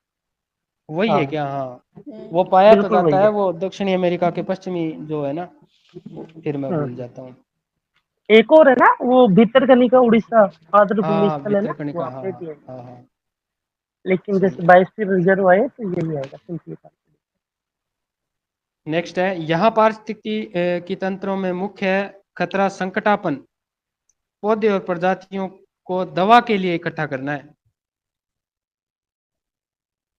वही है हाँ क्या। हाँ वो पाया तो बिल्कुल जाता वही है, है। वो दक्षिणी अमेरिका के पश्चिमी जो है ना, फिर मैं हाँ। भूल जाता हूँ। एक और है ना, वो भीतरकनिका उड़ीसा आर्द्रभूमि हाँ स्थल है ना, भितरकनिका, वहाँ हाँ पे हाँ भी है। हाँ हाँ। लेकिन सही जैसे है। बायोस्फीयर रिजर्व आए तो यही आएगा सिंपली। नेक्स्ट है, यहाँ पारिस्थितिकी की तंत्रों में मुख्य खतरा संकटापन, पौधे और प्रजातियों को दवा के लिए इकट्ठा करना है।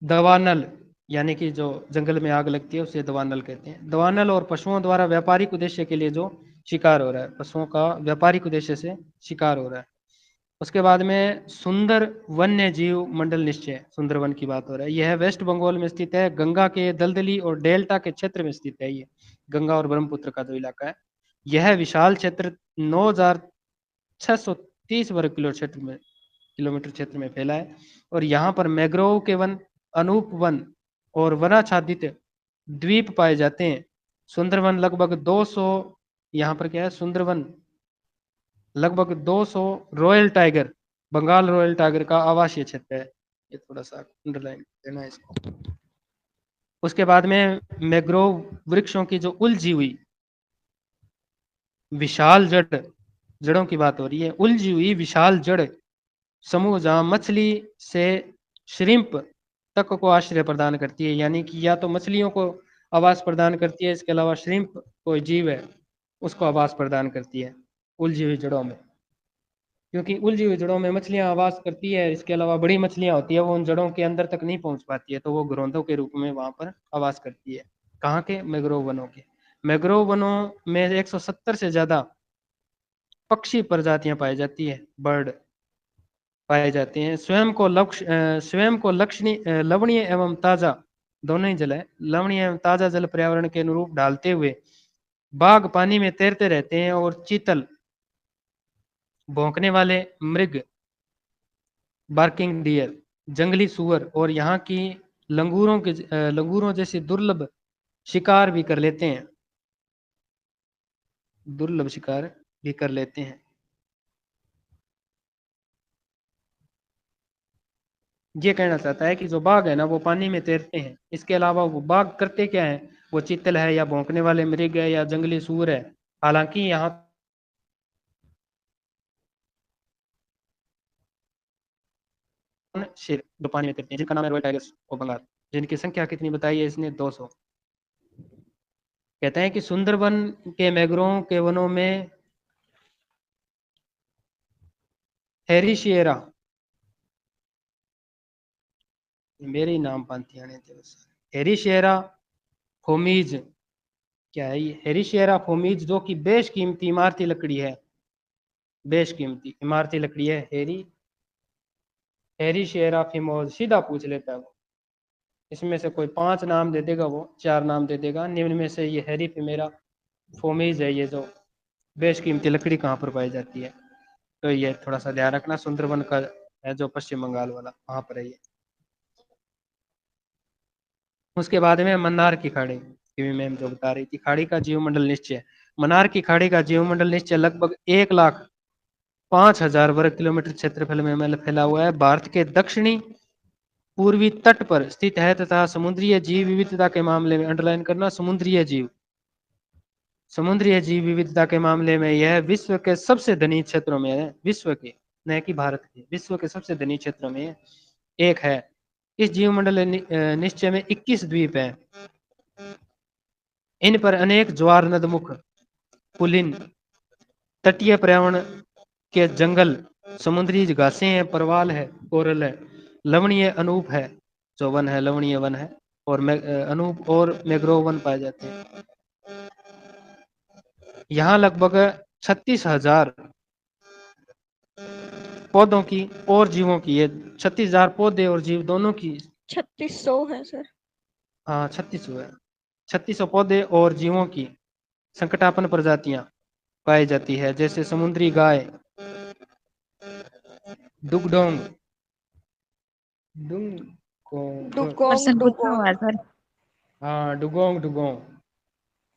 दवानल, यानी कि जो जंगल में आग लगती है उसे दवानल कहते हैं। दवानल और पशुओं द्वारा व्यापारिक उद्देश्य के लिए जो शिकार हो रहा है, पशुओं का व्यापारिक उद्देश्य से शिकार हो रहा है। उसके बाद में सुंदर वन्य जीव मंडल निश्चय, सुंदरवन की बात हो रहा है। यह वेस्ट बंगाल में स्थित है, गंगा के दलदली और डेल्टा के क्षेत्र में स्थित है। ये गंगा और ब्रह्मपुत्र का जो इलाका है, यह विशाल क्षेत्र 9,630 वर्ग किलोमीटर क्षेत्र में फैला है, और यहाँ पर मैग्रोव के वन, अनूप वन और वनाच्छादित द्वीप पाए जाते हैं। सुंदरवन लगभग 200, यहाँ पर क्या है, सुंदरवन लगभग 200 royal tiger, Bengal royal tiger का आवासीय क्षेत्र है। ये थोड़ा सा अंडरलाइन देना है इसको। उसके बाद में मैग्रोव वृक्षों की जो उलझी हुई विशाल जड़ों की बात हो रही है, उलझी हुई विशाल जड़ समूह जहां मछली से श्रिम्प तक को आश्रय प्रदान करती है, यानी कि या तो मछलियों को आवास प्रदान करती है, इसके अलावा श्रिम्प कोई जीव है उसको आवास प्रदान करती है उलझी हुई जड़ों में, क्योंकि उलझी हुई जड़ों में मछलियां आवास करती है। इसके अलावा बड़ी मछलियां होती है वो उन जड़ों के अंदर तक नहीं पहुंच पाती है, तो वो घरोंदों के रूप में वहां पर आवास करती है। कहाँ के, मैग्रोव वनों के। मैग्रोव वनों में 170 से ज्यादा पक्षी प्रजातियां पाई जाती है, बर्ड पाए जाते हैं। स्वयं को लवणीय एवं ताजा, दोनों ही जल है, लवणीय एवं ताजा जल पर्यावरण के अनुरूप ढालते हुए बाघ पानी में तैरते रहते हैं, और चीतल, भौंकने वाले मृग, बार्किंग डियर, जंगली सुअर और यहाँ की लंगूरों जैसी दुर्लभ शिकार भी कर लेते हैं, दुर्लभ शिकार भी कर लेते हैं। ये कहना चाहता है कि जो बाघ है ना वो पानी में तैरते हैं, इसके अलावा वो बाघ करते क्या है, वो चीतल है या भौंकने वाले मृग है या जंगली सूअर है। हालांकि यहाँ शेर जो पानी में तैरते हैं, जिनका नाम है रॉयल टाइगर्स ऑफ बंगाल, जिनकी संख्या कितनी बताई है इसने, 200। कहते हैं कि सुंदरवन के मैग्रोव के वनों में हेरिशिएरा, मेरे ही नाम पांती आने थे बस, हेरिशिएरा फोमीज, क्या है ये हेरिशिएरा फोमीज, जो कि बेशकीमती इमारती लकड़ी है, बेशकीमती इमारती लकड़ी है हेरी, हेरी शेर ऑफ हिमोज, सीधा पूछ लेता है वो। इसमें से कोई 5 नाम दे देगा, वो 4 नाम दे देगा। निम्न में से ये हेरी मेरा फोमीज है, ये जो बेशकीमती लकड़ी कहाँ पर पाई जाती है। तो ये थोड़ा सा ध्यान रखना, सुंदरवन का है जो पश्चिम बंगाल वाला, वहां पर है ये। उसके बाद में मन्नार की खाड़ी, मैम जो बता रही थी, खाड़ी का जीवमंडल निश्चय। मन्नार की खाड़ी का जीवमंडल निश्चय लगभग 1,05,000 वर्ग किलोमीटर क्षेत्रफल में फैला हुआ है। भारत के दक्षिणी पूर्वी तट पर स्थित है तथा समुद्रीय जीव विविधता के मामले में, अंडरलाइन करना, समुद्रीय जीव विविधता के मामले में यह विश्व के सबसे धनी क्षेत्रों में है। विश्व के, न कि भारत के, विश्व के सबसे धनी क्षेत्रों में एक है। इस जीवमंडल निश्चय में 21 द्वीप हैं। इन पर अनेक ज्वार नदमुख, पुलिन, तटीय पर्यावरण के जंगल, समुद्री घासें हैं, परवाल है, कोरल है, लवणीय अनूप है जो वन है, लवणीय वन है, और अनूप और मैग्रोव वन पाए जाते हैं। यहाँ लगभग 36,000 पौधों की और जीवों की, ये 36,000 पौधे और जीव दोनों की, 3600 है सर। हाँ 3600 है, 3600 पौधे और जीवों की संकटापन्न प्रजातियां पाई जाती है, जैसे समुद्री गाय, डुगडोंग, डुगोंग पूछा हुआ है डुगोंग सर। हाँ डुगोंग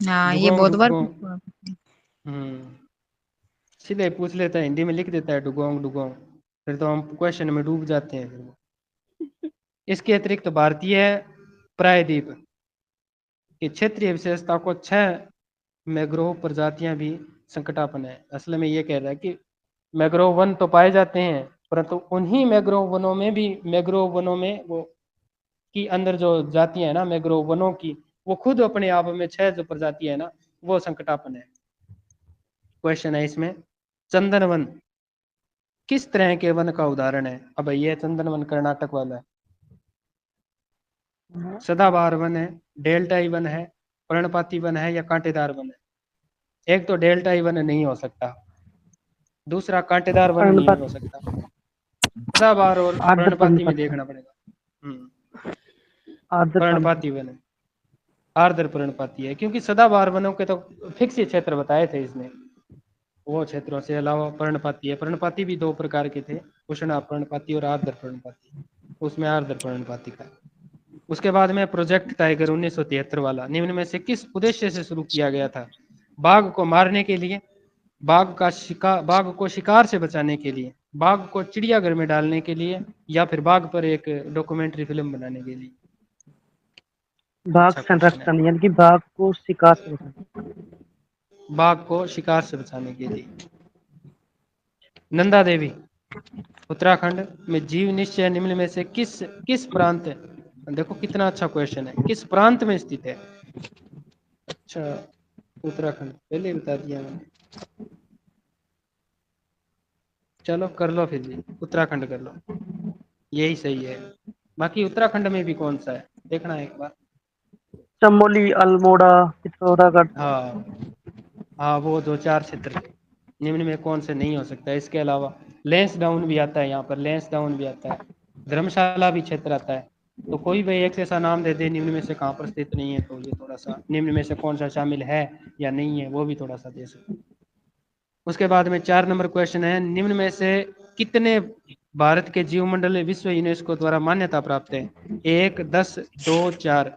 हाँ ये डुगोंग बहुत बार डुगोंग। पूछा हुआ है। सीधे पूछ लेता है, हिंदी में लिख देता है डुगोंग डुगोंग, फिर तो हम क्वेश्चन में डूब जाते हैं फिर वो। इसके अतिरिक्त भारतीय प्रायद्वीप की क्षेत्रीय विशेषता को 6 मैग्रोव प्रजातियां भी संकटापन्न है। असल में ये कह रहा है कि मैग्रोव वन तो पाए जाते हैं, परंतु उन्हीं मैग्रोव वनों में वो की अंदर जो जातियां है ना मैग्रोव वनों की, वो खुद अपने आप में 6 जो प्रजातियां है ना, वो संकटापन्न है। क्वेश्चन है इसमें, चंदन वन किस तरह के वन का उदाहरण है? अब ये चंदन वन कर्नाटक वाला है। सदाबहार वन है, डेल्टाई वन है, पर्णपाती वन है, या कांटेदार वन है? एक तो डेल्टाई वन नहीं हो सकता, दूसरा कांटेदार वन नहीं हो सकता, सदाबहार और आर्द्र पर्णपाती में पर्णपाती, देखना पड़ेगा। आर्द्र पर्णपाती वन है, आर्द्र पर्णपाती है, क्योंकि सदाबहार वनों के तो फिक्स ही क्षेत्र बताए थे इसने, वो क्षेत्रों से अलावा पर्णपाती है। पर्णपाती भी 2 प्रकार के थे, उष्ण पर्णपाती और आर्द्र पर्णपाती, उसमें आर्द्र पर्णपाती का। उसके बाद में प्रोजेक्ट टाइगर 1973 वाला, निम्न में से किस उद्देश्य से शुरू किया गया था? बाघ को मारने के लिए, बाघ को शिकार से बचाने के लिए, बाघ को चिड़ियाघर में डालने के लिए, या फिर बाघ पर एक डॉक्यूमेंट्री फिल्म बनाने के लिए? बाघ अच्छा क्वेश्चन है। संरक्षण यानी कि बाघ को शिकार से बचाना। बाघ को शिकार से बचाने के लिए। नंदा देवी उत्तराखंड में जीव निश्चय निम्न में से किस प्रांत, देखो कितना अच्छा क्वेश्चन है, किस प्रांत में स्थित है? अच्छा उत्तराखंड पहले बता दिया मैंने, चलो कर लो, फिर भी उत्तराखंड कर लो, यही सही है। बाकी उत्तराखंड में भी कौन सा है देखना एक बार। चमोली, अल्मोड़ा, पिथौरागढ़। हाँ वो 2-4 क्षेत्र थे, निम्न में कौन से नहीं हो सकता? इसके अलावा लेंस डाउन भी आता है, यहाँ पर लेंस डाउन भी आता है, धर्मशाला भी क्षेत्र आता है। तो कोई भी एक ऐसा नाम दे दे निम्न में से कहाँ पर स्थित नहीं है, तो ये थोड़ा सा निम्न में से कौन सा शामिल है या नहीं है वो भी थोड़ा सा दे सकते। उसके बाद में 4 नंबर क्वेश्चन है, निम्न में से कितने भारत के जीवमंडल विश्व यूनेस्को द्वारा मान्यता प्राप्त है? 1, 10, 2, 4?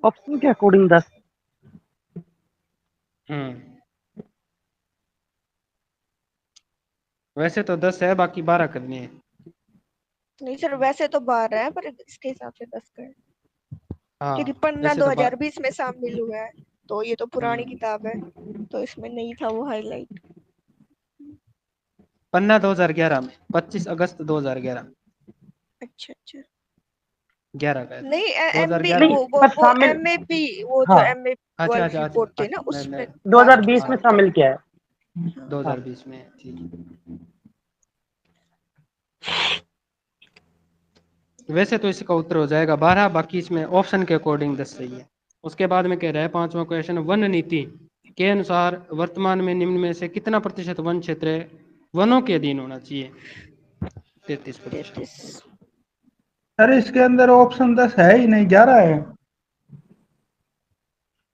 ऑप्शन के अकॉर्डिंग 10। वैसे तो 10 है, बाकी 12 करनी है। नहीं सर, वैसे तो 12 है, पर इसके हिसाब से 10 कर, क्योंकि हाँ पन्ना वैसे तो 2020 में शामिल हुआ है, तो ये तो पुरानी किताब है, तो इसमें नहीं था वो हाईलाइट। पन्ना 2011 में, 25 अगस्त 2011, अच्छा अच्छा, 11 का है नहीं एमबी 2011 में। वो एमएपी, वो जो हाँ एमएपी अच्छा वर्ल्ड अच्छा अच्छा रिपोर्ट थे ना, अच्छा, उसमें 2020 में शामिल किया है। 2020 में, ठीक है। वैसे तो इसका उत्तर हो जाएगा 12, बाकी इसमें ऑप्शन के अकॉर्डिंग 10 सही है। उसके बाद में कह रहा है 5वां क्वेश्चन, वन नीति के अनुसार वर्तमान में निम्न में से कितना प्रतिशत वन क्षेत्र वनों के अधीन होना चाहिए? 33%। 33। अरे इसके अंदर ऑप्शन 10 है ही नहीं, 11 है।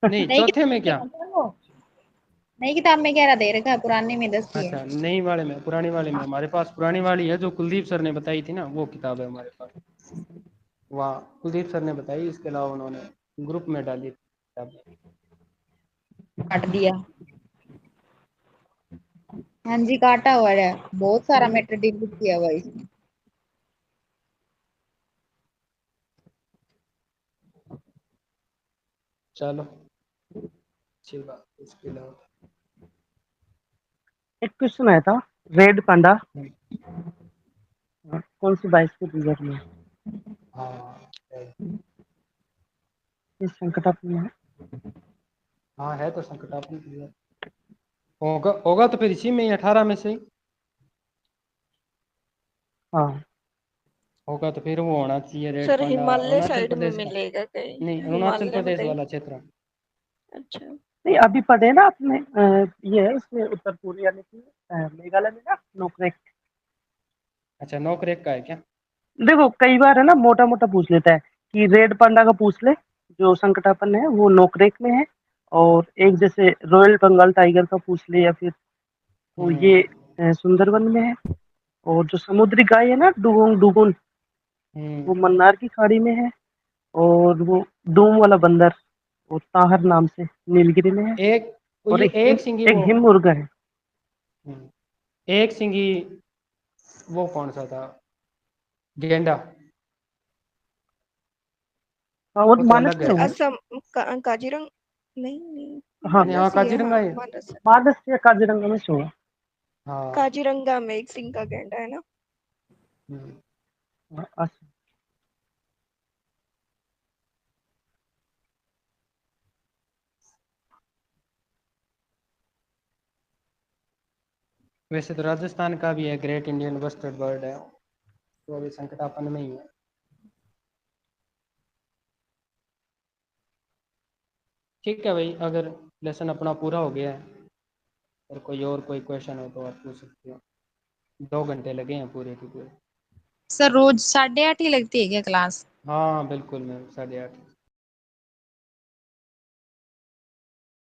नहीं, नई चौथे किताब में में क्या? मतलब वो नई किताब में 11 दे रखा है, पुराने में 10 ही है। अच्छा, नई वाले में, पुरानी वाले में हमारे पास पुरानी वाली है जो कुलदीप सर ने बताई थी ना, वो किताब है हमारे पास। वहाँ कुलदीप सर ने बताई, इसके अलावा उन्होंने ग्रुप में डाली किताब। काट दिया। हाँ जी, काटा हुआ है, बहुत सारा मैटर डिलीट किया हुआ है इसमें। चलो, अच्छी बात। इसके अलावा एक क्वेश्चन आया था, रेड पांडा कौन सी 22 के पीरियड में हाँ इस संकटापन्न है? हाँ, है तो संकटात्मक क्रिया। होगा होगा तो फिर इसी में ही 18 में से ही हाँ होगा, तो फिर वो होना चाहिए रेड सर पांडा हिमालय अरुणाचल साइड में प्रदेश का। मिलेगा कहीं? नहीं, अरुणाचल हिमालय प्रदेश बताइए। वाला क्षेत्र। अच्छा। नहीं, अभी पढ़े ना आपने, ये है इसमें उत्तर पूर्व यानी कि मेघालय में ना नोकरेक। अच्छा, नौकरेक का है क्या? देखो कई बार है ना मोटा मोटा पूछ लेता है कि रेड पांडा का पूछ ले, जो संकटापन्न है वो नोकरेक में है, और एक जैसे रॉयल बंगाल टाइगर का पूछ ले या फिर तो ये सुंदरवन में है, और जो समुद्री गाय है ना डुगोंग डुगुन, वो हम्म। मन्नार की खाड़ी में है, और वो डूम वाला बंदर वो ताहर नाम से नीलगिरी में है, एक और ये एक सिंगी एक वो। हिम मुर्गा है। एक सिंगी वो कौन सा था? गेंडा। हाँ वो वो तो तो मानस अलग में है। है। असम काजीरंग नहीं नहीं, हाँ नहीं, हाँ, मानस ही है। हाँ काजीरंगा है। मानस है। मानस या काजीरंगा में से होगा। हाँ। काजीरंगा में एक सिंह का गैंडा है ना। हम्म। हाँ, वैसे तो राजस्थान का भी है, ग्रेट इंडियन बस्टर्ड बर्ड है, तो अभी संकटापन्न में ही है। ठीक है भाई, अगर लेसन अपना पूरा हो गया है और कोई क्वेश्चन हो तो आप पूछ सकते हो। 2 घंटे लगे हैं पूरे के पूरे। सर रोज 8:30 ही लगती है क्या क्लास? हाँ बिल्कुल मैम, 8:30।